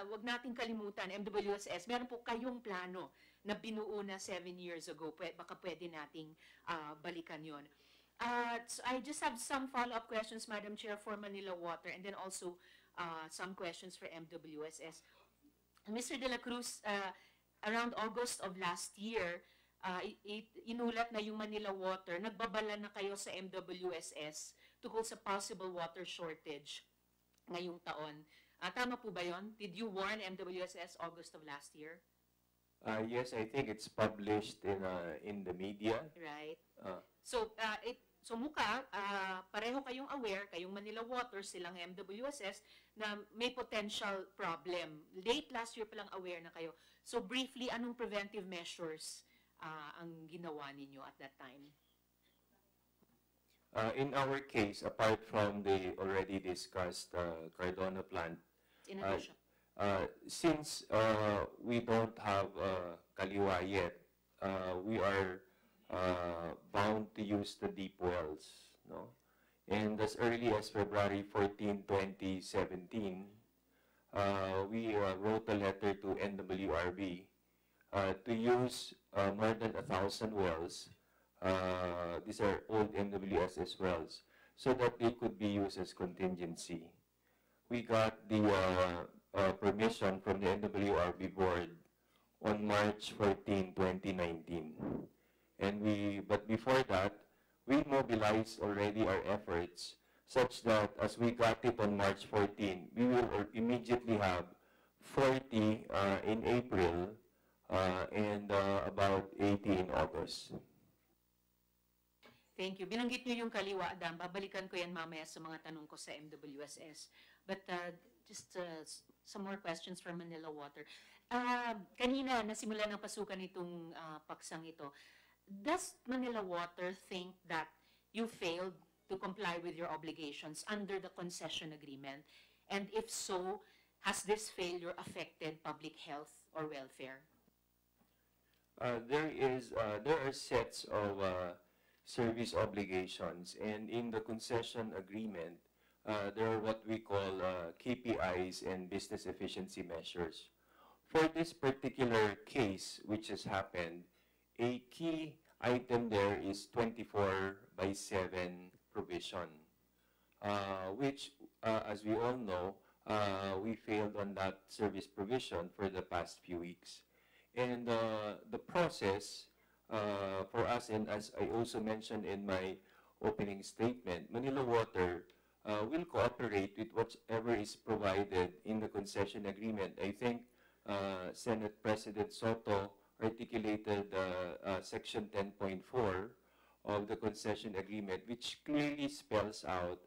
wag nating kalimutan, MWSS, meron po kayong plano na binuo na 7 years ago. Baka pwede nating balikan yon. So I just have some follow-up questions, Madam Chair, for Manila Water, and then also some questions for MWSS. Mr. De La Cruz, around August of last year, inulat na yung Manila Water, nagbabala na kayo sa MWSS tungkol sa possible water shortage ngayong taon. Tama po ba yon? Did you warn MWSS August of last year? Yes, I think it's published in the media. Right. So mukha, pareho kayong aware, kayong Manila Water, silang MWSS, na may potential problem. Late last year palang aware na kayo. So briefly, anong preventive measures ang ginawa ninyo at that time? In our case, apart from the already discussed Cardona plant, in addition, since we don't have Kaliwa yet, we are bound to use the deep wells, no? And as early as February 14, 2017, we wrote a letter to NWRB to use more than 1,000 wells. These are old MWSS wells, so that they could be used as contingency. We got the permission from the NWRB board on March 14, 2019. But before that, we mobilized already our efforts such that as we got it on March 14, we will immediately have 40 in April and about 80 in August. Thank you. Binanggit niyo yung Kaliwa, Adam. Babalikan ko yan mamaya sa mga tanong ko sa MWSS. But just some more questions for Manila Water. Kanina, nasimula ng pasukan itong paksang ito. Does Manila Water think that you failed to comply with your obligations under the concession agreement? And if so, has this failure affected public health or welfare? There are sets of service obligations, and in the concession agreement, there are what we call KPIs and business efficiency measures. For this particular case, which has happened, a key item there is 24/7 provision, which, as we all know, we failed on that service provision for the past few weeks. And the process for us, and as I also mentioned in my opening statement, Manila Water will cooperate with whatever is provided in the concession agreement. I think Senate President Soto articulated Section 10.4 of the concession agreement, which clearly spells out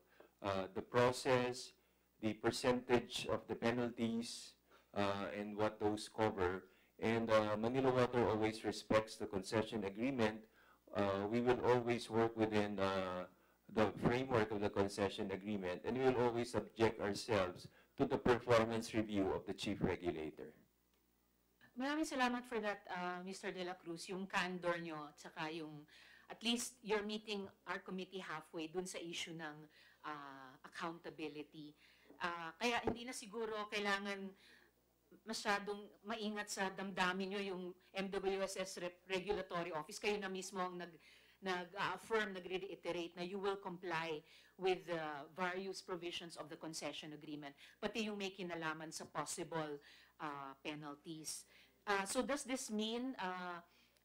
the process, the percentage of the penalties, and what those cover. And Manila Water always respects the concession agreement. We will always work within the framework of the concession agreement, and we will always subject ourselves to the performance review of the chief regulator. Maraming salamat for that, Mr. De La Cruz, yung candor nyo, at saka yung, at least you're meeting our committee halfway dun sa issue ng accountability. Kaya hindi na siguro kailangan masyadong maingat sa damdamin nyo yung MWSS Regulatory Office. Kayo na mismo ang nag-affirm, nag-reiterate na you will comply with the various provisions of the concession agreement, pati yung may kinalaman sa possible penalties. So does this mean,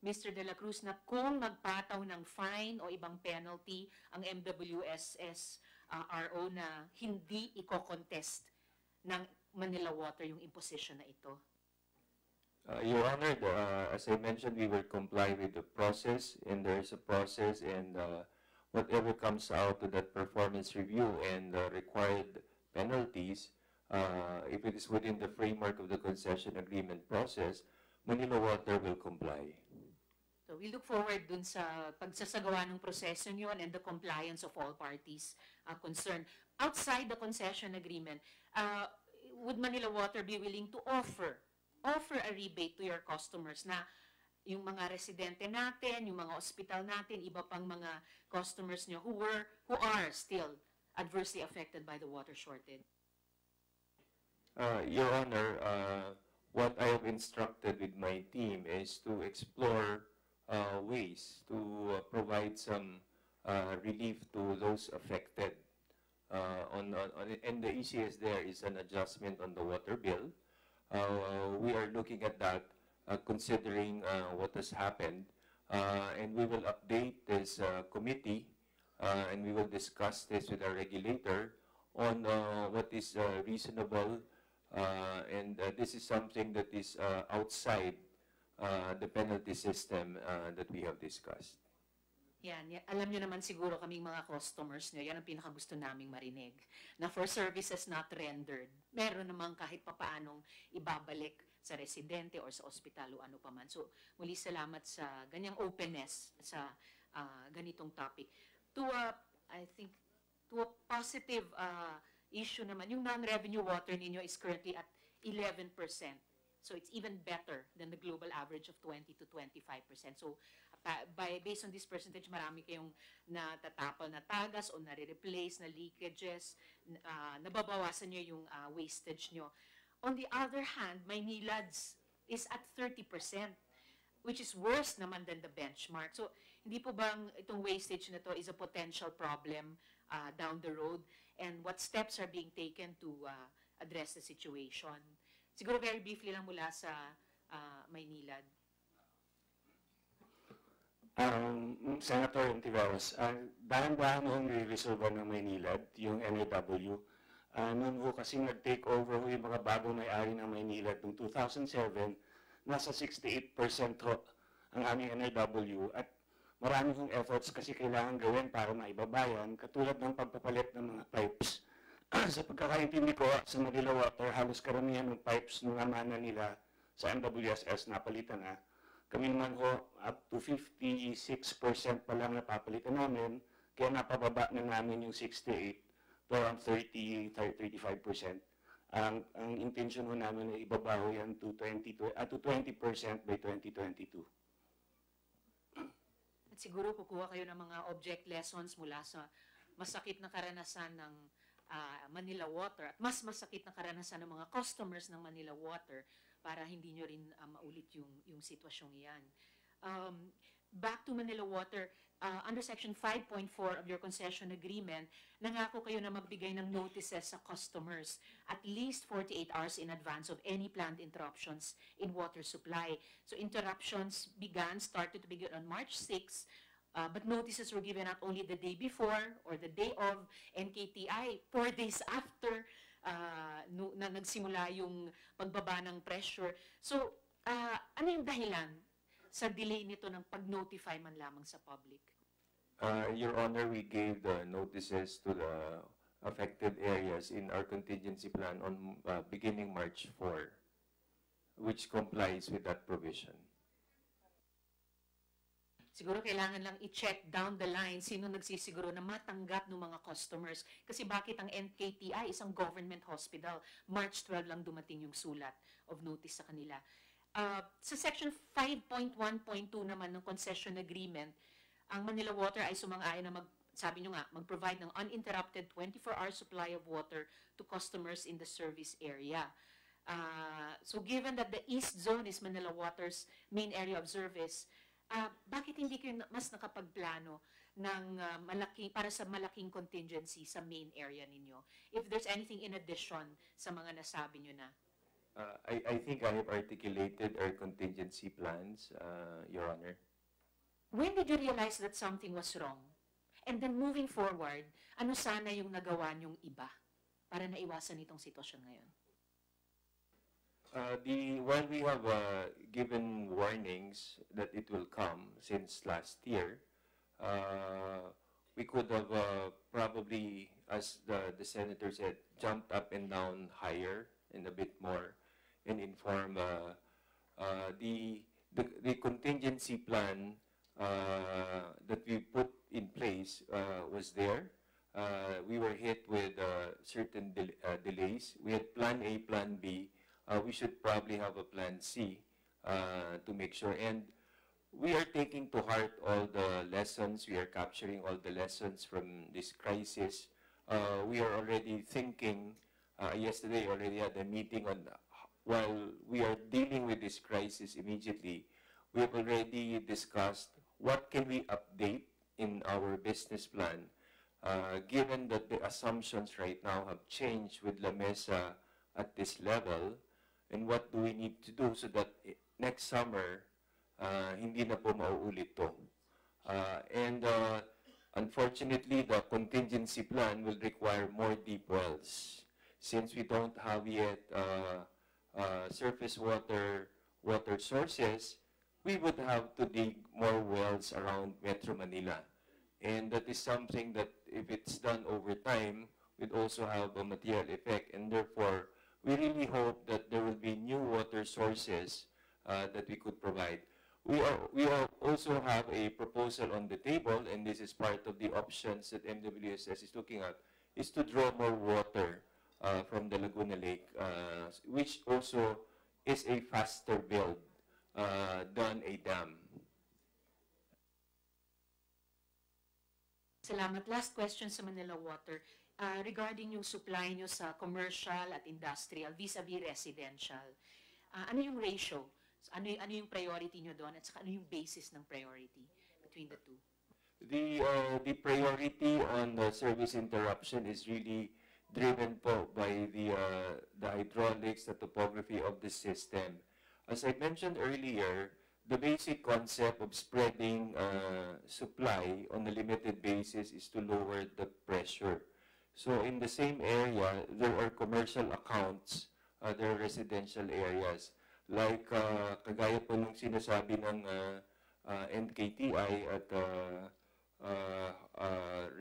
Mr. De La Cruz, na kung magpataw ng fine o ibang penalty ang MWSS RO na hindi i-contest ng Manila Water yung imposition na ito? Your Honor, as I mentioned, we will comply with the process, and there is a process, and whatever comes out of that performance review and required penalties, if it is within the framework of the concession agreement process, Manila Water will comply. So we look forward dun sa pagsasagawa ng proseso yun and the compliance of all parties concerned. Outside the concession agreement, would Manila Water be willing to offer a rebate to your customers na yung mga residente natin, yung mga ospital natin, iba pang mga customers nyo who are still adversely affected by the water shortage? Your Honor, what I have instructed with my team is to explore ways to provide some relief to those affected. And the easiest there is an adjustment on the water bill. We are looking at that, considering what has happened, and we will update this committee, and we will discuss this with our regulator on what is reasonable, and this is something that is outside the penalty system that we have discussed. Yan, alam nyo naman siguro kaming mga customers nyo, yan ang pinakagusto naming marinig, na for services not rendered, meron namang kahit papaanong ibabalik sa residente or sa ospital o ano pa man. So, muli salamat sa ganyang openness sa ganitong topic. I think, to a positive issue naman, yung non-revenue water ninyo is currently at 11%. So, it's even better than the global average of 20 to 25%. So, based on this percentage, marami kayong natatapal na tagas o nare-replace na leakages, nababawasan nyo yung wastage nyo. On the other hand, Maynilad is at 30%, which is worse naman than the benchmark. So, hindi po bang itong wastage na to is a potential problem down the road? And what steps are being taken to address the situation? Siguro very briefly lang mula sa Maynilad. Senator Antiveros, dahan-dahan hong re-resolve ng Maynilad, yung NAW. Noon ho kasi nag-take over ho yung mga bagong may-ari ng Maynilad noong 2007, nasa 68% ho ang aming NAW at marami hong efforts kasi kailangan gawin para maibabayan, katulad ng pagpapalit ng mga pipes. Sa pagkakaintindi ko sa Manila Water, halos karamihan ng pipes ng amana nila sa MWSS napalitan na. Kami naman ho, up to 56% pa lang napapalitan namin, kaya napababa na namin yung 68 to around 30-35%. Ang intention ho namin ay ibaba ho yan to 20% by 2022. At siguro kukuha kayo ng mga object lessons mula sa masakit na karanasan ng Manila Water at mas masakit na karanasan ng mga customers ng Manila Water para hindi nyo rin maulit yung sitwasyong yan. Back to Manila Water, under Section 5.4 of your concession agreement, nangako kayo na magbigay ng notices sa customers at least 48 hours in advance of any planned interruptions in water supply. So interruptions started to begin on March 6, but notices were given out only the day before or the day of, NKTI 4 days after na nagsimula yung pagbaba ng pressure. So, ano yung dahilan sa delay nito ng pag-notify man lamang sa public? Your Honor, we gave the notices to the affected areas in our contingency plan on beginning March 4, which complies with that provision. Siguro kailangan lang i-check down the line sino nagsisiguro na matanggap ng mga customers. Kasi bakit ang NKTI, isang government hospital, March 12 lang dumating yung sulat of notice sa kanila. Sa Section 5.1.2 naman ng concession agreement, ang Manila Water ay sumang-ayon na sabi nyo nga, mag-provide ng uninterrupted 24-hour supply of water to customers in the service area. So given that the East Zone is Manila Water's main area of service, bakit hindi kayo mas nakapagplano ng para sa malaking contingency sa main area ninyo? If there's anything in addition sa mga nasabi nyo na. I think I have articulated our contingency plans, Your Honor. When did you realize that something was wrong? And then moving forward, ano sana yung nagawa nyong iba para naiwasan itong sitwasyon ngayon? While we have given warnings that it will come since last year, we could have probably, as the senator said, jumped up and down higher and a bit more and inform the contingency plan that we put in place was there. We were hit with certain delays. We had Plan A, Plan B. We should probably have a Plan C to make sure. And we are taking to heart all the lessons. We are capturing all the lessons from this crisis. We are already thinking, yesterday already had a meeting on, while we are dealing with this crisis immediately, we have already discussed what can we update in our business plan, given that the assumptions right now have changed with La Mesa at this level, and what do we need to do so that next summer, hindi na po mauulit to. Unfortunately, the contingency plan will require more deep wells. Since we don't have yet surface water sources, we would have to dig more wells around Metro Manila. And that is something that, if it's done over time, would also have a material effect. And therefore, we really hope that there will be new water sources that we could provide. We also have a proposal on the table, and this is part of the options that MWSS is looking at, is to draw more water from the Laguna Lake, which also is a faster build than a dam. Salamat. Last question sa Manila Water. Regarding yung supply nyo sa commercial at industrial vis-a-vis residential, ano yung ratio? Ano yung priority nyo doon, at saka ano yung basis ng priority between the two? The priority on the service interruption is really driven po by the hydraulics, the topography of the system. As I mentioned earlier, the basic concept of spreading supply on a limited basis is to lower the pressure. So in the same area, there are commercial accounts, there are residential areas. Like kagaya po nung sinasabi ng NKTI at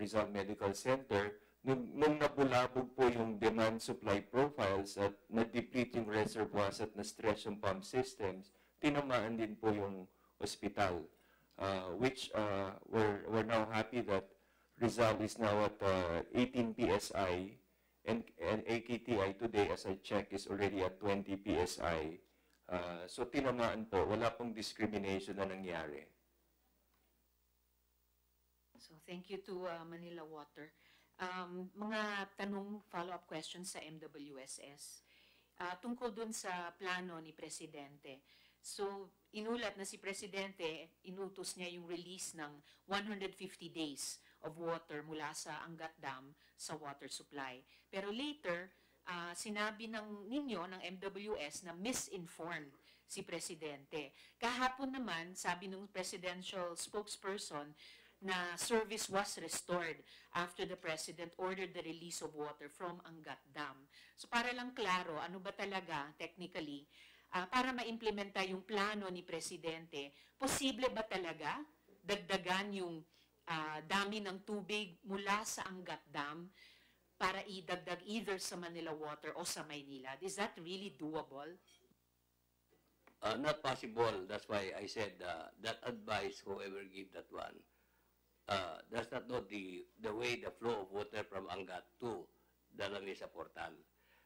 Rizal Medical Center, nung nabulabog po yung demand-supply profiles at na-deplete yung reservoirs at na-stress yung pump systems, tinamaan din po yung hospital, which we're now happy that Rizal is now at 18 PSI, and AKTI today, as I check, is already at 20 PSI. So tinamaan po, wala pong discrimination na nangyari. So thank you to Manila Water. Mga tanong, follow-up questions sa MWSS. Tungkol dun sa plano ni Presidente. So, inulat na si Presidente, inutos niya yung release ng 150 days of water mula sa Angat Dam sa water supply. Pero later, sinabi ninyo, ng MWS, na misinformed si Presidente. Kahapon naman, sabi ng presidential spokesperson, na service was restored after the President ordered the release of water from Angat Dam. So para lang klaro, ano ba talaga, technically, para ma-implementa yung plano ni Presidente, posible ba talaga dagdagan yung dami ng tubig mula sa Angat Dam para idagdag either sa Manila Water o sa Maynila? Is that really doable? Not possible. That's why I said that advice, whoever give that one, does not know the way the flow of water from Angat to the La Mesa Portal.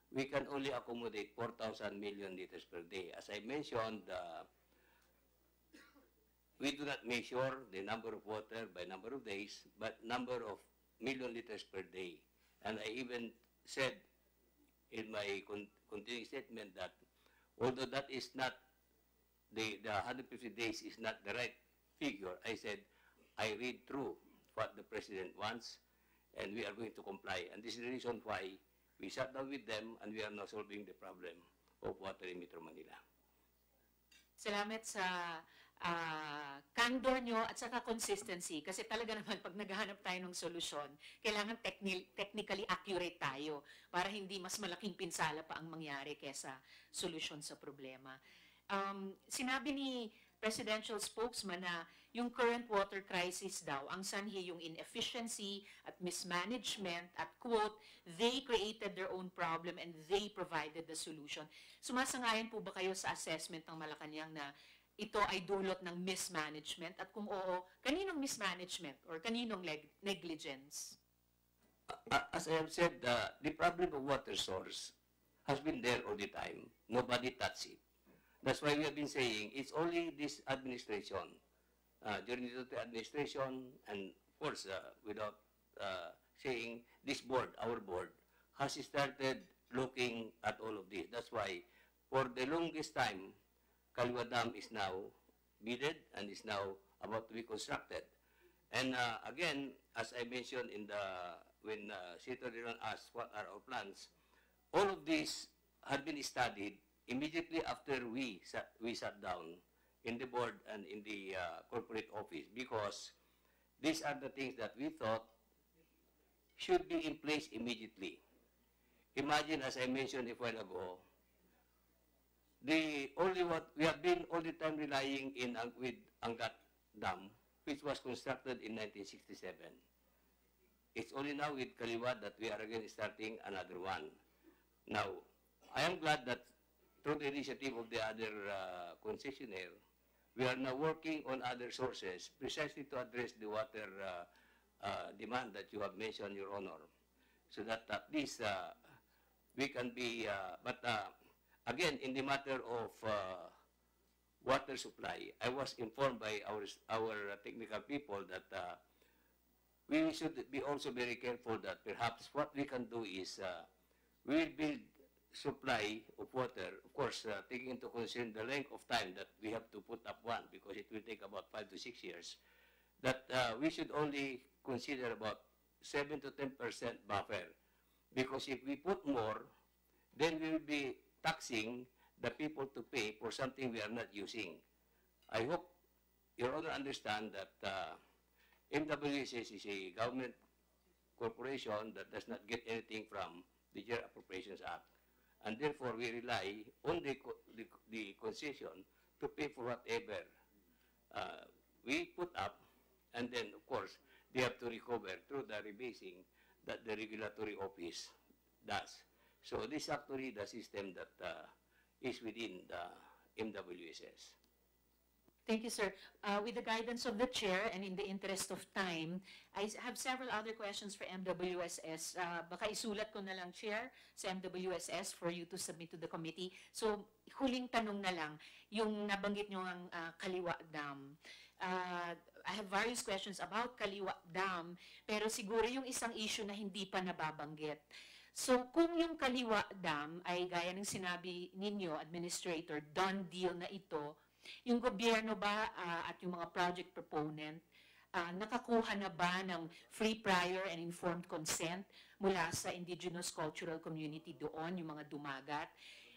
We can only accommodate 4,000 million liters per day. As I mentioned, we do not measure the number of water by number of days, but number of million liters per day. And I even said in my continuing statement that although that is not, the 150 days is not the right figure, I said, I read through what the President wants, and we are going to comply. And this is the reason why we sat down with them, and we are now solving the problem of water in Metro Manila. Salamat sa candor nyo at saka consistency. Kasi talaga naman, pag naghahanap tayo ng solusyon, kailangan technically accurate tayo para hindi mas malaking pinsala pa ang mangyari kesa solusyon sa problema. Sinabi ni presidential spokesman na yung current water crisis daw, ang sanhi yung inefficiency at mismanagement at quote, they created their own problem and they provided the solution. Sumasangayon po ba kayo sa assessment ng Malacanang na ito ay dulot ng mismanagement? At kung oo, kaninong mismanagement or kaninong negligence? As I have said, the problem of water source has been there all the time. Nobody touched it. That's why we have been saying it's only this administration, during the administration, and of course, without saying this board, our board, has started looking at all of this. That's why, for the longest time, Kaliwa Dam is now bidded and is now about to be constructed. And again, as I mentioned when Senator Diron asked what are our plans, all of this had been studied immediately after we sat down in the board and in the corporate office, because these are the things that we thought should be in place immediately. Imagine, as I mentioned a while ago, we have been all the time relying with Angat Dam, which was constructed in 1967. It's only now with Kaliwa that we are again starting another one. Now, I am glad that through the initiative of the other concessionaire, we are now working on other sources precisely to address the water demand that you have mentioned, Your Honor, so that at least we can be, again, in the matter of water supply, I was informed by our technical people that we should be also very careful that perhaps what we can do is we will build supply of water, of course, taking into consideration the length of time that we have to put up one, because it will take about 5 to 6 years, that we should only consider about 7 to 10% buffer. Because if we put more, then we will be taxing the people to pay for something we are not using. I hope Your Honor understand that MWSS is a government corporation that does not get anything from the General Appropriations Act. And therefore, we rely on the concession to pay for whatever we put up, and then, of course, they have to recover through the rebasing that the regulatory office does. So this is actually the system that is within the MWSS. Thank you, sir. With the guidance of the chair and in the interest of time, I have several other questions for MWSS. Baka isulat ko na lang, Chair, sa MWSS for you to submit to the committee. So, huling tanong na lang, yung nabanggit nyo ang Kaliwa Dam. I have various questions about Kaliwa Dam, pero siguro yung isang issue na hindi pa nababanggit. So, kung yung Kaliwa Dam ay gaya ng sinabi ninyo, Administrator, done deal na ito, yung gobyerno ba at yung mga project proponent, nakakuha na ba ng free, prior, and informed consent mula sa indigenous cultural community doon, yung mga dumagat?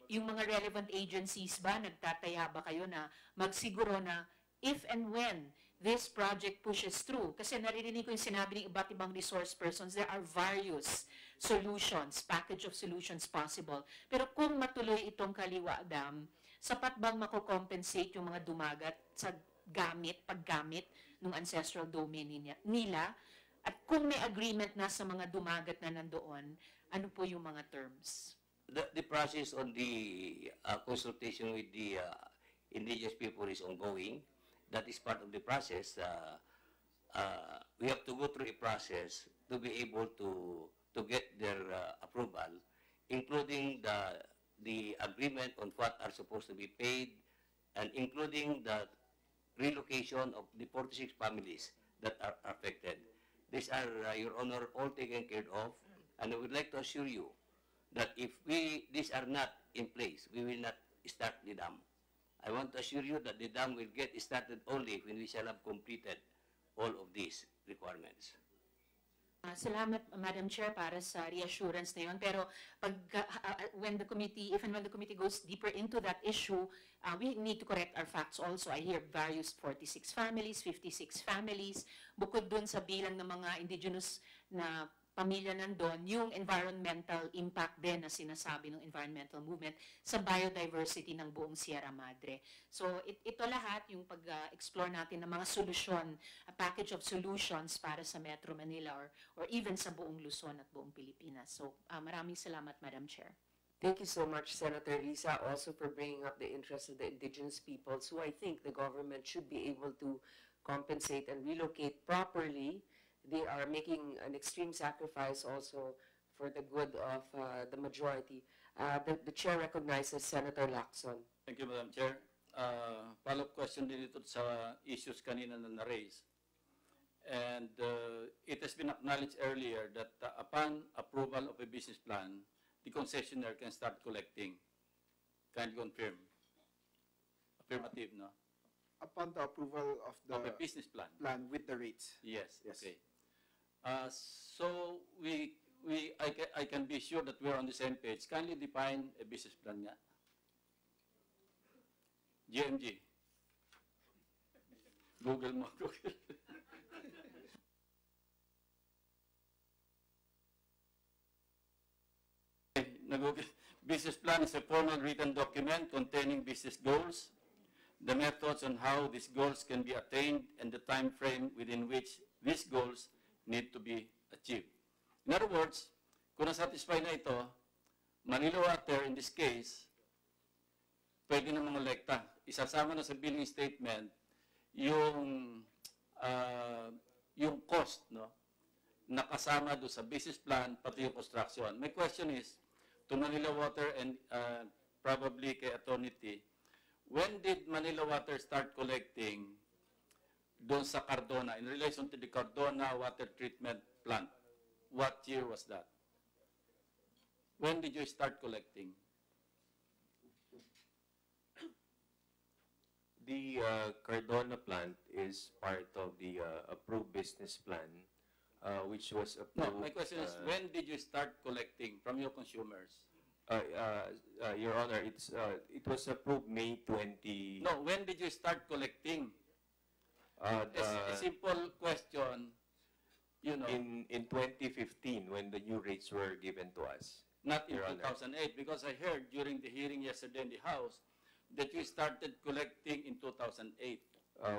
Yung mga relevant agencies ba, nagtataya ba kayo na magsiguro na if and when this project pushes through? Kasi naririnig ko yung sinabi ng iba't ibang resource persons, there are various solutions, package of solutions possible. Pero kung matuloy itong Kaliwa Dam, sapat bang mako-compensate yung mga dumagat sa paggamit ng ancestral domain nila? At kung may agreement na sa mga dumagat na nandoon, ano po yung mga terms? The process on the consultation with the indigenous people is ongoing. That is part of the process. We have to go through a process to be able to get their approval, including the agreement on what are supposed to be paid, and including the relocation of the 46 families that are affected. These are, Your Honor, all taken care of, and I would like to assure you that if these are not in place, we will not start the dam. I want to assure you that the dam will get started only when we shall have completed all of these requirements. Salamat, Madam Chair, para sa reassurance na yun. Pero pag, when the committee goes deeper into that issue, we need to correct our facts also. I hear various 46 families, 56 families. Bukod dun sa bilang ng mga indigenous na pamilya nandun, yung environmental impact din na sinasabi ng environmental movement sa biodiversity ng buong Sierra Madre. So ito lahat, yung pag-explore natin ng mga solusyon, a package of solutions para sa Metro Manila or even sa buong Luzon at buong Pilipinas. So maraming salamat, Madam Chair. Thank you so much, Senator Lisa, also for bringing up the interests of the indigenous peoples, who I think the government should be able to compensate and relocate properly. They are making an extreme sacrifice also for the good of the majority. The chair recognizes Senator Lacson. Thank you, Madam Chair. Follow-up question din ito sa issues kanina na na-raise. And it has been acknowledged earlier that upon approval of a business plan, the concessionaire can start collecting. Can you confirm? Affirmative, no? Upon the approval of the a business plan with the rates. Yes. Okay. So I can be sure that we're on the same page. Kindly define a business plan nga. GMG. Google mo. Google. Business plan is a formal written document containing business goals, the methods on how these goals can be attained, and the time frame within which these goals need to be achieved. In other words, kung na-satisfy na ito, Manila Water, in this case, pwede na mangolekta. Isasama na sa billing statement yung cost, no, nakasama doon sa business plan, pati yung construction. My question is, to Manila Water and probably kay Attorney T, when did Manila Water start collecting doon sa Cardona in relation to the Cardona water treatment plant? What year was that? When did you start collecting? The Cardona plant is part of the approved business plan, which was approved. No, my question is, when did you start collecting from your consumers? Your Honor, it was approved May 20. No, when did you start collecting? A simple question, you know. In 2015, when the new rates were given to us. Not in Your 2008, Honor. because I heard during the hearing yesterday in the House that you started collecting in 2008.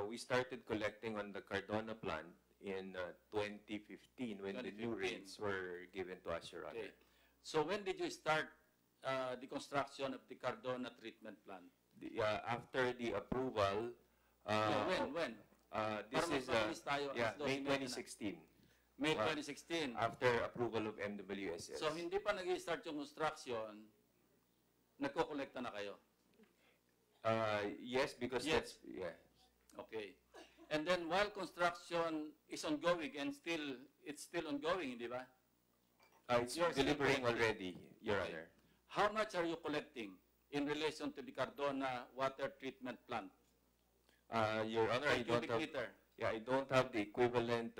We started collecting on the Cardona plant in 2015 when the new 2015. rates were given to us, Your Honor. Okay. So when did you start the construction of the Cardona treatment plant? After the approval. When? This Para is mapabilis tayo, yeah, as though May may na. 2016. May 2016. After approval of MWSS. So hindi pa nag-start yung construction, nagko-collecta na kayo? Yes, because Yes. that's, yeah. Okay. And then while construction is ongoing and it's still ongoing, di ba? It's You're still delivering collecting. already, Your Honor. How much are you collecting in relation to the Cardona water treatment plant? Your Honor, I don't Cubic have, meter. yeah, I don't have the equivalent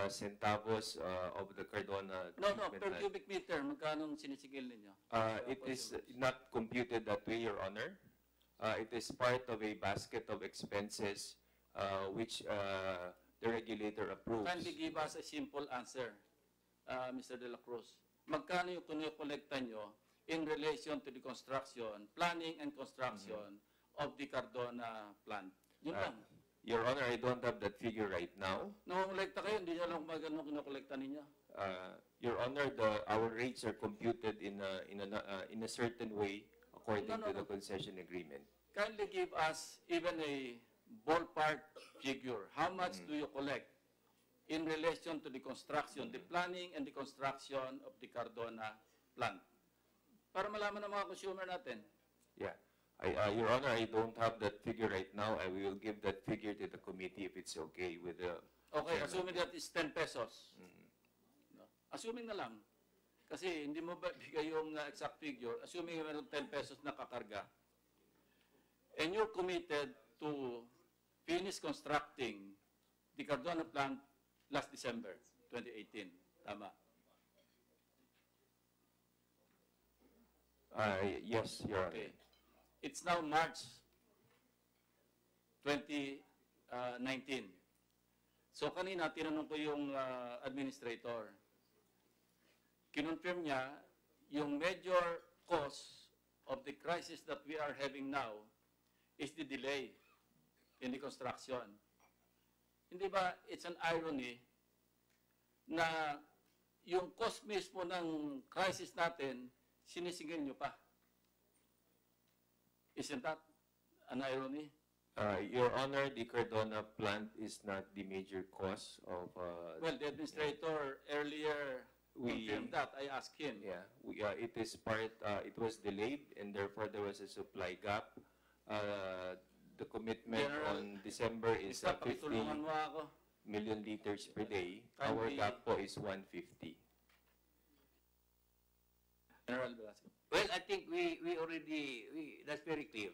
centavos of the Cardona No, treatment per plant. cubic meter, magkano sinisigil ninyo? It is not computed that way, Your Honor. It is part of a basket of expenses which the regulator approves. Kindly give us a simple answer, Mr. De La Cruz. Magkano yung kinokolekta nyo in relation to the construction, planning and construction of the Cardona plant? Yun lang. Your Honor, I don't have that figure right now. Nangongolekta kayo, hindi nyo alam kung magkano kinokolekta ninyo. Your Honor, our rates are computed in a certain way according to the concession agreement. Kindly give us even a ballpark figure. How much do you collect in relation to the construction, the planning and the construction of the Cardona plant? Para malaman ng mga consumer natin. Yeah. Your Honor, I don't have that figure right now. I will give that figure to the committee if it's okay with the... Okay, assuming that is 10 pesos. No? Assuming na lang. Kasi hindi mo ba bigay yung exact figure. Assuming meron 10 pesos na kakarga. And you're committed to finish constructing the Cardona plant last December 2018. Tama? Yes, Your Honor. Okay. It's now March 2019. So kanina, tinanong ko yung administrator, kinonfirm niya yung major cause of the crisis that we are having now is the delay in the construction. Hindi ba it's an irony na yung cause mismo ng crisis natin, sinisingil nyo pa? Isn't that an irony? Your Honor, the Cardona plant is not the major cause of... Well, the administrator earlier confirmed that. I asked him. Yeah, it is part, it was delayed and therefore there was a supply gap. The commitment on December is 50 million liters per day. Our gap po is 150. General Velasquez. Well, I think we already, that's very clear.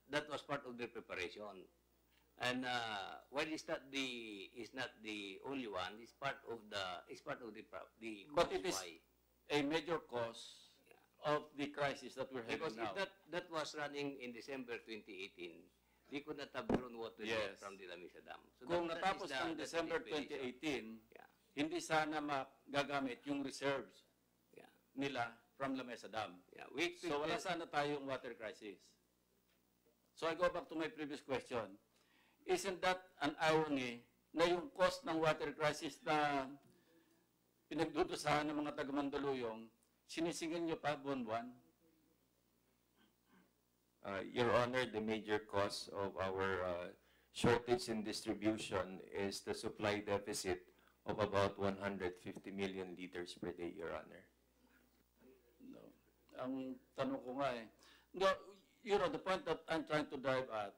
That was part of the preparation. And while it's not the only one, it's part of the But it is a major cause of the crisis that we're having because now. if that was running in December 2018, we could not have drawn water yet from the Lamisa Dam. So Kung that natapos is the- ng that's December the explanation. 2018, hindi sana magagamit yung reserves nila from La Mesa Dam. So wala sana tayong water crisis. So I go back to my previous question. Isn't that an irony na yung cost ng water crisis na pinagdudusahan ng mga taga-Mandaluyong, sinisingil nyo pa buwan-buwan? Your Honor, the major cause of our shortage in distribution is the supply deficit of about 150 million liters per day, Your Honor. No. Ang tanong ko nga no, you know, the point that I'm trying to drive at,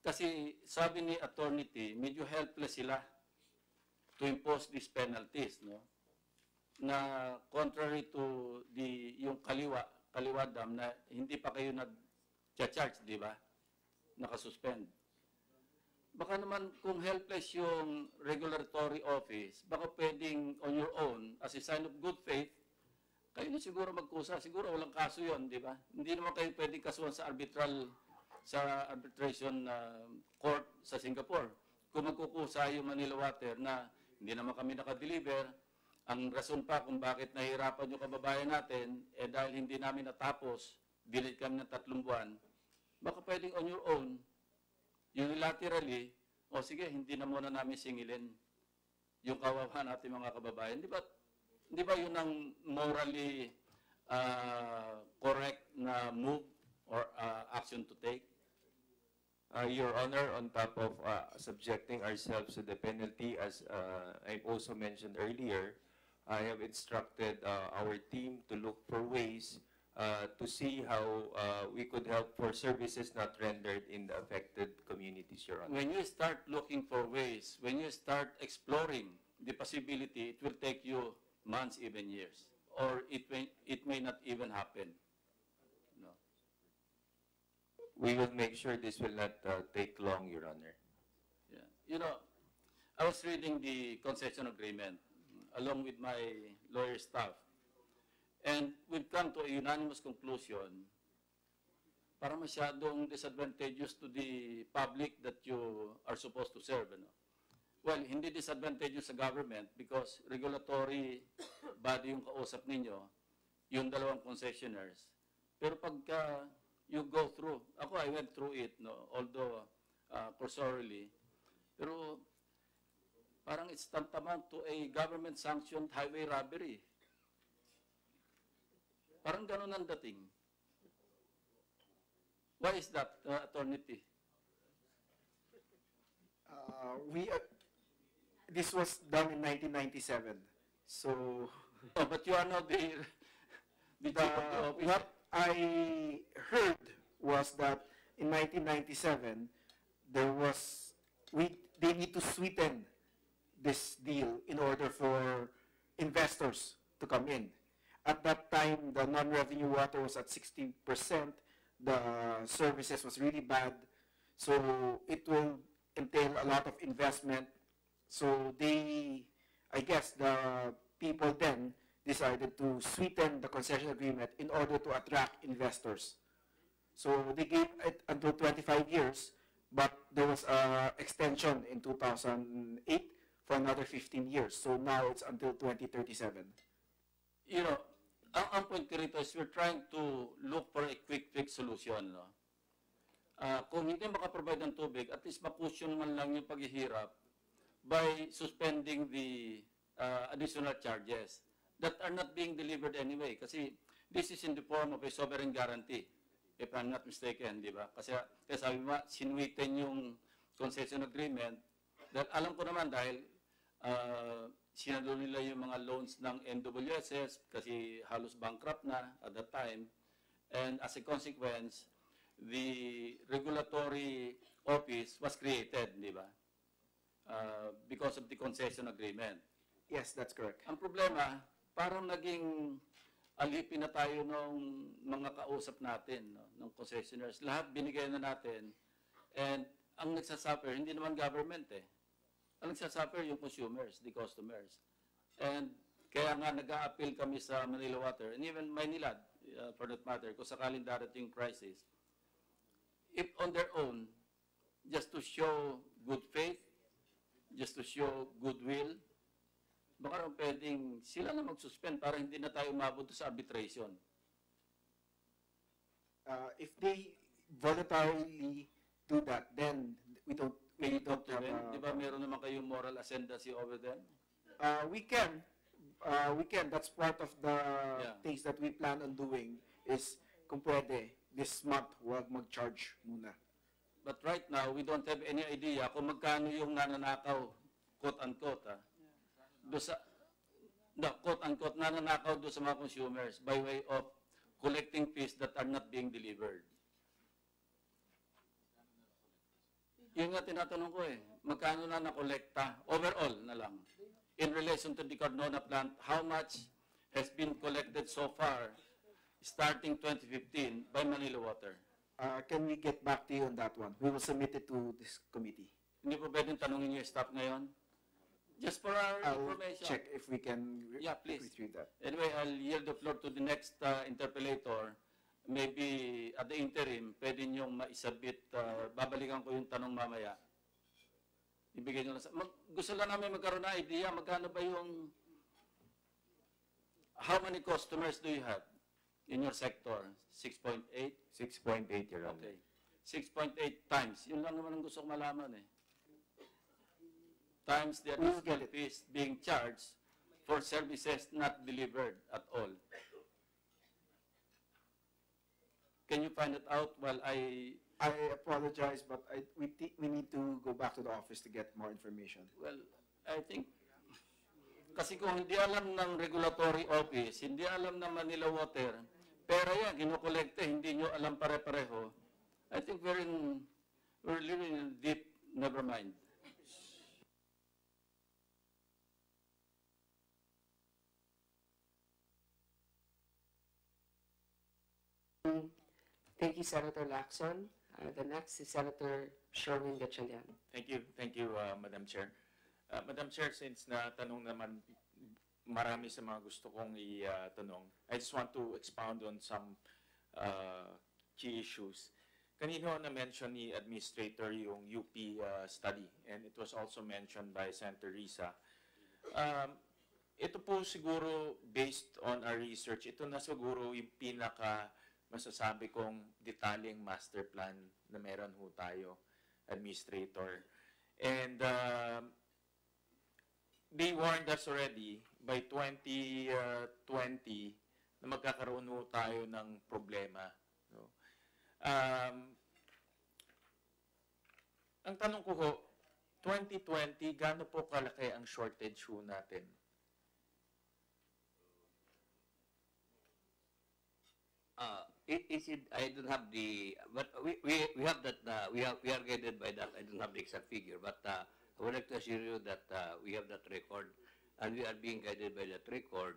kasi sabi ni Attorney T, medyo helpless sila to impose these penalties, no? Na contrary to yung Kaliwa Dam na hindi pa kayo nag-charge, di ba? Nakasuspend. Baka naman kung helpless yung regulatory office, baka pwedeng on your own, as a sign of good faith, kayo na siguro magkusa. Siguro walang kaso yon, di ba? Hindi naman kayo pwedeng kasuhan sa arbitration court sa Singapore. Kung magkukusa yung Manila Water na hindi naman kami nakadeliver, ang rason pa kung bakit nahihirapan yung kababayan natin, dahil hindi namin natapos, delayed kami ng 3 buwan, baka pwedeng on your own, unilaterally, o sige, hindi na muna namin singilin yung kawawa natin mga kababayan. Di ba yun ang morally correct na move or action to take? Your Honor, on top of subjecting ourselves to the penalty, as I also mentioned earlier, I have instructed our team to look for ways to see how we could help for services not rendered in the affected communities, Your Honor. When you start looking for ways, when you start exploring the possibility, it will take you months, even years, or it may not even happen. No. We will make sure this will not take long, Your Honor. Yeah. You know, I was reading the concession agreement along with my lawyer staff, and we've come to a unanimous conclusion para masyadong disadvantageous to the public that you are supposed to serve. Ano? Well, hindi disadvantageous sa government because regulatory body yung kausap ninyo, yung dalawang concessionaires. Pero pagka you go through, I went through it, no, although cursorily, pero parang it's tantamount to a government-sanctioned highway robbery. Parang ganun ang dating. Why is that, Attorney T? This was done in 1997. So, oh, but you are not the chief of the office. What I heard was that in 1997, they need to sweeten this deal in order for investors to come in. At that time, the non-revenue water was at 60%. The services was really bad. So it will entail a lot of investment. So I guess the people then decided to sweeten the concession agreement in order to attract investors. So they gave it until 25 years, but there was an extension in 2008 for another 15 years. So now it's until 2037. You know, ang point ko rito is we're trying to look for a quick fix solution. No? Kung hindi makaprovide ng tubig, at least makusyon man lang yung paghihirap by suspending the additional charges that are not being delivered anyway. Kasi this is in the form of a sovereign guarantee, if I'm not mistaken, di ba? Kasi sabi mo, sinuwitin yung concession agreement. Dahil alam ko naman dahil sinalo nila yung mga loans ng NWSS kasi halos bankrupt na at that time. And as a consequence, the regulatory office was created, di ba? Because of the concession agreement. Yes, that's correct. Ang problema, parang naging alipin na tayo ng mga kausap natin, no, ng concessionaires. Lahat binigay na natin. And ang nagsasuffer, hindi naman government eh. Ang nagsasuffer yung consumers, the customers. And kaya nga nag-a-appeal kami sa Manila Water, and even Manila, for that matter, kung sakaling darating crisis, if on their own, just to show good faith, just to show goodwill, baka pwedeng sila na mag-suspend para hindi na tayo umabot sa arbitration. If they voluntarily do that, then we don't have Di ba meron naman kayong moral ascendancy over them? We can. That's part of the things that we plan on doing is kung pwede, this month, huwag mag-charge muna. But right now, we don't have any idea kung magkano yung nananakaw, quote-unquote, quote-unquote, nananakaw doon sa mga consumers by way of collecting fees that are not being delivered. Yun nga tinatanong ko eh, magkano na nakolekta, overall na lang, in relation to the Cardona plant, how much has been collected so far, starting 2015, by Manila Water? Can we get back to you on that one? We will submit it to this committee. Hindi po pwedeng tanongin yung staff ngayon? Just for our information. Check if we can retrieve that. Anyway, I'll yield the floor to the next interpellator. Maybe at the interim, pwede niyong maisabit, babalikan ko yung tanong mamaya. Ibigay niyo lang gusto lang namin magkaroon na idea, magkano ba yung, how many customers do you have in your sector? 6.8? 6.8, Your Honor. Okay. 6.8 times. Yun lang naman ang gusto ko malaman eh. Times the additional fees being charged for services not delivered at all. Can you find it out while I apologize, but we need to go back to the office to get more information. Well, I think, kasi kung hindi alam ng regulatory office, hindi alam ng Manila Water, pera yan, kinukolekte, hindi nyo alam pare-pareho, I think we're living in deep, never mind. Thank you, Senator Lacson. The next is Senator Sherwin Gatchalian. Thank you, Madam Chair. Madam Chair, since natanong naman marami sa mga gusto kong itanong, I just want to expound on some key issues. Kanino na-mention ni Administrator yung UP study, and it was also mentioned by Senator Risa. Ito po siguro based on our research, ito na siguro yung pinaka masasabi kong detaling master plan na meron ho tayo, Administrator. And they warned us already by 2020 na magkakaroon ho tayo ng problema. No? Ang tanong ko ho, 2020, gaano po kalaki ang shortage ho natin? I don't have the, but we have that, we are guided by that. I don't have the exact figure, but I would like to assure you that we have that record, and we are being guided by that record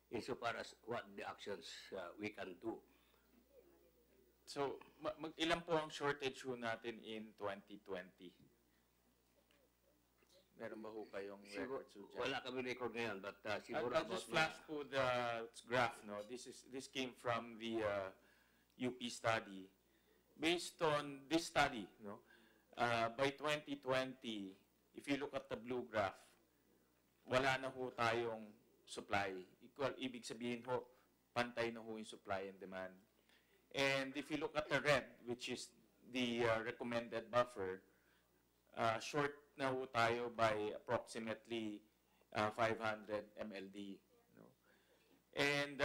insofar as what the actions we can do. So, ilan po ang shortage ho natin in 2020? Meron ba ho kayong records? Wala kami record ngayon, but siguro I'll just flash po the graph. No? This came from the UP study. Based on this study, no, by 2020, if you look at the blue graph, wala na ho tayong supply. Ibig sabihin ho, pantay na ho yung supply and demand. And if you look at the red, which is the recommended buffer, short na ho tayo by approximately 500 MLD. No? And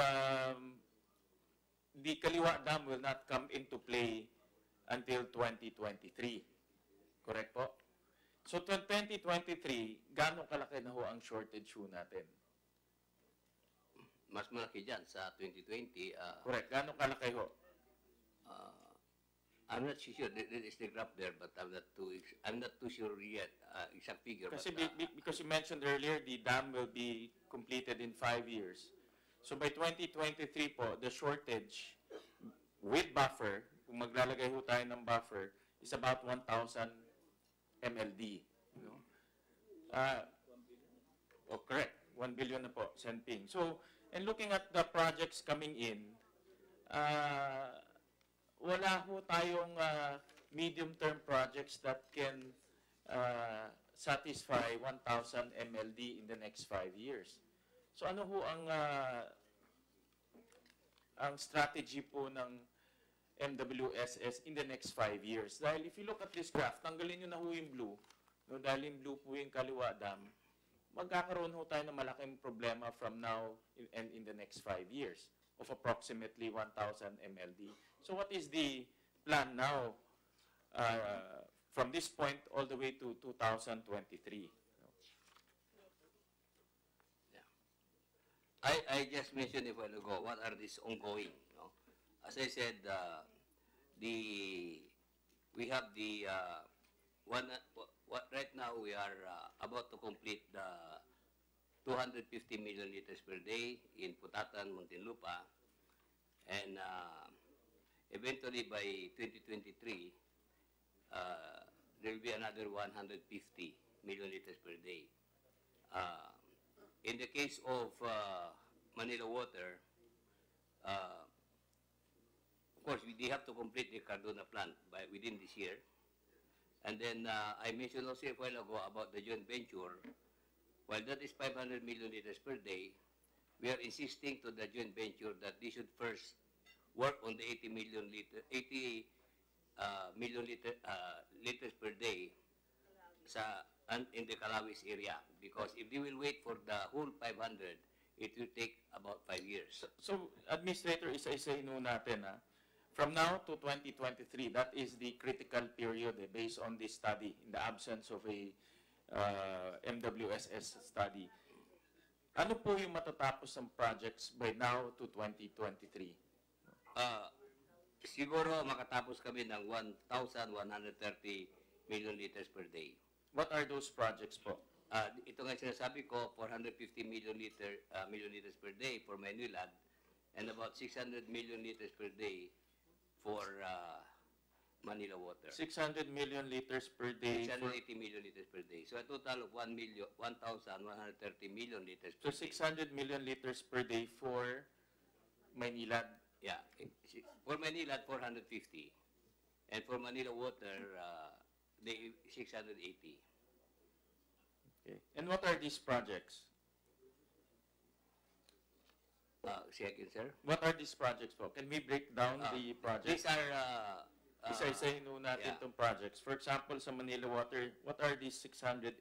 the Kaliwa Dam will not come into play until 2023. Correct po? So 2023, gaano kalaki na ho ang shortage ho natin? Mas malaki dyan sa 2020. Correct. Gaano kalaki ho? I'm not so sure. There is the graph there, but I'm not too sure yet exact figure. Kasi but, because you mentioned earlier, the dam will be completed in 5 years. So by 2023 po, the shortage with buffer, kung maglalagay ho tayo ng buffer, is about 1,000 MLD. You know? Correct. 1 billion na po, Senping. So, and looking at the projects coming in, wala ho tayong medium-term projects that can satisfy 1,000 MLD in the next 5 years. So ano ho ang strategy po ng MWSS in the next 5 years? Dahil if you look at this graph, tanggalin nyo na ho yung blue, no, dahil yung blue po yung Kaliwa Dam, magkakaroon ho tayo ng malaking problema from now and in the next 5 years of approximately 1,000 MLD. So what is the plan now from this point all the way to 2023? I just mentioned a while ago, what are these ongoing? No? As I said, we have the right now we are about to complete the 250 million liters per day in Putatan, Muntinlupa, and eventually by 2023, there will be another 150 million liters per day. In the case of Manila Water, of course, they have to complete the Cardona plant within this year. And then I mentioned also a while ago about the joint venture. While that is 500 million liters per day, we are insisting to the joint venture that they should first work on the 80 million liters per day in the Calawis area. Because if they will wait for the whole 500, it will take about 5 years. So Administrator, isa-isay no natin from now to 2023, that is the critical period based on this study in the absence of a MWSS study. Ano po yung matatapos ng projects by now to 2023? Siguro makatapos kami ng 1,130 million liters per day. What are those projects po? Ito nga sinasabi ko, 450 million liters per day for Maynilad and about 600 million liters per day for Manila Water. 600 million liters per day. 680 million liters per day. So a total of 1,130 million liters So per day. 600 million liters per day for Maynilad. Yeah. For Maynilad, 450. And for Manila Water, 680. Okay. And what are these projects? Second, sir. What are these projects po? Can we break down the projects? These are isa-isahin natin itong projects. For example, sa Manila Water, what are these 680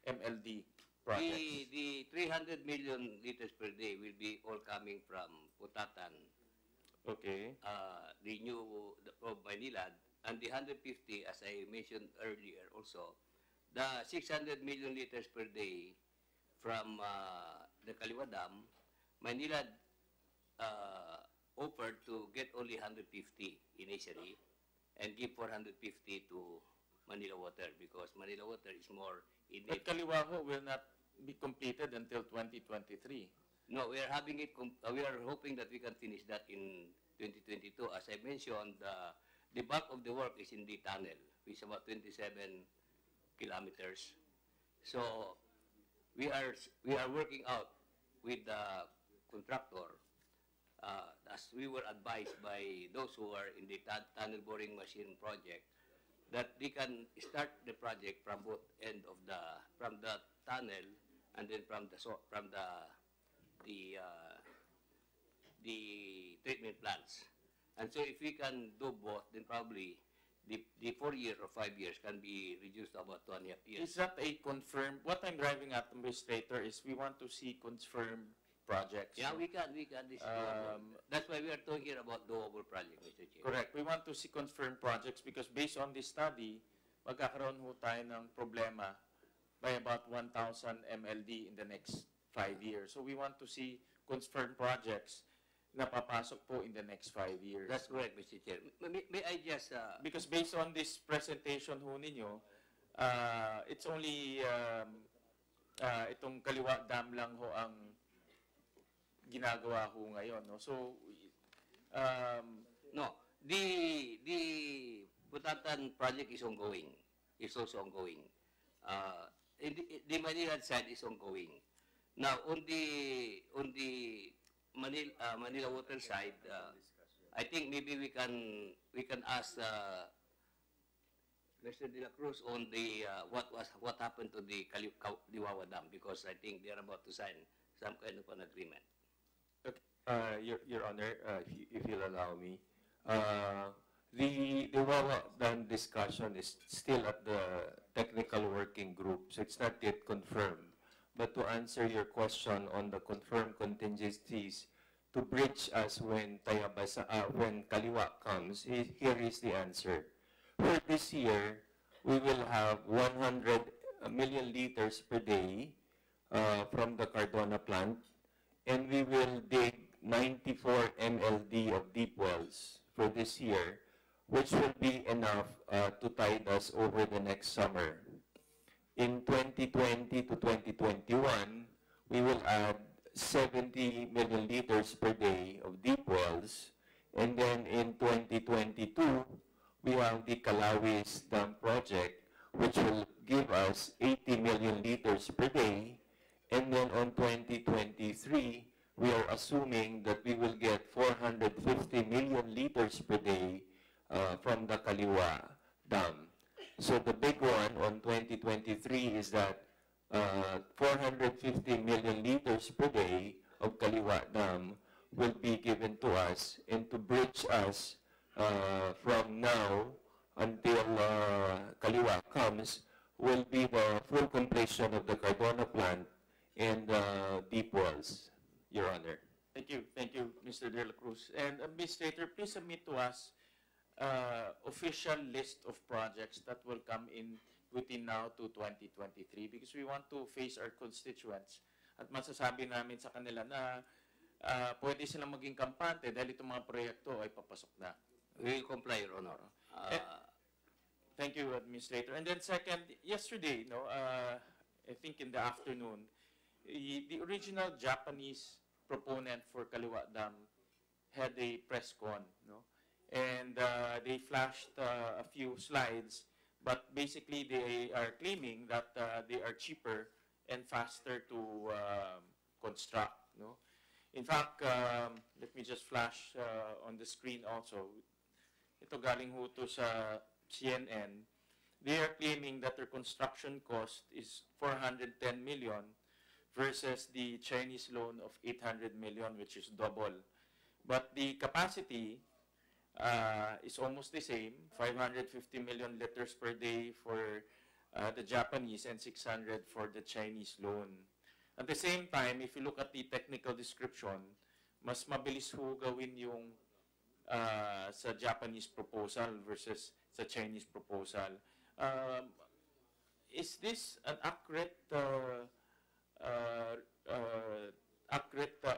MLD projects? The 300 million liters per day will be all coming from Putatan. Okay. The new of Maynilad, and the 150, as I mentioned earlier also, the 600 million liters per day from the Kaliwa Dam, Maynilad offered to get only 150 initially and give 450 to Manila Water because Manila Water is more in But Kaliwa will not be completed until 2023. No, we are having it. We are hoping that we can finish that in 2022. As I mentioned, the bulk of the work is in the tunnel, which is about 27 kilometers. So we are working out with the contractor, as we were advised by those who are in the tunnel boring machine project, that they can start the project from both end of from the tunnel and then from the treatment plants. And so if we can do both, then probably the 4 year or 5 years can be reduced to about 2.5 years. Is that a confirmed, what I'm driving at, Administrator, is we want to see confirmed projects. Yeah, we can. This is doable. That's why we are talking here about doable project, Mr. Chair. Correct. We want to see confirmed projects because based on this study, magkakaroon ho tayo ng problema by about 1,000 MLD in the next 5 years. So we want to see confirmed projects na papasok po in the next 5 years. That's correct, Mr. Chair. May I just... Because based on this presentation ho ninyo, it's only itong Kaliwa Dam lang ho ang ginagawa ho ngayon. No? So, no, the Putatan project is ongoing. It's also ongoing. The Manila side is ongoing. Now, on the Manila water side, I think maybe we can ask Mr. De La Cruz on the what happened to the Kaliwawa Dam, because I think they are about to sign some kind of an agreement. Okay. Your Honor, if you'll allow me, the Wawa Dam discussion is still at the technical working group, so it's not yet confirmed. But to answer your question on the confirmed contingencies to bridge us when when Kaliwa comes, here is the answer. For this year, we will have 100 million liters per day from the Cardona plant, and we will dig 94 MLD of deep wells for this year, which will be enough to tide us over the next summer. In 2020 to 2021, we will add 70 million liters per day of deep wells, and then in 2022, we have the Calawis Dam project, which will give us 80 million liters per day, and then on 2023, we are assuming that we will get 450 million liters per day from the Kaliwa Dam. So the big one on 2023 is that 450 million liters per day of Kaliwa Dam will be given to us, and to bridge us from now until Kaliwa comes will be the full completion of the Cardona plant and deep wells, Your Honor. Thank you, Mr. De La Cruz. And Administrator, please submit to us official list of projects that will come in within now to 2023, because we want to face our constituents at masasabi namin sa kanila na pwede silang maging kampante dahil itong mga proyekto ay papasok na. We will comply, Your Honor. Thank you, Administrator. And then second, yesterday, I think in the afternoon, the original Japanese proponent for Kaliwa Dam had a press con, and they flashed a few slides, but basically they are claiming that they are cheaper and faster to construct. In fact, let me just flash on the screen also. Ito galing ho to sa CNN. They are claiming that their construction cost is 410 million versus the Chinese loan of 800 million, which is double. But the capacity is almost the same, 550 million liters per day for the Japanese and 600 for the Chinese loan. At the same time, if you look at the technical description, mas mabilis ho gawin yung sa Japanese proposal versus sa Chinese proposal. Is this an accurate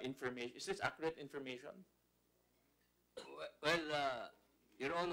information? Is this accurate information? Well, Your Honor,